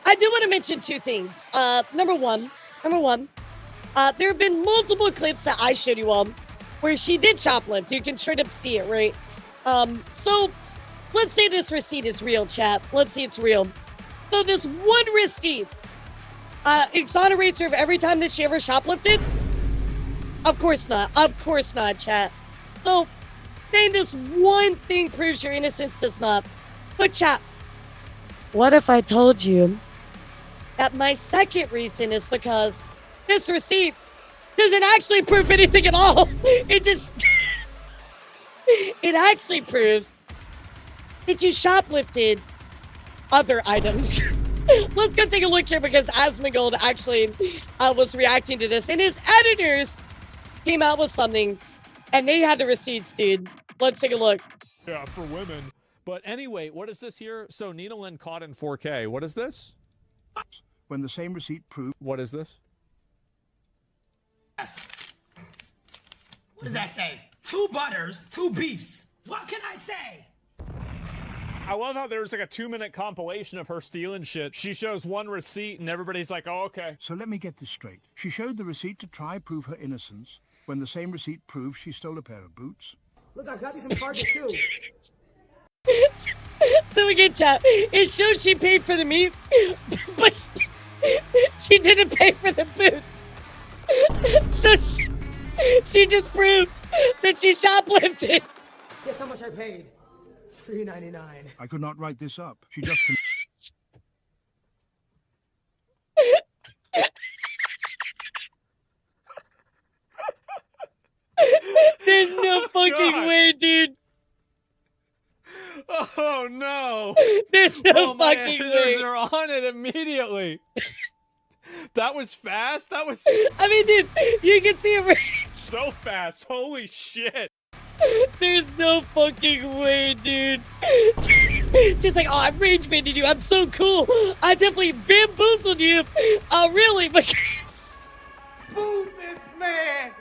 B: I do want to mention 2 things. Number one, there have been multiple clips that I showed you all where she did shoplift. You can straight up see it, right? So, let's say this receipt is real, chat. Let's say it's real. So, this one receipt exonerates her of every time that she ever shoplifted? Of course not. Of course not, chat. So, saying this one thing proves your innocence does not. But chat, what if I told you that my second reason is because this receipt doesn't actually prove anything at all? It just... it actually proves that you shoplifted other items. Let's go take a look here because Asmongold actually was reacting to this and his editors came out with something and they had the receipts, dude. Let's take a look.
L: Yeah, for women. But anyway, what is this here? So Nina Lynn caught in 4K. What is this?
M: When the same receipt proved...
L: What is this?
K: Yes. What does that say? 2 butters, 2 beefs. What can I say?
L: I love how there's like a 2-minute compilation of her stealing shit. She shows one receipt and everybody's like, oh, okay.
M: So let me get this straight. She showed the receipt to try prove her innocence. When the same receipt proved she stole a pair of boots.
K: Look, I got you some Target too.
B: So again, chat, it shows she paid for the meat, but she didn't pay for the boots. So she just proved that she shoplifted.
K: Guess how much I paid? $3.99.
M: I could not write this up. She just...
B: There's no fucking way, dude.
L: Oh no!
B: There's no fucking way.
L: They're on it immediately. That was fast. That was.
B: I mean, dude, you can see it.
L: So fast. Holy shit.
B: There's no fucking way, dude. She's like, oh, I rage baited you. I'm so cool. I definitely bamboozled you. Oh, really? Because.
A: Move this man!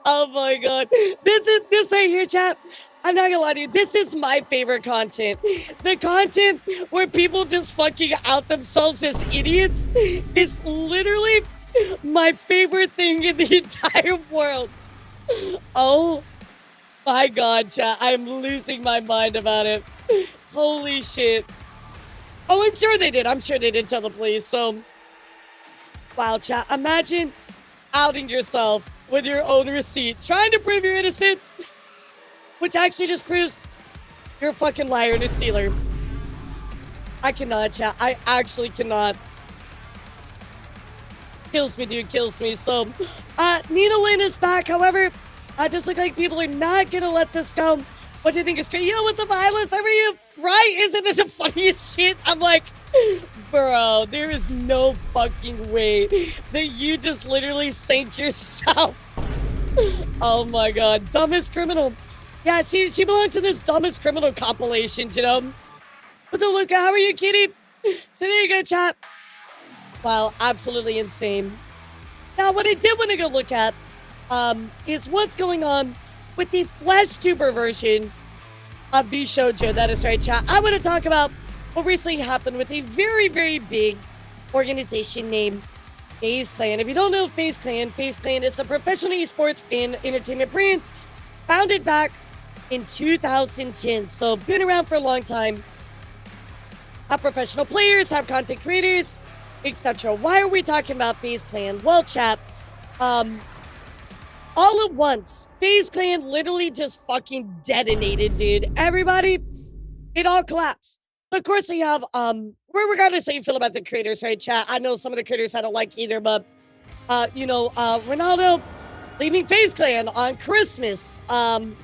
B: Oh my god. This right here, chat. I'm not gonna lie to you. This is my favorite content. The content where people just fucking out themselves as idiots is literally my favorite thing in the entire world. Oh my god, chat. I'm losing my mind about it. Holy shit. Oh, I'm sure they did. I'm sure they did tell the police, so... Wow, chat. Imagine outing yourself with your own receipt, trying to prove your innocence, which actually just proves you're a fucking liar and a stealer. I cannot, chat. I actually cannot. Kills me, dude. Kills me. So, Nina Lynn is back. However, just look like people are not gonna let this go. What do you think is great? Yo, what's up, Eyeless? Are you right? Isn't it the funniest shit? I'm like, bro, there is no fucking way that you just literally sank yourself. Oh my god. Dumbest criminal. Yeah, she belonged to this dumbest criminal compilation, you know? What's up, Luca? How are you, kitty? So there you go, chat. Wow, absolutely insane. Now, what I did want to go look at is what's going on with the FleshTuber version of Bishoujo. That is right, chat. I want to talk about what recently happened with a very, very big organization named Faze Clan. If you don't know Faze Clan is a professional esports and entertainment brand founded back in 2010. So been around for a long time. Have professional players, have content creators, etc. Why are we talking about Faze Clan? Well, chat, all at once, Faze Clan literally just fucking detonated, dude. Everybody, it all collapsed. Of course, we have, regardless how you feel about the creators, right, chat? I know some of the creators I don't like either, but, Ronaldo leaving Faze Clan on Christmas. On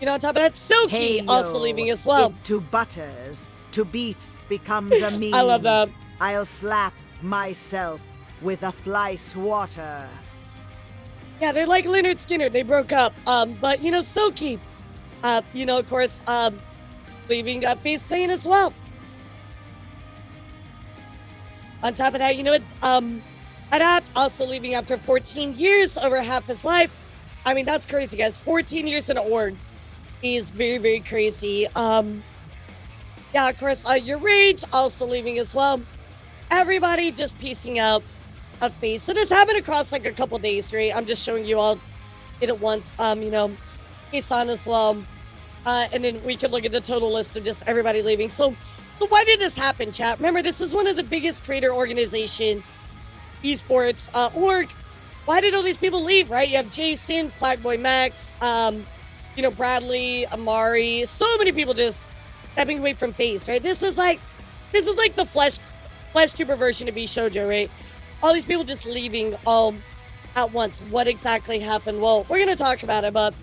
B: top of that, Silky also leaving as well.
F: To butters, to beefs becomes a meme.
B: I love that.
F: I'll slap myself with a fly swatter.
B: Yeah, they're like Leonard Skinner. They broke up. But, Silky, of course, leaving Faze Clan as well. On top of that, Adapt also leaving after 14 years, over half his life. I mean, that's crazy, guys. 14 years in an org is very, very crazy. Yeah, of course, Your Rage also leaving as well. Everybody just piecing out of Faze. So this happened across like a couple days, right? I'm just showing you all it at once. Isan as well. And then we could look at the total list of just everybody leaving. So why did this happen, chat? Remember, this is one of the biggest creator organizations, esports, org. Why did all these people leave, right? You have Jason, Blackboy Max, Bradley, Amari, so many people just stepping away from Faze, right? This is like the FleshTuber version of Bishoujo, right? All these people just leaving all at once. What exactly happened? Well, we're gonna talk about it, but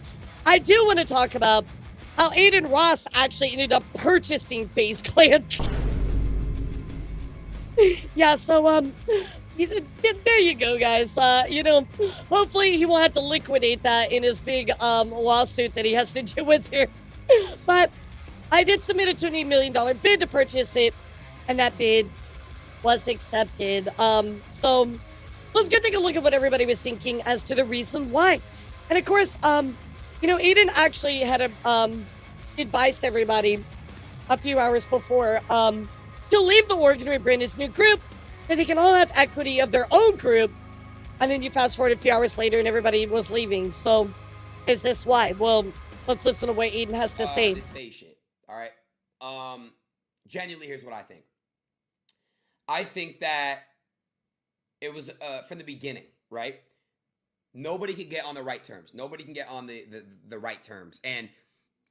B: I do want to talk about how Aiden Ross actually ended up purchasing Faze Clan. Yeah, so there you go, guys. Hopefully he won't have to liquidate that in his big lawsuit that he has to deal with here. But I did submit a $28 million bid to purchase it, and that bid was accepted. So let's go take a look at what everybody was thinking as to the reason why. And of course, Aiden actually had advised everybody a few hours before to leave the org and rebrand his new group, that they can all have equity of their own group. And then you fast forward a few hours later and everybody was leaving. So is this why? Well, let's listen to what Aiden has to say.
N: This Faze shit. All right. Genuinely, here's what I think. I think that it was from the beginning, right? Nobody could get on the right terms. Nobody can get on the right terms. And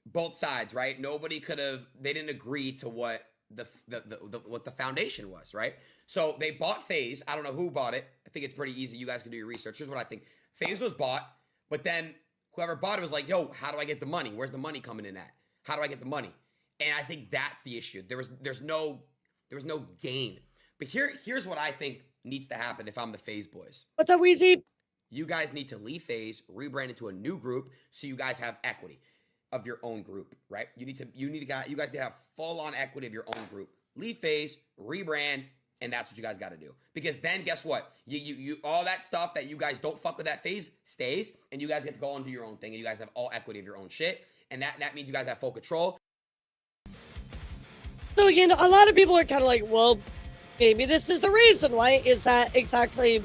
N: both sides, right? Nobody could have, they didn't agree to what what the foundation was, right? So they bought Faze. I don't know who bought it. I think it's pretty easy. You guys can do your research. Here's what I think. Faze was bought, but then whoever bought it was like, yo, how do I get the money? Where's the money coming in at? How do I get the money? And I think that's the issue. There was no gain. But here's what I think needs to happen if I'm the Faze boys.
B: What's up, Weezy?
N: You guys need to leave Faze, rebrand into a new group so you guys have equity of your own group, right? You guys need to have full-on equity of your own group. Leave Faze, rebrand, and that's what you guys got to do. Because then guess what? You all that stuff that you guys don't fuck with that Faze stays, and you guys get to go on do your own thing, and you guys have all equity of your own shit, and that means you guys have full control.
B: So again, a lot of people are kind of like, well, maybe this is the reason why. Is that exactly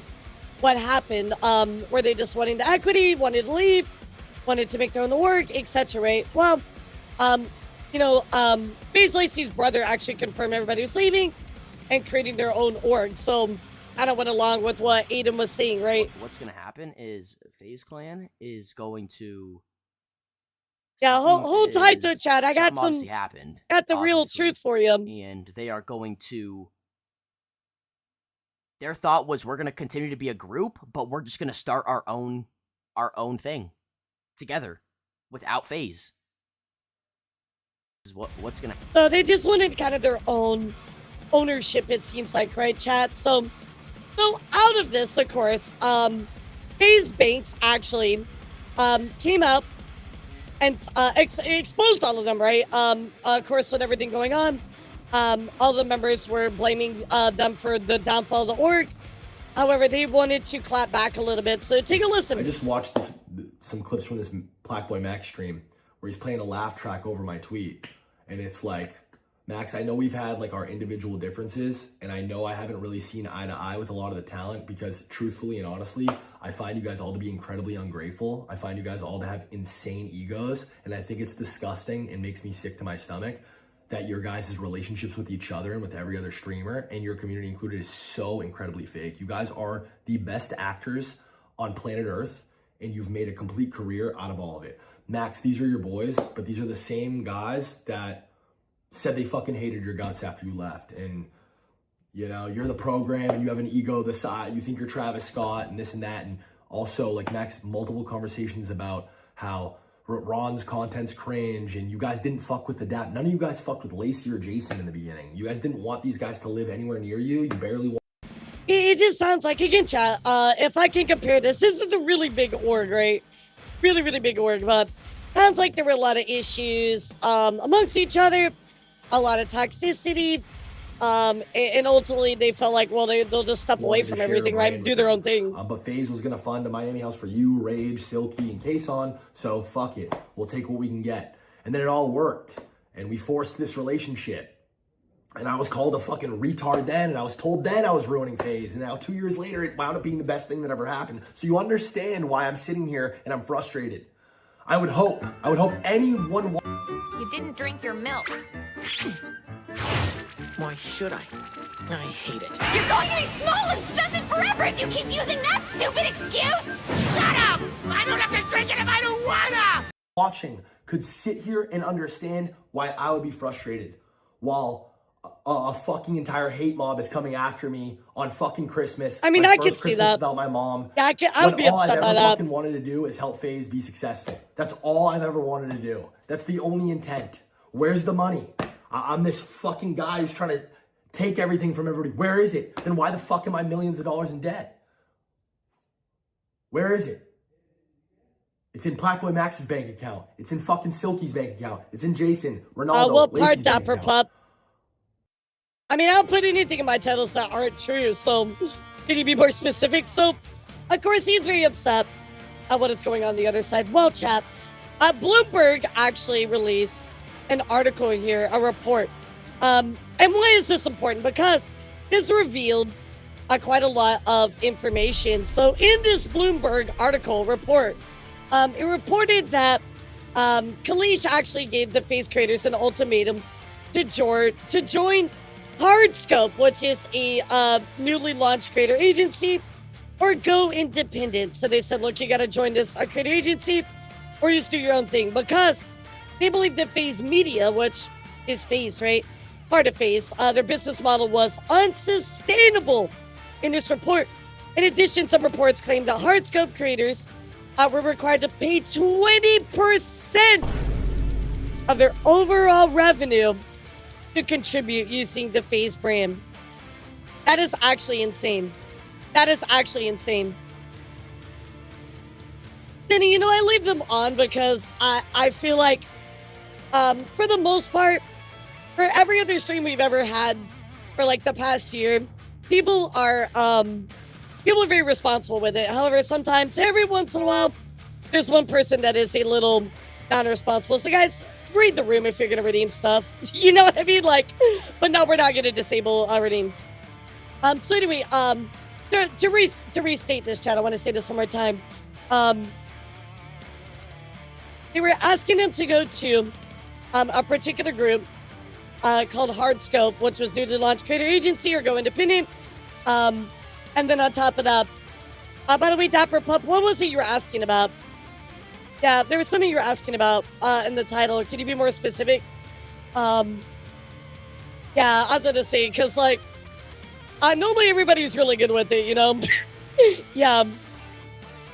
B: what happened? Were they just wanting the equity, wanted to leave, wanted to make their own work, etc., right? Well, Faze Lacey's brother actually confirmed everybody was leaving and creating their own org. So kind of went along with what Aiden was saying, right?
O: What's gonna happen is Faze Clan is going to.
B: Yeah, hold tight to it, Chad. I got
O: something
B: some.
O: obviously happened.
B: Got the real truth for you.
O: And they are going to. Their thought was, we're gonna continue to be a group, but we're just gonna start our own thing together without Faze. Is what's gonna.
B: So they just wanted kind of their own ownership, it seems like, right, chat? So out of this, of course, Faze Banks actually came out and exposed all of them, right? Of course, with everything going on, all the members were blaming them for the downfall of the org. However, they wanted to clap back a little bit. So take a listen.
P: I just watched some clips from this Black Boy Max stream where he's playing a laugh track over my tweet. And it's like, Max, I know we've had like our individual differences, and I know I haven't really seen eye to eye with a lot of the talent because truthfully and honestly, I find you guys all to be incredibly ungrateful. I find you guys all to have insane egos, and I think it's disgusting and makes me sick to my stomach that your guys' relationships with each other and with every other streamer, and your community included, is so incredibly fake. You guys are the best actors on planet Earth, and you've made a complete career out of all of it. Max, these are your boys, but these are the same guys that said they fucking hated your guts after you left. And, you know, you're the program and you have an ego the size, you think you're Travis Scott and this and that. And also, like, Max, multiple conversations about how Ron's content's cringe and you guys didn't fuck with the dap. None of you guys fucked with Lacey or Jason in the beginning. You guys didn't want these guys to live anywhere near you. You barely want.
B: It just sounds like, again, chat, if I can compare this is a really big org, right? Really, really big org, but sounds like there were a lot of issues amongst each other, a lot of toxicity, and ultimately they felt like, well, they'll just step away from everything, right, and do their own thing.
P: But Faze was going to fund a Miami house for you, Rage, Silky, and Kason, so fuck it. We'll take what we can get. And then it all worked, and we forced this relationship. And I was called a fucking retard then, and I was told then I was ruining Faze. And now 2 years later, it wound up being the best thing that ever happened. So you understand why I'm sitting here and I'm frustrated. I would hope anyone...
Q: You didn't drink your milk.
V: Why should I? I hate it.
Q: You're going to be small and stunted forever if you keep using that stupid excuse! Shut up! I don't have to drink it if I don't wanna!
P: Watching could sit here and understand why I would be frustrated while a fucking entire hate mob is coming after me on fucking Christmas.
B: I mean, I can see that.
P: Without my mom.
B: Yeah, I would be upset by that.
P: All I've ever fucking wanted to do is help Faze be successful. That's all I've ever wanted to do. That's the only intent. Where's the money? I'm this fucking guy who's trying to take everything from everybody. Where is it? Then why the fuck am I millions of dollars in debt? Where is it? It's in Black Boy Max's bank account. It's in fucking Silky's bank account. It's in Jason, Ronaldo,
B: what part,
P: Lacey's bank
B: Dapper
P: account.
B: Pup? I mean, I'll put anything in my titles that aren't true, so can you be more specific? So, of course, he's very upset at what is going on the other side. Well, chat, Bloomberg actually released an article here, a report. And why is this important? Because this revealed quite a lot of information. So, in this Bloomberg article report, it reported that Kalish actually gave the Faze creators an ultimatum to join Hardscope, which is a newly launched creator agency, or go independent. So they said, look, you got to join this creator agency or just do your own thing, because they believe that Faze Media, which is Faze, right? Part of Faze, their business model was unsustainable in this report. In addition, some reports claim that Hardscope creators were required to pay 20% of their overall revenue to contribute using the Faze brand. That is actually insane. That is actually insane. Denny, you know, I leave them on because I feel like, for the most part, for every other stream we've ever had for like the past year, people are very responsible with it. However, sometimes, every once in a while, there's one person that is a little non-responsible. So guys, read the room if you're gonna redeem stuff. You know what I mean? Like, but no, we're not gonna disable redeems. So anyway, to restate this, chat, I want to say this one more time. They were asking him to go to a particular group called Hardscope, which was newly launched creator agency, or go independent. And then on top of that, by the way, Dapper Pup, what was it you were asking about? Yeah, there was something you were asking about in the title. Can you be more specific? Yeah, I was going to say, because, like, normally everybody's really good with it, you know? Yeah.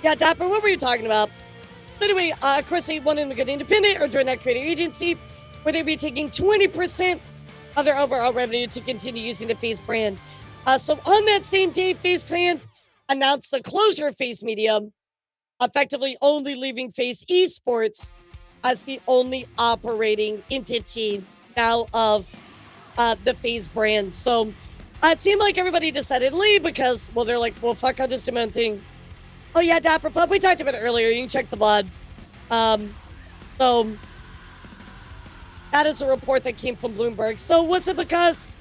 B: Yeah, Dapper, what were you talking about? So anyway, of course, they wanted to go independent or join that creator agency where they'd be taking 20% of their overall revenue to continue using the Faze brand. So on that same day, Faze Clan announced the closure of Faze Media, effectively only leaving Faze Esports as the only operating entity now of the Faze brand. So it seemed like everybody decided to leave because, well, they're like, well, fuck, I'll just do my own thing. Oh, yeah, Dapper Pup, we talked about it earlier. You can check the VOD. So that is a report that came from Bloomberg. So was it because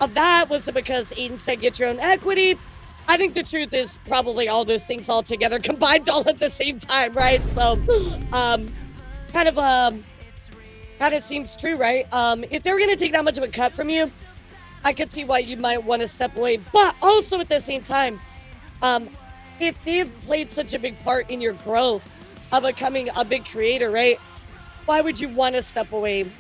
B: of that? Was it because Aiden said get your own equity? I think the truth is probably all those things all together combined all at the same time, right? So kind of seems true, right? If they were going to take that much of a cut from you, I could see why you might want to step away. But also at the same time, if they've played such a big part in your growth of becoming a big creator, right? Why would you want to step away?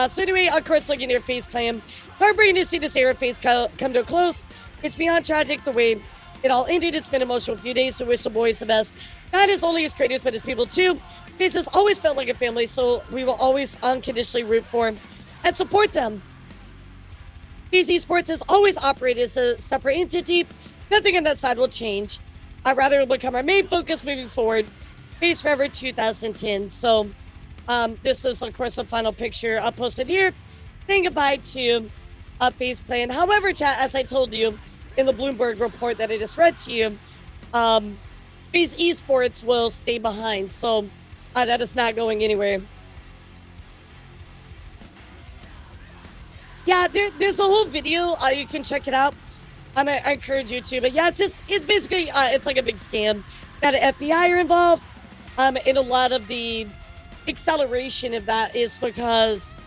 B: So anyway, of course, looking at your Faze Clan, heartbreaking to see this era Faze come to a close. It's beyond tragic the way it all ended. It's been an emotional few days, so wish the boys the best. Not as only as creators, but as people too. Faze has always felt like a family, so we will always unconditionally root for them and support them. Faze Esports has always operated as a separate entity. Nothing on that side will change. I'd rather it will become our main focus moving forward. Faze Forever 2010. So this is, of course, the final picture I posted here. Saying goodbye to Faze Clan. However, chat, as I told you in the Bloomberg report that I just read to you, Faze Esports will stay behind. So that is not going anywhere. Yeah, there's a whole video. You can check it out. I encourage you to. But yeah, it's basically, it's like a big scam. That the FBI are involved. And a lot of the acceleration of that is because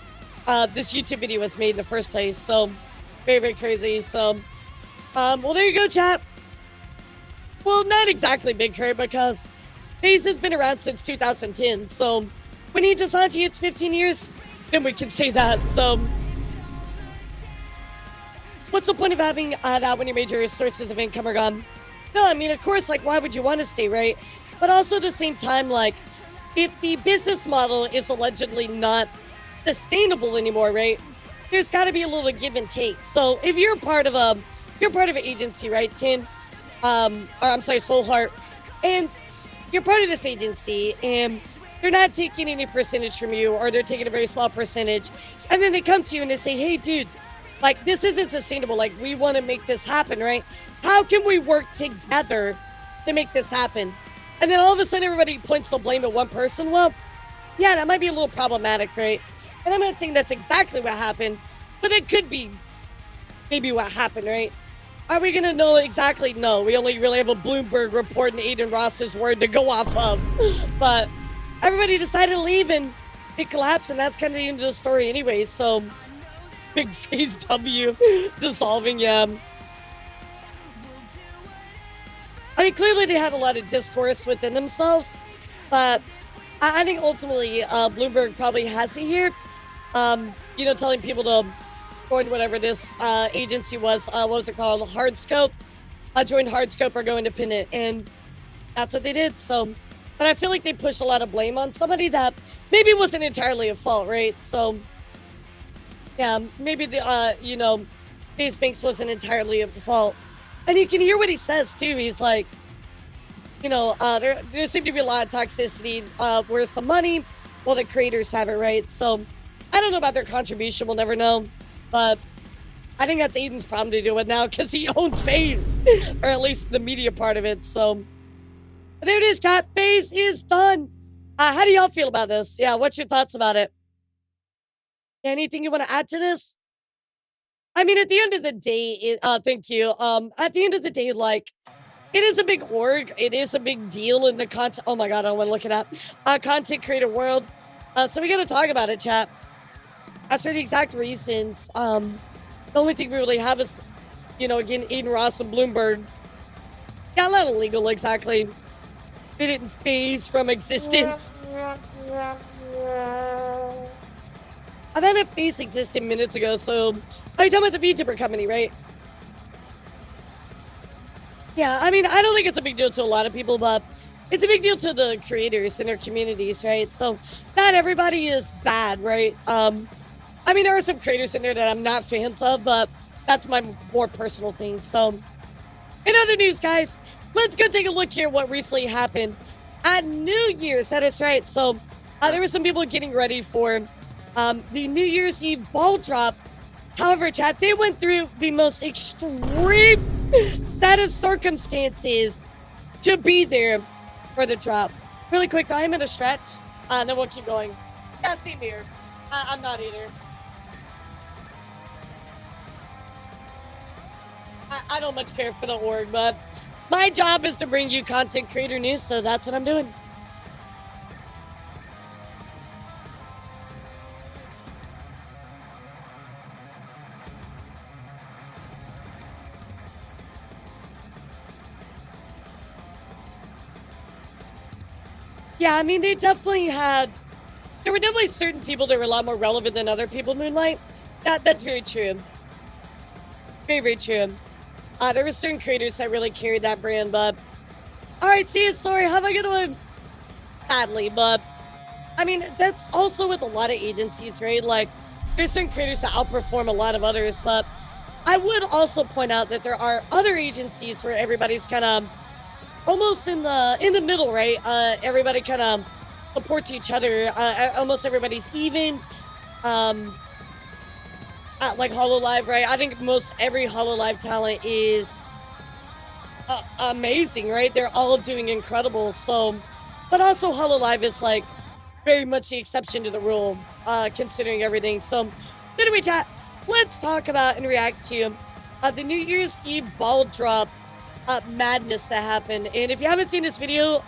B: this YouTube video was made in the first place. So very, very crazy. So, well, there you go, chat. Well, not exactly big Kurt, because Faze has been around since 2010. So when he just on to you, it's 15 years, then we can say that. So what's the point of having that when your major sources of income are gone? No, I mean, of course, like, why would you want to stay, right? But also at the same time, like, if the business model is allegedly not sustainable anymore, right? There's got to be a little give and take. So if you're part of an agency, right, Tin? Soulheart, and you're part of this agency, and they're not taking any percentage from you, or they're taking a very small percentage, and then they come to you and they say, hey, dude, like, this isn't sustainable. Like, we want to make this happen, right? How can we work together to make this happen? And then all of a sudden, everybody points the blame at one person. Well, yeah, that might be a little problematic, right? And I'm not saying that's exactly what happened, but it could be maybe what happened, right? Are we going to know exactly? No, we only really have a Bloomberg report and Aiden Ross's word to go off of. But everybody decided to leave, and it collapsed, and that's kind of the end of the story anyway. So big Faze W dissolving, yeah. I mean, clearly they had a lot of discourse within themselves, but I think ultimately Bloomberg probably has it here. Telling people to join whatever this agency was. What was it called? Hardscope. Join Hardscope or go independent, and that's what they did. So, but I feel like they pushed a lot of blame on somebody that maybe wasn't entirely at fault, right? So, yeah, maybe the Faze Banks wasn't entirely at fault. And you can hear what he says, too. He's like, there seemed to be a lot of toxicity. Where's the money? Well, the creators have it, right? So I don't know about their contribution. We'll never know. But I think that's Aiden's problem to deal with now because he owns Faze, or at least the media part of it. So there it is, chat. Faze is done. How do y'all feel about this? Yeah, what's your thoughts about it? Anything you want to add to this? I mean, at the end of the day, thank you. At the end of the day, like, it is a big org. It is a big deal in the content. Oh my God, I want to look it up. Content creator world. So we got to talk about it, chat. As for the exact reasons, the only thing we really have is, again, Aiden Ross and Bloomberg Yeah, not illegal exactly. They didn't phase from existence. I thought a Faze existed minutes ago, so... Are you talking about the VTuber company, right? Yeah, I mean, I don't think it's a big deal to a lot of people, but it's a big deal to the creators and their communities, right? So, not everybody is bad, right? I mean, there are some creators in there that I'm not fans of, but that's my more personal thing. So, in other news, guys, let's go take a look here what recently happened at New Year's. That is right. So, there were some people getting ready for the New Year's Eve ball drop. However, chat, they went through the most extreme set of circumstances to be there for the drop. Really quick, I'm in a stretch, and then we'll keep going. Yeah, same here. I'm not either. I don't much care for the org, but my job is to bring you content creator news, so that's what I'm doing. Yeah, I mean, there were definitely certain people that were a lot more relevant than other people, Moonlight. That's very true. Very, very true. There were certain creators that really carried that brand, but... Alright, see you, sorry, how am I gonna win? Badly, but... I mean, that's also with a lot of agencies, right? Like, there's certain creators that outperform a lot of others, but... I would also point out that there are other agencies where everybody's kind of... almost in the middle, right? Everybody kind of supports each other. Almost everybody's even. Like HoloLive, right? I think most every HoloLive talent is amazing, right? They're all doing incredible. So, but also HoloLive is like very much the exception to the rule, considering everything. So, anyway, chat, let's talk about and react to the New Year's Eve ball drop. Madness that happened. And if you haven't seen this video,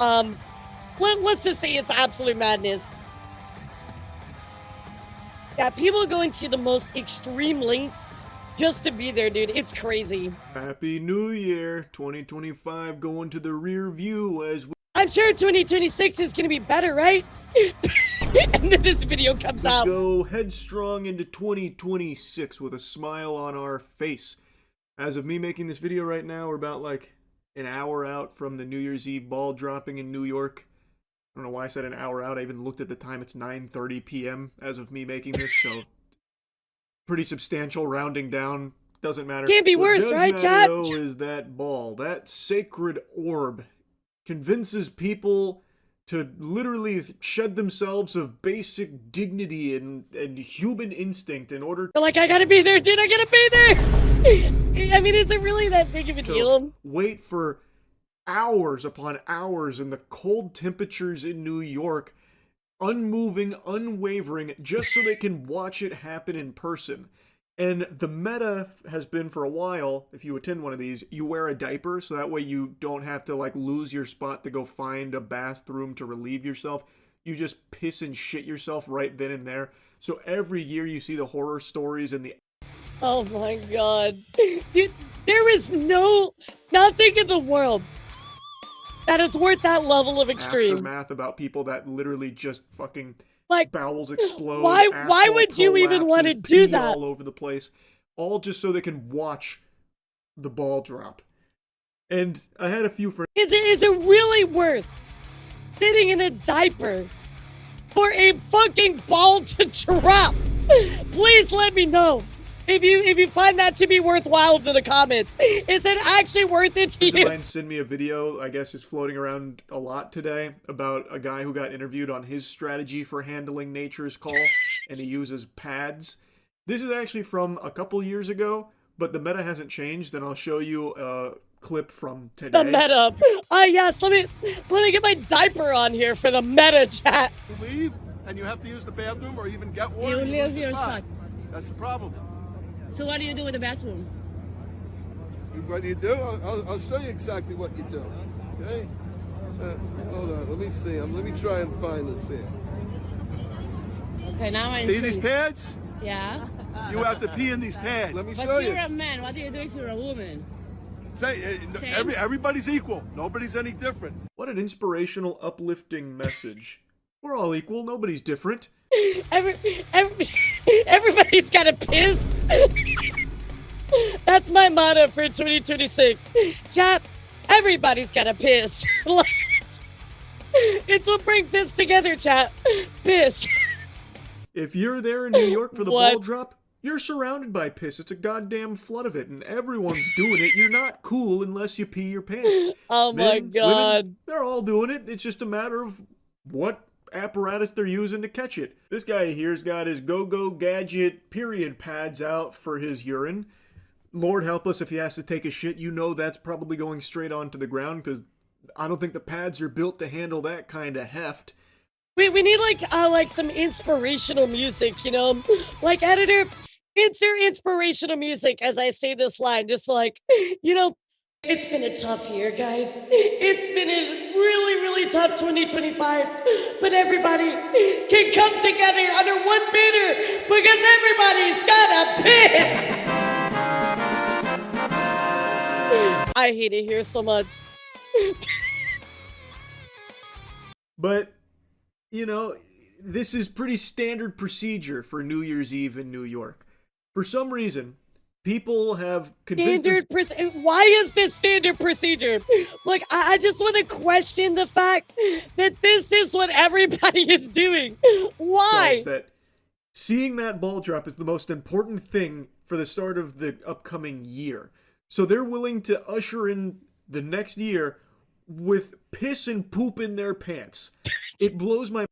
B: let's just say it's absolute madness. Yeah, people going to the most extreme lengths just to be there, dude. It's crazy.
R: Happy New Year, 2025 going to the rear view as we...
B: I'm sure 2026 is going to be better, right? And then this video comes out.
R: Go headstrong into 2026 with a smile on our face. As of me making this video right now, we're about like an hour out from the New Year's Eve ball dropping in New York. I don't know why I said an hour out. I even looked at the time. It's 9:30 p.m. as of me making this, so pretty substantial rounding down. Doesn't matter.
B: Can't be worse, right, chat?
R: What does matter, though, is that ball, that sacred orb, convinces people to literally shed themselves of basic dignity and human instinct in order...
B: They're like, I gotta be there, dude, I gotta be there! I mean, is it really that big of a deal?
R: Wait for hours upon hours in the cold temperatures in New York, unmoving, unwavering, just so they can watch it happen in person. And the meta has been for a while, if you attend one of these, you wear a diaper, so that way you don't have to like lose your spot to go find a bathroom to relieve yourself. You just piss and shit yourself right then and there. So every year you see the horror stories and the...
B: Oh my god. Dude, there is nothing in the world that is worth that level of extreme.
R: Aftermath about people that literally just fucking...
B: like,
R: bowels explode.
B: Why would you even want to do that?
R: All over the place, all just so they can watch the ball drop. And I had a few friends.
B: Is it really worth sitting in a diaper for a fucking ball to drop? Please let me know if you find that to be worthwhile in the comments. Is it actually worth it to you?
R: Mine send me a video, I guess is floating around a lot today, about a guy who got interviewed on his strategy for handling nature's call, and he uses pads. This is actually from a couple years ago, but the meta hasn't changed, and I'll show you a clip from today.
B: The meta. Yes, let me get my diaper on here for the meta chat.
S: You leave, and you have to use the bathroom or even get water.
T: You lose your spot.
S: That's the problem.
T: So what do you do with the bathroom?
S: What do you do? I'll show you exactly what you do. Okay? Hold on. Let me see. Let me try and find this here.
T: Okay, now I
S: see these pads?
T: Yeah.
S: You have to pee in these pads. Let me show you.
T: But you're a man. What do you do if you're a woman?
S: Everybody's equal. Nobody's any different.
R: What an inspirational, uplifting message. We're all equal. Nobody's different.
B: Everybody's got to piss. That's my motto for 2026. Chat, everybody's got to piss. It's what brings us together, chat. Piss.
R: If you're there in New York for the ball drop, you're surrounded by piss. It's a goddamn flood of it, and everyone's doing it. You're not cool unless you pee your pants.
B: Oh my God.
R: Women, they're all doing it. It's just a matter of what apparatus they're using to catch it. This guy here's got his go-go gadget period pads out for his urine. Lord help us if he has to take a shit. You know that's probably going straight onto the ground, because I don't think the pads are built to handle that kind of heft.
B: We need like some inspirational music, you know? Like, editor, insert inspirational music as I say this line, just like, you know, it's been a tough year, guys. It's been a really, really tough 2025, but everybody can come together under one banner because everybody's got a piss. I hate it here so much.
R: But, you know, this is pretty standard procedure for New Year's Eve in New York. For some reason, people have convinced
B: Why is this standard procedure? Like, I just want to question the fact that this is what everybody is doing. Why?
R: That seeing that ball drop is the most important thing for the start of the upcoming year. So they're willing to usher in the next year with piss and poop in their pants. It blows my...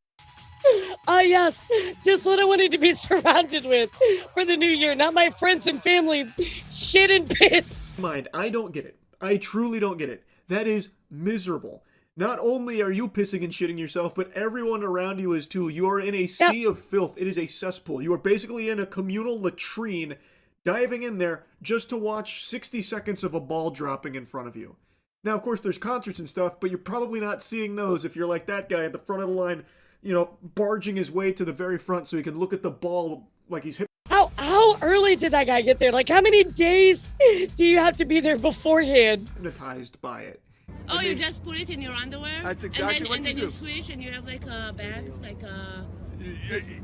B: Yes, just what I wanted to be surrounded with for the new year, not my friends and family. Shit and piss.
R: Mind, I don't get it. I truly don't get it. That is miserable. Not only are you pissing and shitting yourself, but everyone around you is too. You are in a sea of filth. It is a cesspool. You are basically in a communal latrine, diving in there just to watch 60 seconds of a ball dropping in front of you. Now, of course, there's concerts and stuff, but you're probably not seeing those if you're like that guy at the front of the line, you know, barging his way to the very front so he can look at the ball like he's hit.
B: How early did that guy get there? Like, how many days do you have to be there beforehand?
R: Hypnotized by it.
T: Oh, you just put it in your underwear?
S: That's exactly what you do.
T: And then you switch and you have like a bag, like a...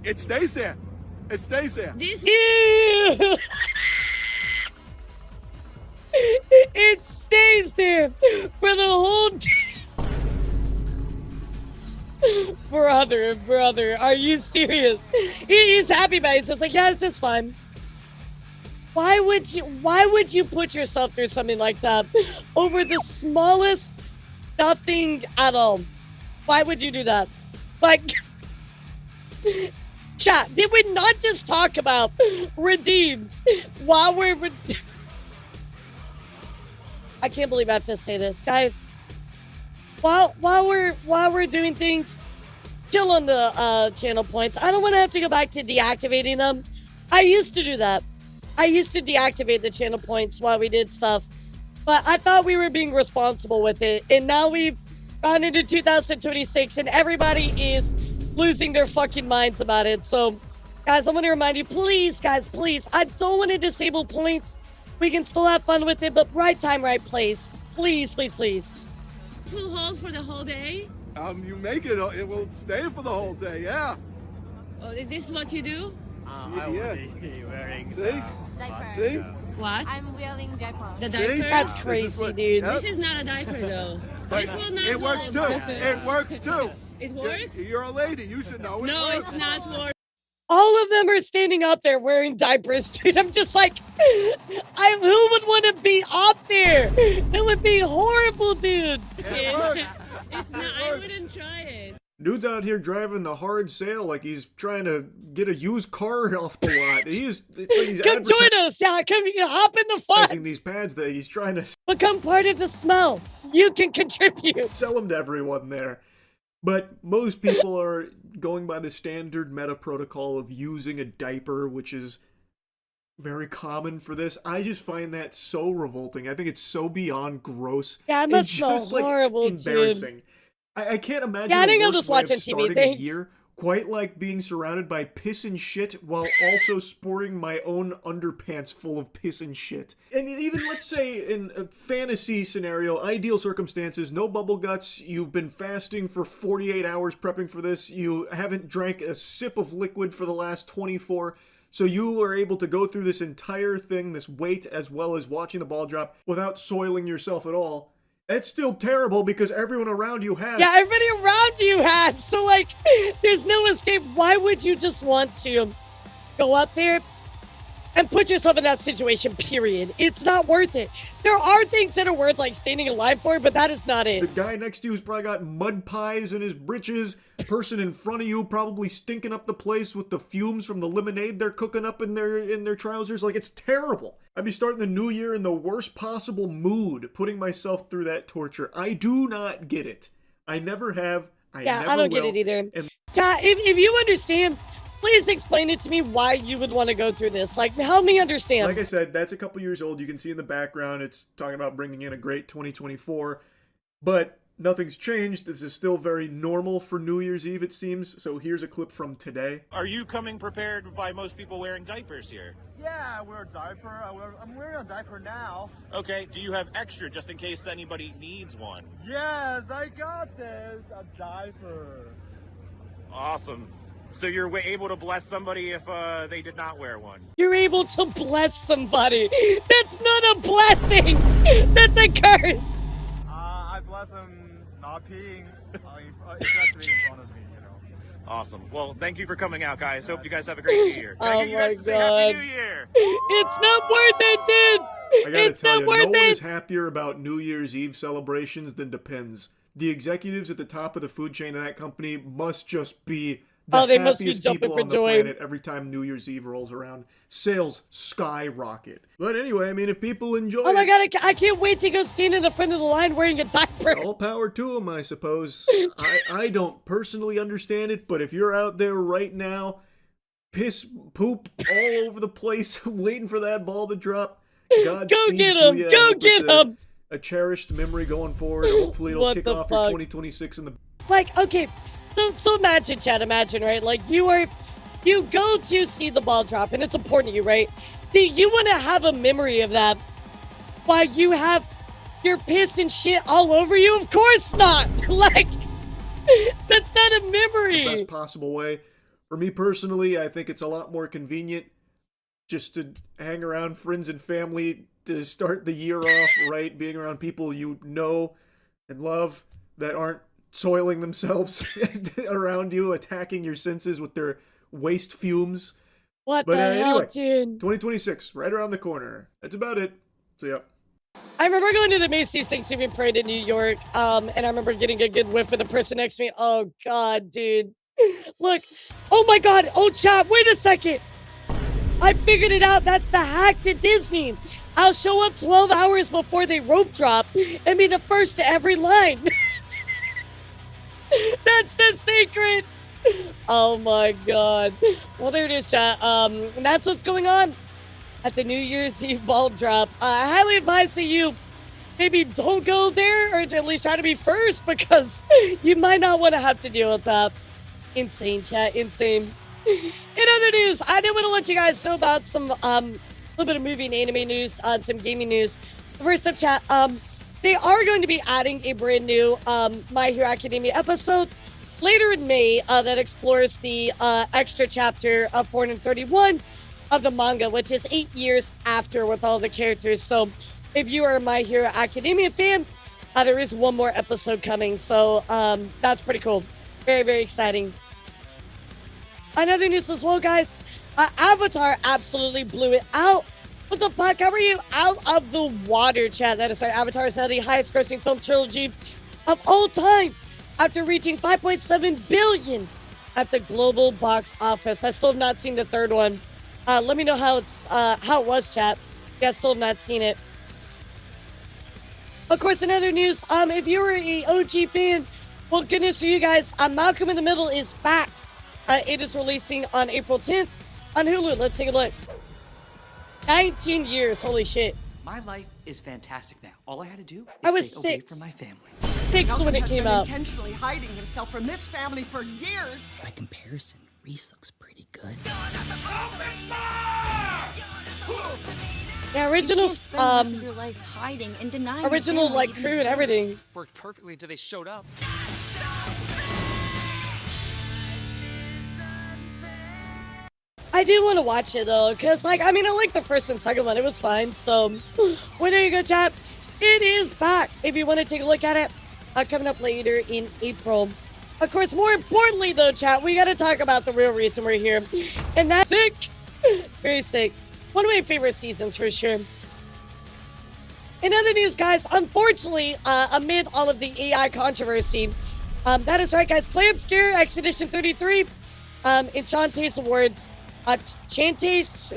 S: It stays there. It stays there.
T: This...
B: Ew! It stays there for the whole day. Brother, are you serious? He's happy about it. He's just like, yeah, this is fine. Why would you put yourself through something like that over the smallest nothing at all? Why would you do that? Like, chat, did we not just talk about redeems while we're... I can't believe I have to say this, guys. While we're doing things, chill on the channel points. I don't want to have to go back to deactivating them. I used to do that. I used to deactivate the channel points while we did stuff, but I thought we were being responsible with it, and now we've gone into 2026, and everybody is losing their fucking minds about it. So, guys, I'm going to remind you, please, guys, please. I don't want to disable points. We can still have fun with it, but right time, right place. Please, please, please.
T: This will hold for the whole day?
S: You make it will stay for the whole day, yeah.
T: Oh, this is what you do?
S: I will be wearing
Q: Diaper.
S: See?
T: What?
Q: I'm wearing diaper.
T: The diaper?
B: That's crazy, dude.
T: This is not a diaper, though. This will not
S: It works
T: hold.
S: too. It works too.
T: It works?
S: You're a lady. You should know it
T: No,
S: works.
T: it's not working.
B: All of them are standing up there wearing diapers, dude. I'm just like, who would want to be up there? That would be horrible, dude.
S: It works.
T: It's not, I wouldn't try it.
R: Dude's out here driving the hard sale like he's trying to get a used car off the lot. It's like he's
B: Come join us. Yeah, come hop in the fun.
R: these pads that he's trying to
B: Become part of the smell. You can contribute.
R: sell them to everyone there. But most people are going by the standard meta protocol of using a diaper, which is very common for this. I just find that so revolting. I think it's so beyond gross.
B: Yeah, it must smell
R: just, like,
B: horrible,
R: embarrassing.
B: dude.
R: I can't imagine
B: Yeah, I think
R: a
B: I'll
R: worse
B: just
R: way
B: watch
R: of
B: on TV,
R: starting a
B: thanks.
R: year quite like being surrounded by piss and shit while also sporting my own underpants full of piss and shit. And even, let's say, in a fantasy scenario, ideal circumstances, no bubble guts, you've been fasting for 48 hours prepping for this, you haven't drank a sip of liquid for the last 24, so you are able to go through this entire thing, this wait, as well as watching the ball drop without soiling yourself at all. It's still terrible because everyone around you has.
B: Yeah, everybody around you has. So, like, there's no escape. Why would you just want to go up there and put yourself in that situation, period? It's not worth it. There are things that are worth, like, standing in line for, but that is not it.
R: The guy next to you's probably got mud pies in his britches. The person in front of you probably stinking up the place with the fumes from the lemonade they're cooking up in their trousers. Like, it's terrible. I'd be starting the new year in the worst possible mood, putting myself through that torture. I do not get it. I never have. I
B: don't get it either.
R: And
B: Yeah, if you understand, please explain it to me why you would want to go through this. Like, help me understand.
R: like I said, that's a couple years old. You can see in the background, it's talking about bringing in a great 2024. But nothing's changed. This is still very normal for New Year's Eve, it seems. So here's a clip from today.
E: Are you coming prepared by most people wearing diapers here?
W: Yeah, I wear a diaper. I'm wearing a diaper now.
E: Okay, do you have extra just in case anybody needs one?
W: Yes, I got this. A diaper.
E: Awesome. So you're able to bless somebody if they did not wear one?
B: You're able to bless somebody. That's not a blessing. That's a curse.
W: I bless him not peeing, especially in front of me, you know.
E: Awesome. Well, thank you for coming out, guys. Hope you guys have a great New Year.
B: Oh
E: You
B: my
E: guys say Happy
B: God.
E: New Year.
B: It's not worth it, dude.
R: I gotta
B: It's
R: tell
B: not
R: you,
B: worth
R: no one
B: it.
R: is happier about New Year's Eve celebrations than Depends. The executives at the top of the food chain of that company must just be the
B: They must be
R: happiest
B: jumping
R: people
B: for
R: on the
B: joy.
R: planet every time New Year's Eve rolls around. Sales skyrocket. But anyway, I mean, if people enjoy
B: Oh my
R: it,
B: God, I can't wait to go stand in the front of the line wearing a diaper.
R: all power to them, I suppose. I don't personally understand it, but if you're out there right now, piss, poop all over the place, waiting for that ball to drop, Godspeed
B: Go get
R: to
B: him.
R: ya. I
B: Go
R: hope
B: get
R: it's
B: him.
R: a cherished memory going forward. Hopefully it'll
B: What
R: kick
B: the
R: off your
B: fuck?
R: 2026 in the...
B: Like, okay, so imagine, Chad, right? Like, you go to see the ball drop, and it's important to you, right? Do you want to have a memory of that while you have your piss and shit all over you? Of course not. Like, that's not a memory.
R: best possible way. For me personally, I think it's a lot more convenient just to hang around friends and family to start the year off right, being around people you know and love that aren't soiling themselves around you, attacking your senses with their waste fumes.
B: What
R: But
B: the hell,
R: anyway,
B: dude?
R: 2026, right around the corner. That's about it. So yeah.
B: I remember going to the Macy's Thanksgiving Parade in New York, and I remember getting a good whiff of the person next to me. Oh, God, dude. Look. Oh, my God. Oh, chat, wait a second. I figured it out. That's the hack to Disney. I'll show up 12 hours before they rope drop and be the first to every line. That's the secret. Oh, my God. Well, there it is, chat. And that's what's going on at the New Year's Eve ball drop. I highly advise that you maybe don't go there, or at least try to be first, because you might not want to have to deal with that. Insane, chat, insane. In other news, I did want to let you guys know about some little bit of movie and anime news, some gaming news. First up, chat, they are going to be adding a brand new My Hero Academia episode later in May that explores the extra chapter of 431 of the manga, which is 8 years after with all the characters. So if you are a My Hero Academia fan, there is one more episode coming. So that's pretty cool. Very, very exciting. Another news as well, guys. Avatar absolutely blew it out. What the fuck? How are you out of the water, chat? That is right. Avatar is now the highest grossing film trilogy of all time after reaching $5.7 billion at the global box office. I still have not seen the third one. Let me know how it was, chat. Yeah, I still have not seen it. Of course, in other news, if you were a OG fan, well, good news for you guys. Malcolm in the Middle is back. It is releasing on April 10th on Hulu. Let's take a look. 19 years. Holy shit.
X: My life is fantastic now. All I had to do
B: I
X: is
B: was
X: stay away
B: 6.
X: from my family.
B: 6 when it came out.
C: Intentionally hiding himself from this family for years.
G: By comparison, Reese looks pretty good.
B: Yeah, original,
X: Spend the rest of your life hiding and denying
B: original
X: your
B: like
X: family
B: crew
X: even
B: and everything.
X: exists.
G: Worked perfectly until they showed up.
B: I do want to watch it though, because like, I mean, I like the first and second one. It was fine. So, well, there you go, chat. It is back. If you want to take a look at it, coming up later in April. Of course, more importantly though, chat, we got to talk about the real reason we're here. And that's sick. Very sick. One of my favorite seasons for sure. In other news, guys, unfortunately, amid all of the AI controversy, that is right, guys, Play Obscure Expedition 33 Enchantes Awards, Chantes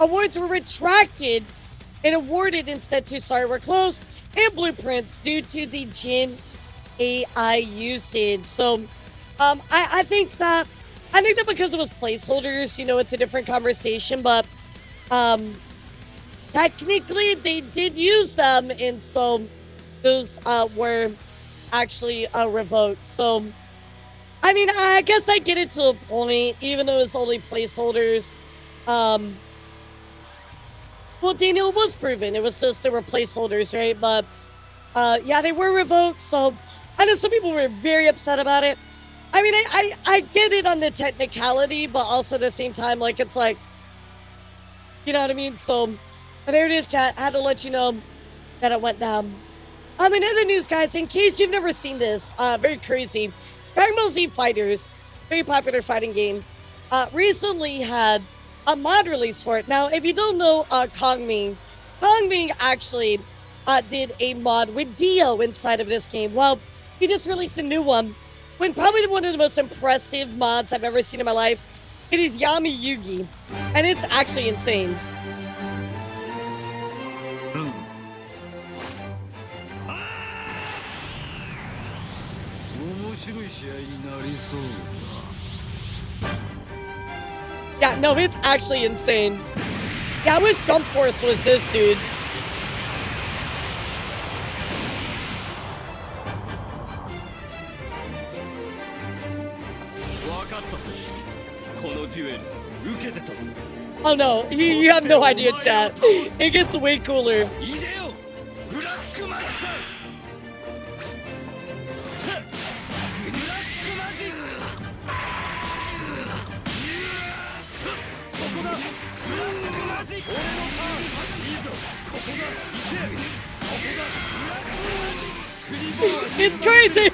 B: Awards were retracted and awarded instead to Sorry We're Closed and Blueprints due to the Gen AI usage. So, I think that because it was placeholders, you know, it's a different conversation, but technically they did use them, and so those were actually revoked. So, I mean, I guess I get it to a point, even though it's only placeholders. Well, Daniel, was proven. It was just they were placeholders, right? But, yeah, they were revoked, so I know some people were very upset about it. I mean, I get it on the technicality, but also at the same time, like, it's like, you know what I mean? So, but there it is, chat. I had to let you know that it went down. In other news, guys, in case you've never seen this, very crazy, Dragon Ball Z Fighters, very popular fighting game, recently had a mod release for it. Now, if you don't know Kong Ming actually did a mod with Dio inside of this game. Well, he just released a new one. When probably one of the most impressive mods I've ever seen in my life. It is Yami Yugi, and it's actually insane. Yeah, no, it's actually insane. Yeah, I wish Jump Force was this dude. Oh no, you have no idea, chat. It gets way cooler. It's crazy!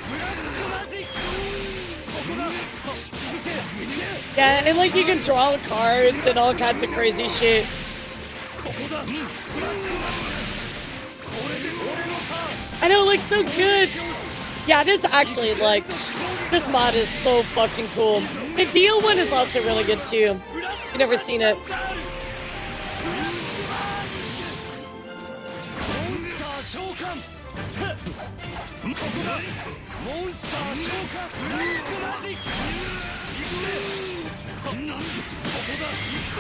B: Yeah, and like you can draw the cards and all kinds of crazy shit. I know, it looks so good. Yeah, this actually, like, this mod is so fucking cool. The Dio one is also really good too. You've never seen it.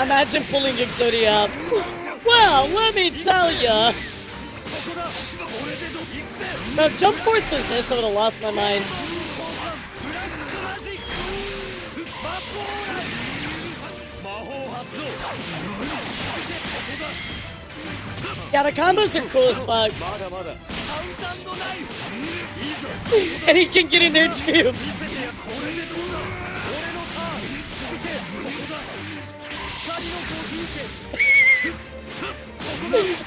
B: Imagine pulling Exodia up. Well, let me tell ya. No, Jump Force is this, I would have lost my mind. Yeah, the combos are cool as fuck. And he can get in there too.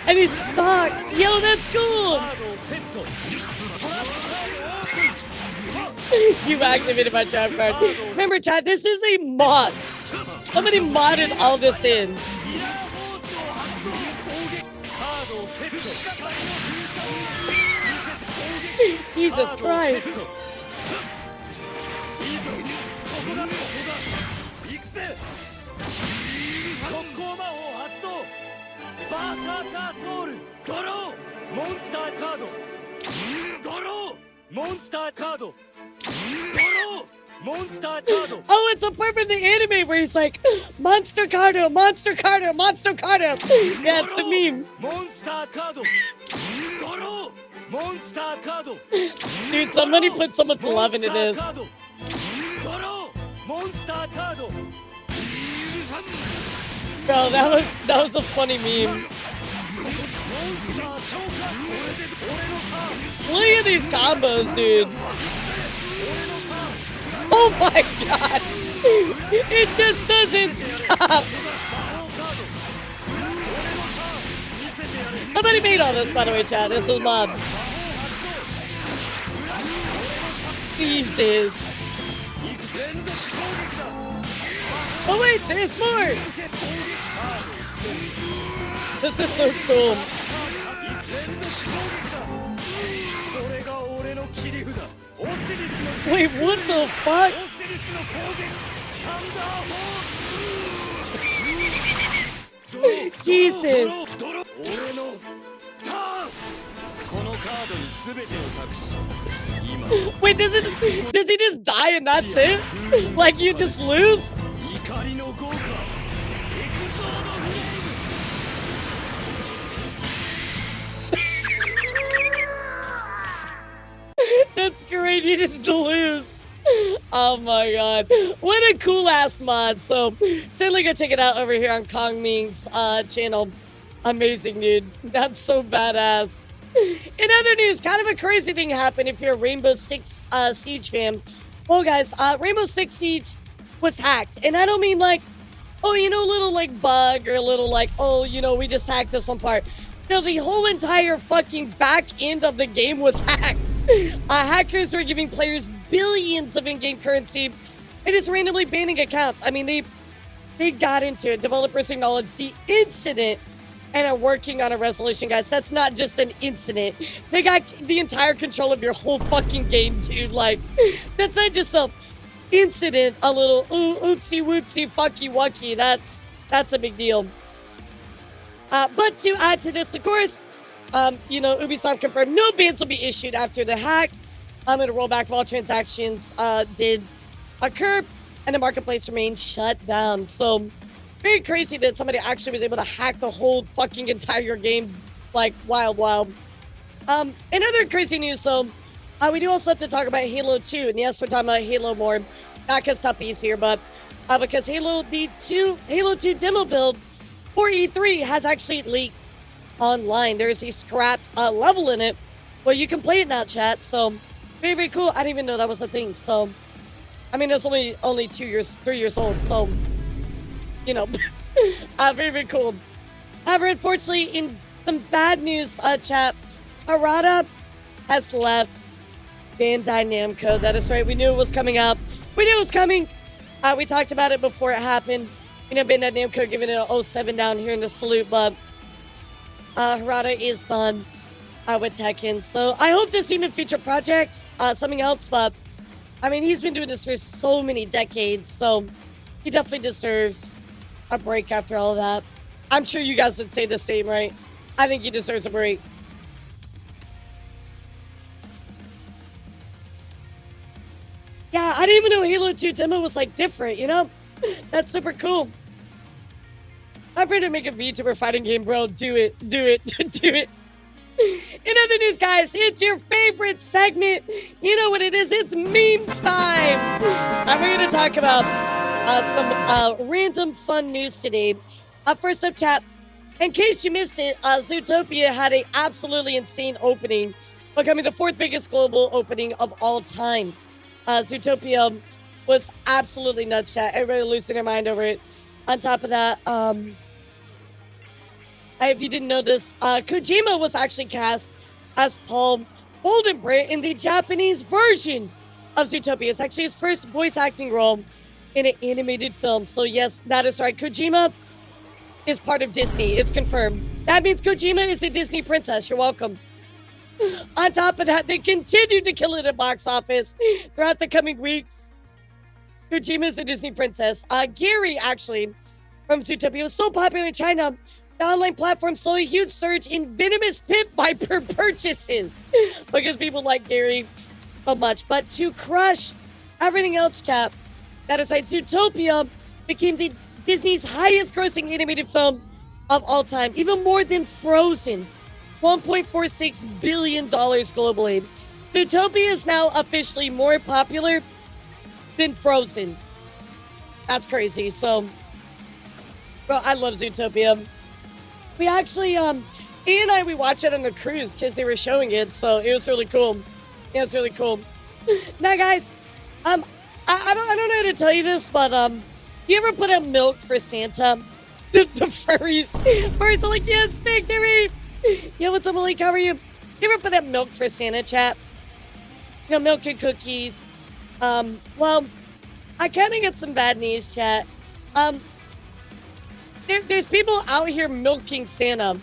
B: And he's stuck. Yo, that's cool. You activated my trap card. Remember, chat, this is a mod. Somebody modded all this in. Jesus Christ. Oh, it's a part from the anime where he's like, Monster Cardo, Monster Cardo, Monster Cardo. Yeah, it's the meme. Dude, somebody put so much love into this. Bro, that was a funny meme. Look at these combos, dude. Oh my god! It just doesn't stop! Somebody made all this, by the way, chat. This is mod. Jesus. Oh wait, there's more! This is so cool. Wait, what the fuck? Jesus. Wait, does he just die and that's it? Like you just lose? That's great, you just lose. Oh my god. What a cool ass mod. So certainly go check it out over here on Kong Ming's channel. Amazing, dude. That's so badass. In other news, kind of a crazy thing happened if you're a Rainbow Six Siege fan. Well guys, Rainbow Six Siege was hacked. And I don't mean like, oh, you know, a little like bug or a little like, oh, you know, we just hacked this one part. No, the whole entire fucking back end of the game was hacked. Hackers were giving players billions of in-game currency and just randomly banning accounts. I mean, they got into it. Developers acknowledged the incident and are working on a resolution, guys. That's not just an incident. They got the entire control of your whole fucking game, dude. Like, that's not just a incident, a little oopsie whoopsie fucky wucky. That's a big deal. But to add to this, of course, you know, Ubisoft confirmed no bans will be issued after the hack. I'm going to roll back of all transactions did occur, and the marketplace remained shut down. So, very crazy that somebody actually was able to hack the whole fucking entire game, like, wild. In other crazy news, though, we do also have to talk about Halo 2. And yes, we're talking about Halo more, not because Tuppy's here, but because Halo 2 demo build for E3 has actually leaked online. There is a scrapped level in it where you can play it now, chat. So, very, very cool. I didn't even know that was a thing. So, I mean, it's only 3 years old. So, you know, very, very cool. However, unfortunately, in some bad news, chat, Harada has left Bandai Namco. That is right. We knew it was coming up. We knew it was coming. We talked about it before it happened. You know, Bandai Namco giving it an 07 down here in the salute, but Harada is done with Tekken. So I hope to see him in future projects, something else, but I mean, he's been doing this for so many decades, so he definitely deserves a break after all of that. I'm sure you guys would say the same, right? I think he deserves a break. Yeah, I didn't even know Halo 2 demo was like different, you know? That's super cool. I'm ready to make a VTuber fighting game, bro. Do it. Do it. Do it. In other news, guys, it's your favorite segment. You know what it is. It's memes time. And we're going to talk about some random fun news today. First up, chat. In case you missed it, Zootopia had an absolutely insane opening, becoming the 4th biggest global opening of all time. Zootopia was absolutely nuts, chat. Everybody losing their mind over it. On top of that, if you didn't know this, Kojima was actually cast as Paul Goldenbright in the Japanese version of Zootopia. It's actually his first voice acting role in an animated film. So yes, that is right. Kojima is part of Disney. It's confirmed. That means Kojima is a Disney princess. You're welcome. On top of that, they continued to kill it at box office throughout the coming weeks. Kojima is a Disney princess. Gary, actually, from Zootopia, was so popular in China, the online platform saw a huge surge in venomous pit viper purchases because people like Gary so much. But to crush everything else, chat, that is right, Zootopia became the Disney's highest grossing animated film of all time, even more than Frozen. $1.46 billion globally. Zootopia is now officially more popular than Frozen. That's crazy. So, bro, I love Zootopia. We actually, he and I, we watched it on the cruise because they were showing it, so it was really cool. Yeah, it's really cool. Now, guys, I don't know how to tell you this, but you ever put out milk for Santa? The furries are like, yes, victory. Yeah, what's up, Malik? How are you? You ever put out milk for Santa, chat? You know, milk and cookies. Well, I kind of get some bad news, chat. There's people out here milking Santa.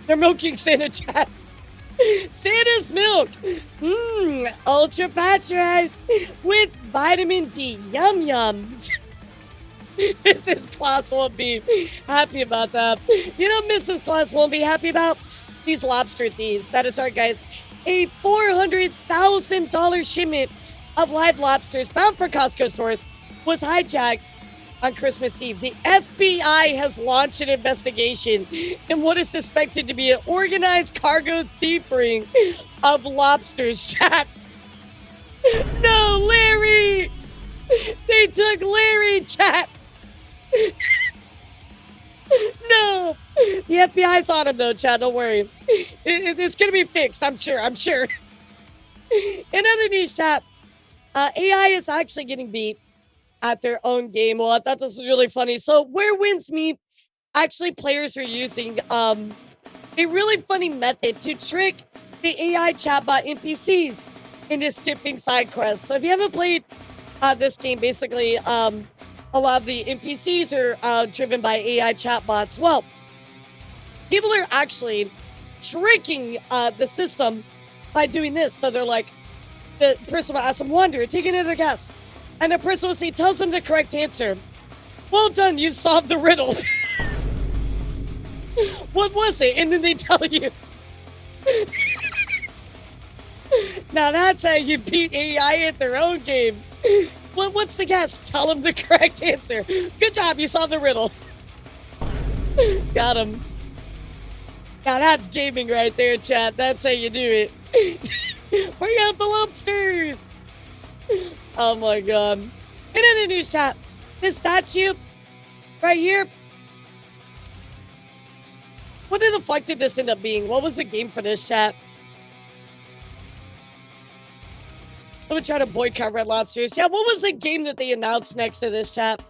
B: They're milking Santa, chat. Santa's milk. Ultra pasteurized with vitamin D. Yum, yum. Mrs. Claus won't be happy about that. You know Mrs. Claus won't be happy about? These lobster thieves. That is right, guys. A $400,000 shipment of live lobsters bound for Costco stores was hijacked on Christmas Eve. The FBI has launched an investigation in what is suspected to be an organized cargo thievery of lobsters. Chat. No, Larry! They took Larry, chat! No! The FBI's on him, though, chat. Don't worry. It's gonna be fixed, I'm sure. In other news, chat, AI is actually getting beat at their own game. Well, I thought this was really funny. So, Where Wins Me, actually, players are using a really funny method to trick the AI chatbot NPCs into skipping side quests. So, if you haven't played this game, basically, a lot of the NPCs are driven by AI chatbots. Well, people are actually tricking the system by doing this. So, they're like, the person will ask them, "Wonder, take another guess." And the person will say, tells them the correct answer. "Well done, you've solved the riddle." What was it? And then they tell you. Now that's how you beat AI at their own game. What's the guess? Tell them the correct answer. Good job, you solved the riddle. Got him. Now that's gaming right there, chat. That's how you do it. Bring out the lobsters. Oh my god. In other news, chat, this statue right here, what the fuck did this end up being? What was the game for this, chat? I'm gonna try to boycott Red Lobsters. Yeah, what was the game that they announced next to this, chat?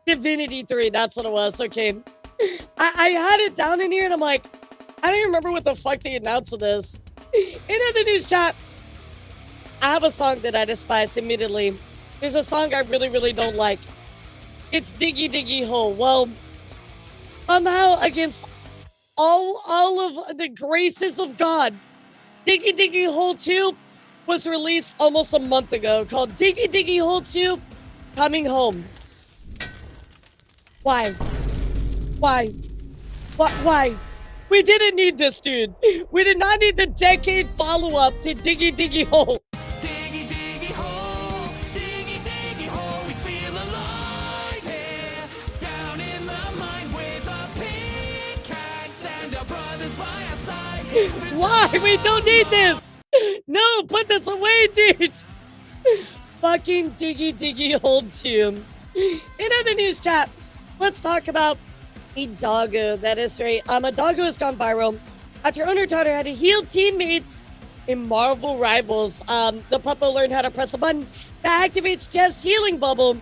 B: Divinity 3, that's what it was. Okay. I had it down in here and I'm like, I don't even remember what the fuck they announced with this. In other news, chat, I have a song that I despise immediately. There's a song I really, really don't like. It's Diggy Diggy Hole. Well, somehow against all of the graces of God, Diggy Diggy Hole 2 was released almost a month ago, called Diggy Diggy Hole 2 Coming Home. Why? Why? Why? We didn't need this, dude. We did not need the decade follow-up to Diggy Diggy Hole.
A: Diggy diggy hole, diggy diggy hole, we feel alive here. Down in the mine with a pickaxe and our brothers by our side.
B: Why? We don't need this. No, put this away, dude. Fucking Diggy Diggy Hole 2. In other news, chat, let's talk about a doggo. That is right. A doggo has gone viral after owner taught her how to heal teammates in Marvel Rivals. The puppo learned how to press a button that activates Jeff's healing bubble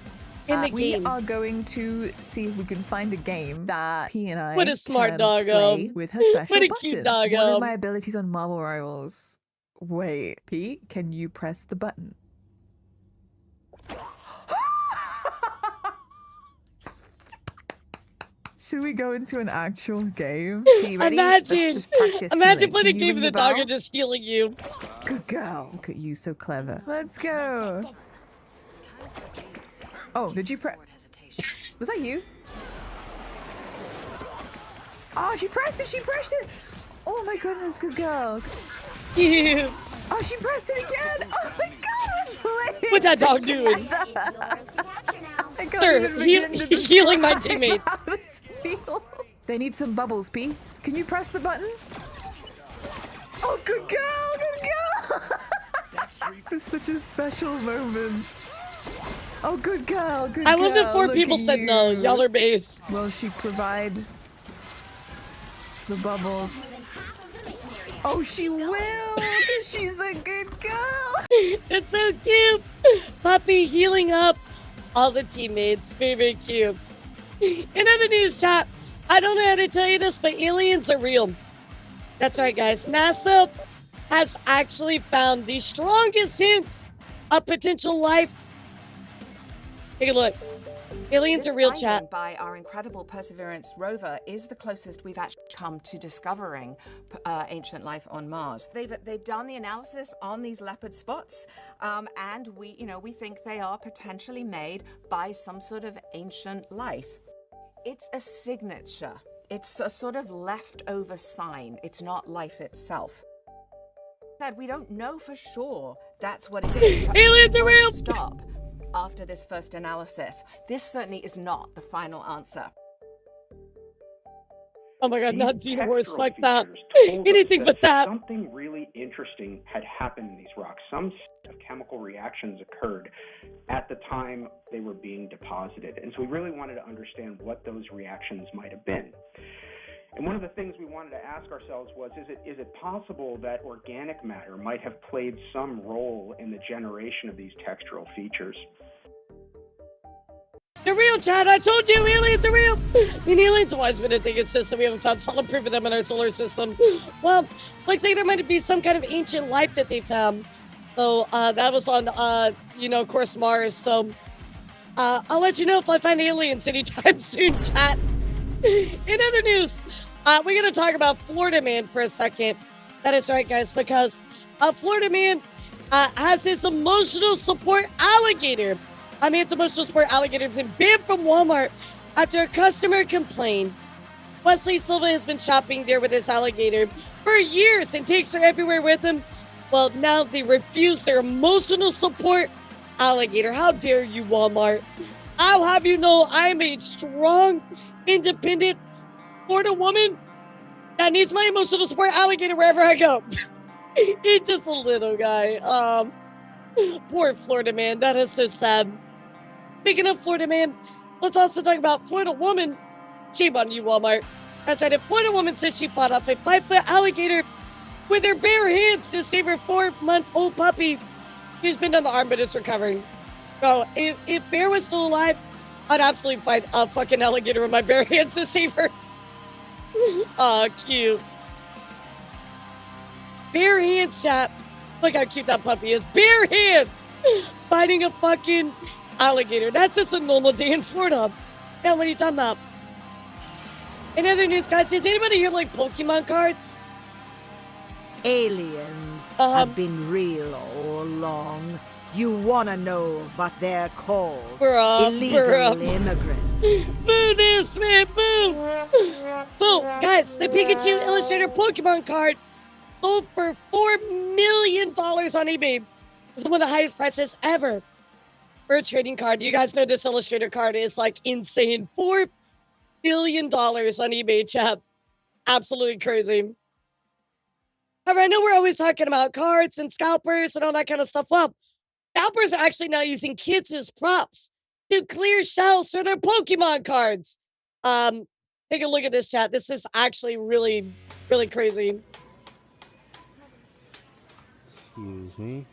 B: in the game.
D: We are going to see if we can find a game that P and I
B: What a smart
D: can
B: doggo.
D: play with her special
B: What a
D: button.
B: cute doggo.
D: One of my abilities on Marvel Rivals. Wait, P, can you press the button? Should we go into an actual game? P, ready? Let's
B: Imagine,
D: just practice
B: imagine
D: healing.
B: playing a
D: Can you
B: game
D: ring
B: with
D: the
B: the doggo
D: bell?
B: just healing you.
D: Good girl. Look at you, so clever. Let's go. Oh, did you press? Was that you? Oh, she pressed it. She pressed it. Oh my goodness, good girl.
B: Cute.
D: Oh, she pressed it again. Oh my god.
B: What's that dog doing?
D: I can't
B: They're
D: even begin to
B: healing my
D: describe
B: teammates.
D: how this feels. They need some bubbles, P. Can you press the button? Oh, good girl, good girl. This is such a special moment. Oh, good girl, good girl.
B: I love that 4
D: Look
B: people
D: at
B: said no.
D: you.
B: Y'all are based.
D: Will she provide the bubbles? Oh, she will. 'Cause she's a good girl.
B: It's so cute. Puppy healing up all the teammates. Very, very cute. In other news, chat, I don't know how to tell you this, but aliens are real. That's right, guys. NASA has actually found the strongest hints of potential life. Take a look. Aliens
H: This
B: are real,
H: finding
B: chat.
H: by our incredible Perseverance rover is the closest we've actually come to discovering ancient life on Mars. They've done the analysis on these leopard spots, and we think they are potentially made by some sort of ancient life. It's a signature. It's a sort of leftover sign. It's not life itself. We don't know for sure that's what it is. but
B: Aliens
H: we
B: are
H: won't
B: real!
H: Stop after this first analysis. This certainly is not the final answer.
B: Oh my god, not xenomorphs. Fuck that.
I: told us
B: Anything but that.
I: Something really interesting had happened in these rocks. Some set of chemical reactions occurred at the time they were being deposited. And so we really wanted to understand what those reactions might have been. And one of the things we wanted to ask ourselves was, is it possible that organic matter might have played some role in the generation of these textural features?
B: They're real, Chad. I told you, aliens are real. I mean, aliens have always been a thing. It's just that we haven't found solid proof of them in our solar system. Well, like say there might be some kind of ancient life that they found. So that was on, of course, Mars. So I'll let you know if I find aliens anytime soon, chat. In other news, we're going to talk about Florida Man for a second. That is right, guys, because Florida Man has his emotional support alligator. It's emotional support alligator been banned from Walmart after a customer complained. Wesley Silva has been shopping there with his alligator for years and takes her everywhere with him. Well, now they refuse their emotional support alligator. How dare you, Walmart? I'll have you know I'm a strong, independent Florida woman that needs my emotional support alligator wherever I go. He's just a little guy. Poor Florida Man. That is so sad. Speaking of Florida Man, let's also talk about Florida woman. Shame on you, Walmart. That's right. A Florida woman says she fought off a 5-foot alligator with her bare hands to save her 4-month-old puppy who's been on the arm but is recovering. Bro, if Bear was still alive, I'd absolutely fight a fucking alligator with my bare hands to save her. Aw, cute. Bare hands, chat. Look how cute that puppy is. Bare hands! Fighting a fucking alligator. That's just a normal day in Florida. Now, what are you talking about? In other news, guys, does anybody here like Pokemon cards?
F: Aliens have been real all along. You wanna know, but they're called illegal immigrants.
B: Boo this, man, boo! So, guys, the Pikachu Illustrator Pokemon card sold for $4 million on eBay. It's one of the highest prices ever for a trading card. You guys know this Illustrator card is like insane. $4 billion on eBay, chat. Absolutely crazy. However, I know we're always talking about cards and scalpers and all that kind of stuff. Well, scalpers are actually now using kids as props to clear shells for their Pokemon cards. Take a look at this, chat. This is actually really, really crazy.
J: Excuse me.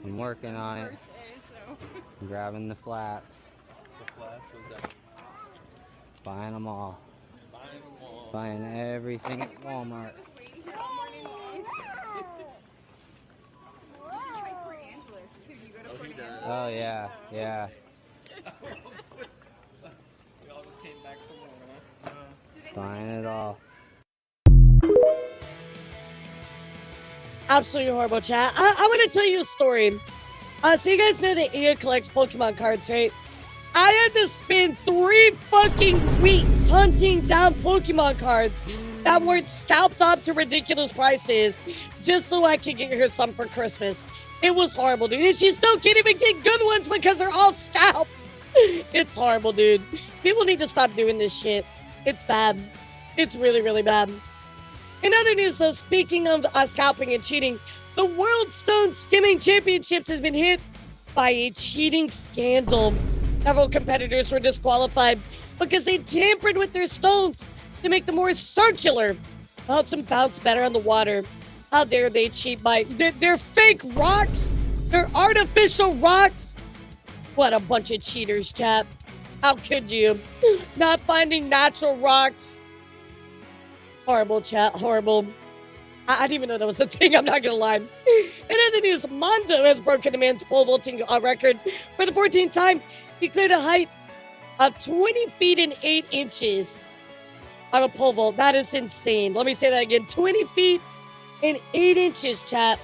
J: I'm working on it. I'm grabbing the flats.
W: The flats, what's that?
J: Buying them all.
W: Buying them all.
J: Buying everything at Walmart. Oh yeah, yeah.
W: We all just came back from work, huh?
J: Buying it all.
B: Absolutely horrible, chat. I want to tell you a story. So you guys know that Ia collects Pokemon cards, right? I had to spend 3 fucking weeks hunting down Pokemon cards that weren't scalped up to ridiculous prices just so I could get her some for Christmas. It was horrible, dude. And she still can't even get good ones because they're all scalped. It's horrible, dude. People need to stop doing this shit. It's bad. It's really, really bad. In other news, though, speaking of scalping and cheating, the World Stone Skimming Championships has been hit by a cheating scandal. Several competitors were disqualified because they tampered with their stones to make them more circular. It helps them bounce better on the water. How dare they cheat by... They're fake rocks! They're artificial rocks! What a bunch of cheaters, chat. How could you? Not finding natural rocks. Horrible, chat. Horrible. I didn't even know that was a thing. I'm not gonna lie. In other news, Mondo has broken a man's pole vaulting record for the 14th time. He cleared a height of 20 feet and 8 inches on a pole vault. That is insane. Let me say that again. 20 feet and 8 inches, chat.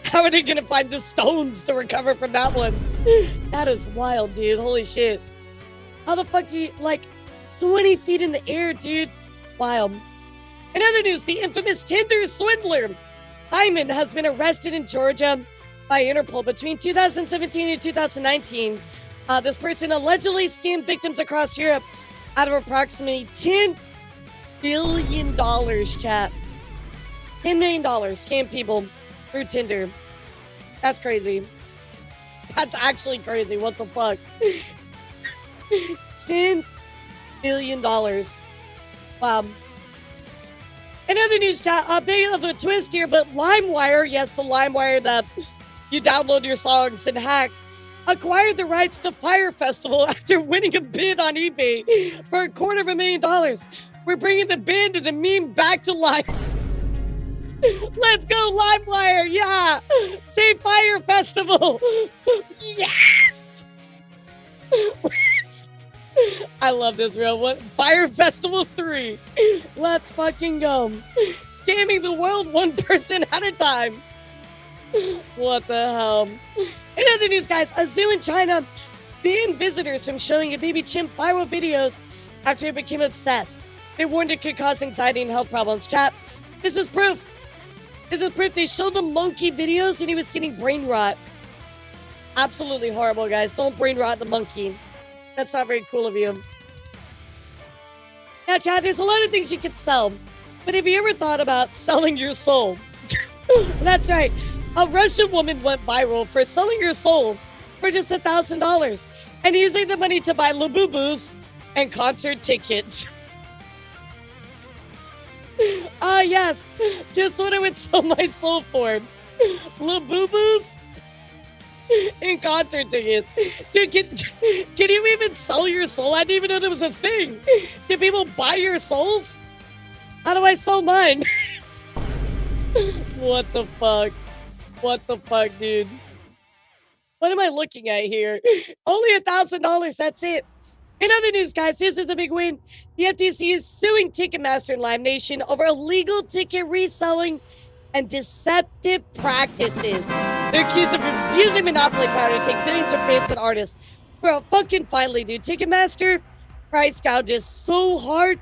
B: How are they gonna find the stones to recover from that one? That is wild, dude. Holy shit. How the fuck do you, like, 20 feet in the air, dude? Wild. In other news, the infamous Tinder swindler Hyman has been arrested in Georgia by Interpol between 2017 and 2019. This person allegedly scammed victims across Europe out of approximately $10 billion, chat. $10 million scam people through Tinder. That's crazy. That's actually crazy. What the fuck? $10 billion. Wow. In other news, chat, a bit of a twist here, but LimeWire, yes, the LimeWire that you download your songs and hacks, acquired the rights to Fire Festival after winning a bid on eBay for $250,000. We're bringing the band and the meme back to life. Let's go, LimeWire, yeah! Say Fire Festival! Yes! I love this real one. Fire Festival 3. Let's fucking go. Scamming the world one person at a time. What the hell? In other news, guys, a zoo in China banned visitors from showing a baby chimp viral videos after it became obsessed. They warned it could cause anxiety and health problems. Chat, this is proof. This is proof. They showed the monkey videos and he was getting brain rot. Absolutely horrible, guys. Don't brain rot the monkey. That's not very cool of you. Now, Chad, there's a lot of things you could sell. But have you ever thought about selling your soul? That's right. A Russian woman went viral for selling her soul for just $1,000 and using the money to buy Labubus and concert tickets. Yes. Just what I would sell my soul for. Labubus and concert tickets. Dude, can you even sell your soul? I didn't even know that was a thing. Can people buy your souls? How do I sell mine? What the fuck? What the fuck, dude? What am I looking at here? Only $1,000, that's it. In other news, guys, this is a big win. The FTC is suing Ticketmaster and Live Nation over illegal ticket reselling and deceptive practices. They're accused of abusing monopoly power to take billions of fans and artists. Bro, fucking finally, dude. Ticketmaster price gouges so hard.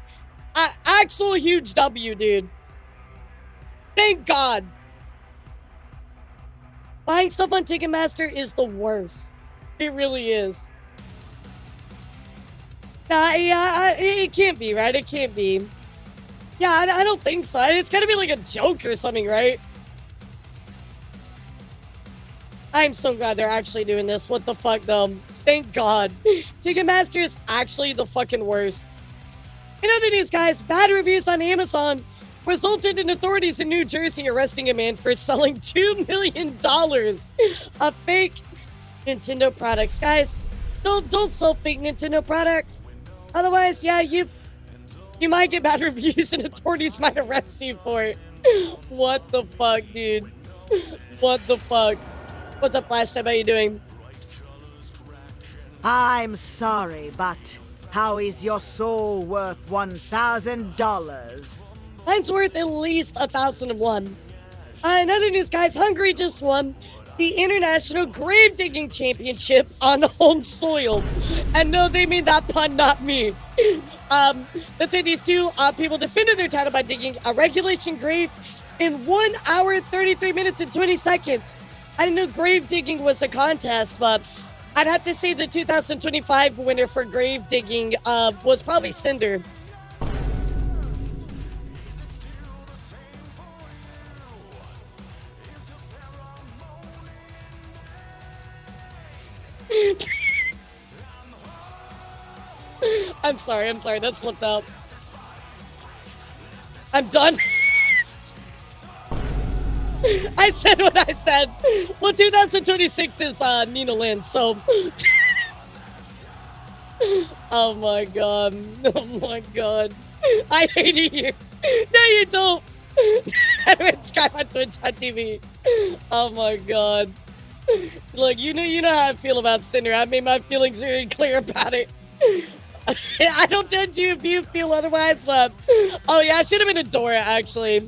B: Actual huge W, dude. Thank God. Buying stuff on Ticketmaster is the worst. It really is. Yeah, it can't be, right? It can't be. Yeah, I don't think so. It's gotta be like a joke or something, right? I'm so glad they're actually doing this. What the fuck, though? Thank God. Ticketmaster is actually the fucking worst. In other news, guys, bad reviews on Amazon resulted in authorities in New Jersey arresting a man for selling $2 million of fake Nintendo products. Guys, don't sell fake Nintendo products. Otherwise, yeah, you might get bad reviews and authorities might arrest you for it. What the fuck, dude? What the fuck? What's up, Flash? How you doing?
F: I'm sorry, but how is your soul worth $1,000?
B: Mine's worth at least 1,001. In other news, guys, Hungary just won the International Grave Digging Championship on home soil. And no, they mean that pun, not me. Let's say these two people defended their title by digging a regulation grave in 1 hour, 33 minutes, and 20 seconds. I didn't know grave digging was a contest, but I'd have to say the 2025 winner for grave digging was probably Cinder. I'm sorry, that slipped out. I'm done. I said what I said. Well, 2026 is Nina Lynn, so. Oh my god. Oh my god. I hate you. No, you don't. Subscribe on Twitch.tv. Oh my god. Look, you know how I feel about Cinder. I made my feelings very clear about it. I don't judge you if you feel otherwise, but oh yeah, I should have been Adora actually.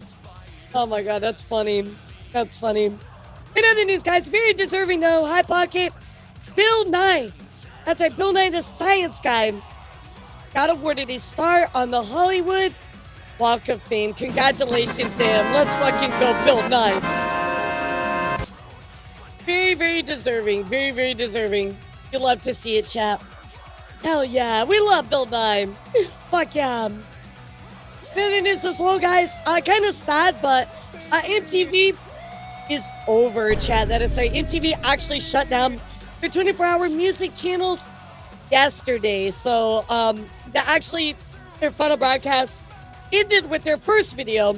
B: Oh my god, that's funny. That's funny. In other news, guys, very deserving though. High Pocket, Bill Nye. That's right, Bill Nye, the science guy, got awarded a star on the Hollywood Walk of Fame. Congratulations to him. Let's fucking go, Bill Nye. Very, very deserving. Very, very deserving. You love to see it, chat. Hell yeah, we love Bill Nye. Fuck yeah. Other news as well, guys. Kind of sad, but MTV is over, chat. That is right. MTV actually shut down their 24-hour music channels yesterday. So, their final broadcast ended with their first video,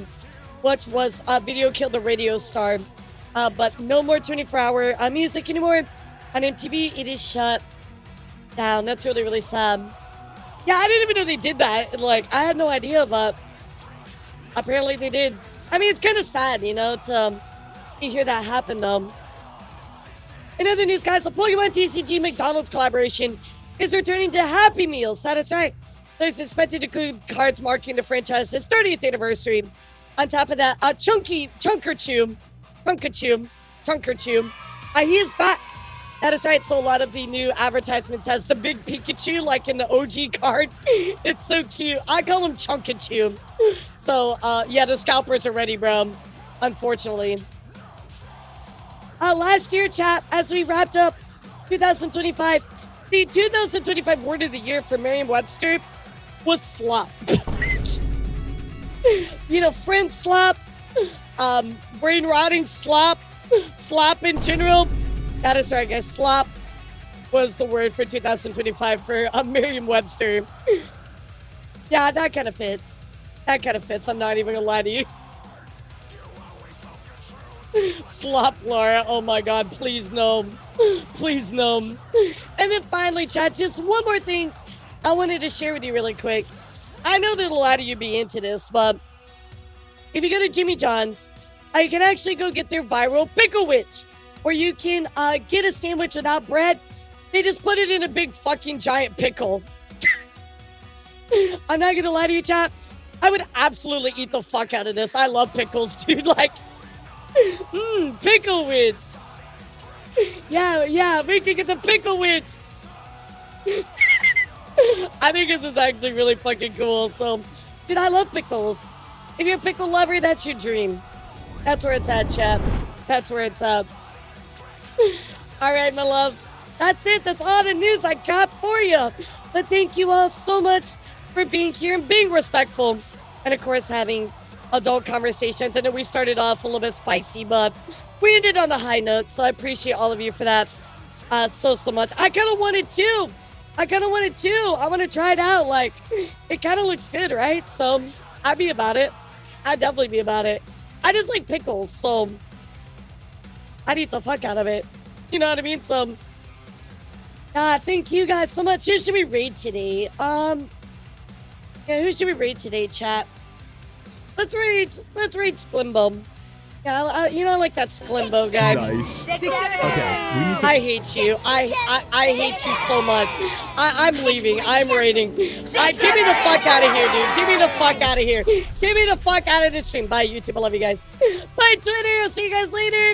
B: which was Video Killed the Radio Star. But no more 24-hour music anymore on MTV. It is shut down. That's really, really sad. Yeah, I didn't even know they did that. Like, I had no idea, but apparently they did. I mean, it's kind of sad, you know, to hear that happen, though. In other news, guys, the Pokemon TCG McDonald's collaboration is returning to Happy Meals. That is right. It's expected to include cards marking the franchise's 30th anniversary. On top of that, Chunkerchew, he is back. That is right. So a lot of the new advertisements has the big Pikachu, like in the OG card. It's so cute. I call him Chunkachu. So, yeah, the scalpers are ready, bro. Unfortunately. Last year, chat, as we wrapped up 2025, the 2025 word of the year for Merriam-Webster was slop. You know, friend slop, brain rotting slop, slop in general. That is right, guys. Slop was the word for 2025 for Merriam-Webster. Yeah, that kind of fits. That kind of fits. I'm not even gonna lie to you. Slop, Laura. Oh my god, please no. Please no. And then finally, chat, just one more thing I wanted to share with you really quick. I know that a lot of you be into this, but if you go to Jimmy John's, you can actually go get their viral Pickle Witch, where you can get a sandwich without bread. They just put it in a big fucking giant pickle. I'm not gonna lie to you, chat. I would absolutely eat the fuck out of this. I love pickles, dude. Like, Pickle Witch. Yeah, we can get the Pickle Witch. I think this is actually really fucking cool. So, dude, I love pickles. If you're a pickle lover, that's your dream. That's where it's at, chat. That's where it's at. All right, my loves. That's it. That's all the news I got for you. But thank you all so much for being here and being respectful. And, of course, having adult conversations. I know we started off a little bit spicy, but we ended on a high note. So I appreciate all of you for that so much. I kind of wanted to. I want to try it out. Like, it kind of looks good, right? So I'd be about it. I'd definitely be about it. I just like pickles, so I'd eat the fuck out of it. You know what I mean? So, thank you guys so much. Who should we raid today? Yeah, who should we raid today, chat? Let's raid Slimbo. Yeah, you know, like that Sklimbo guy.
K: Nice. Okay, we need to...
B: I hate you. I hate you so much. I'm leaving. I'm raiding. Get me the fuck out of here, dude. Get me the fuck out of here. Get me the fuck out of this stream. Bye, YouTube. I love you guys. Bye, Twitter. I'll see you guys later.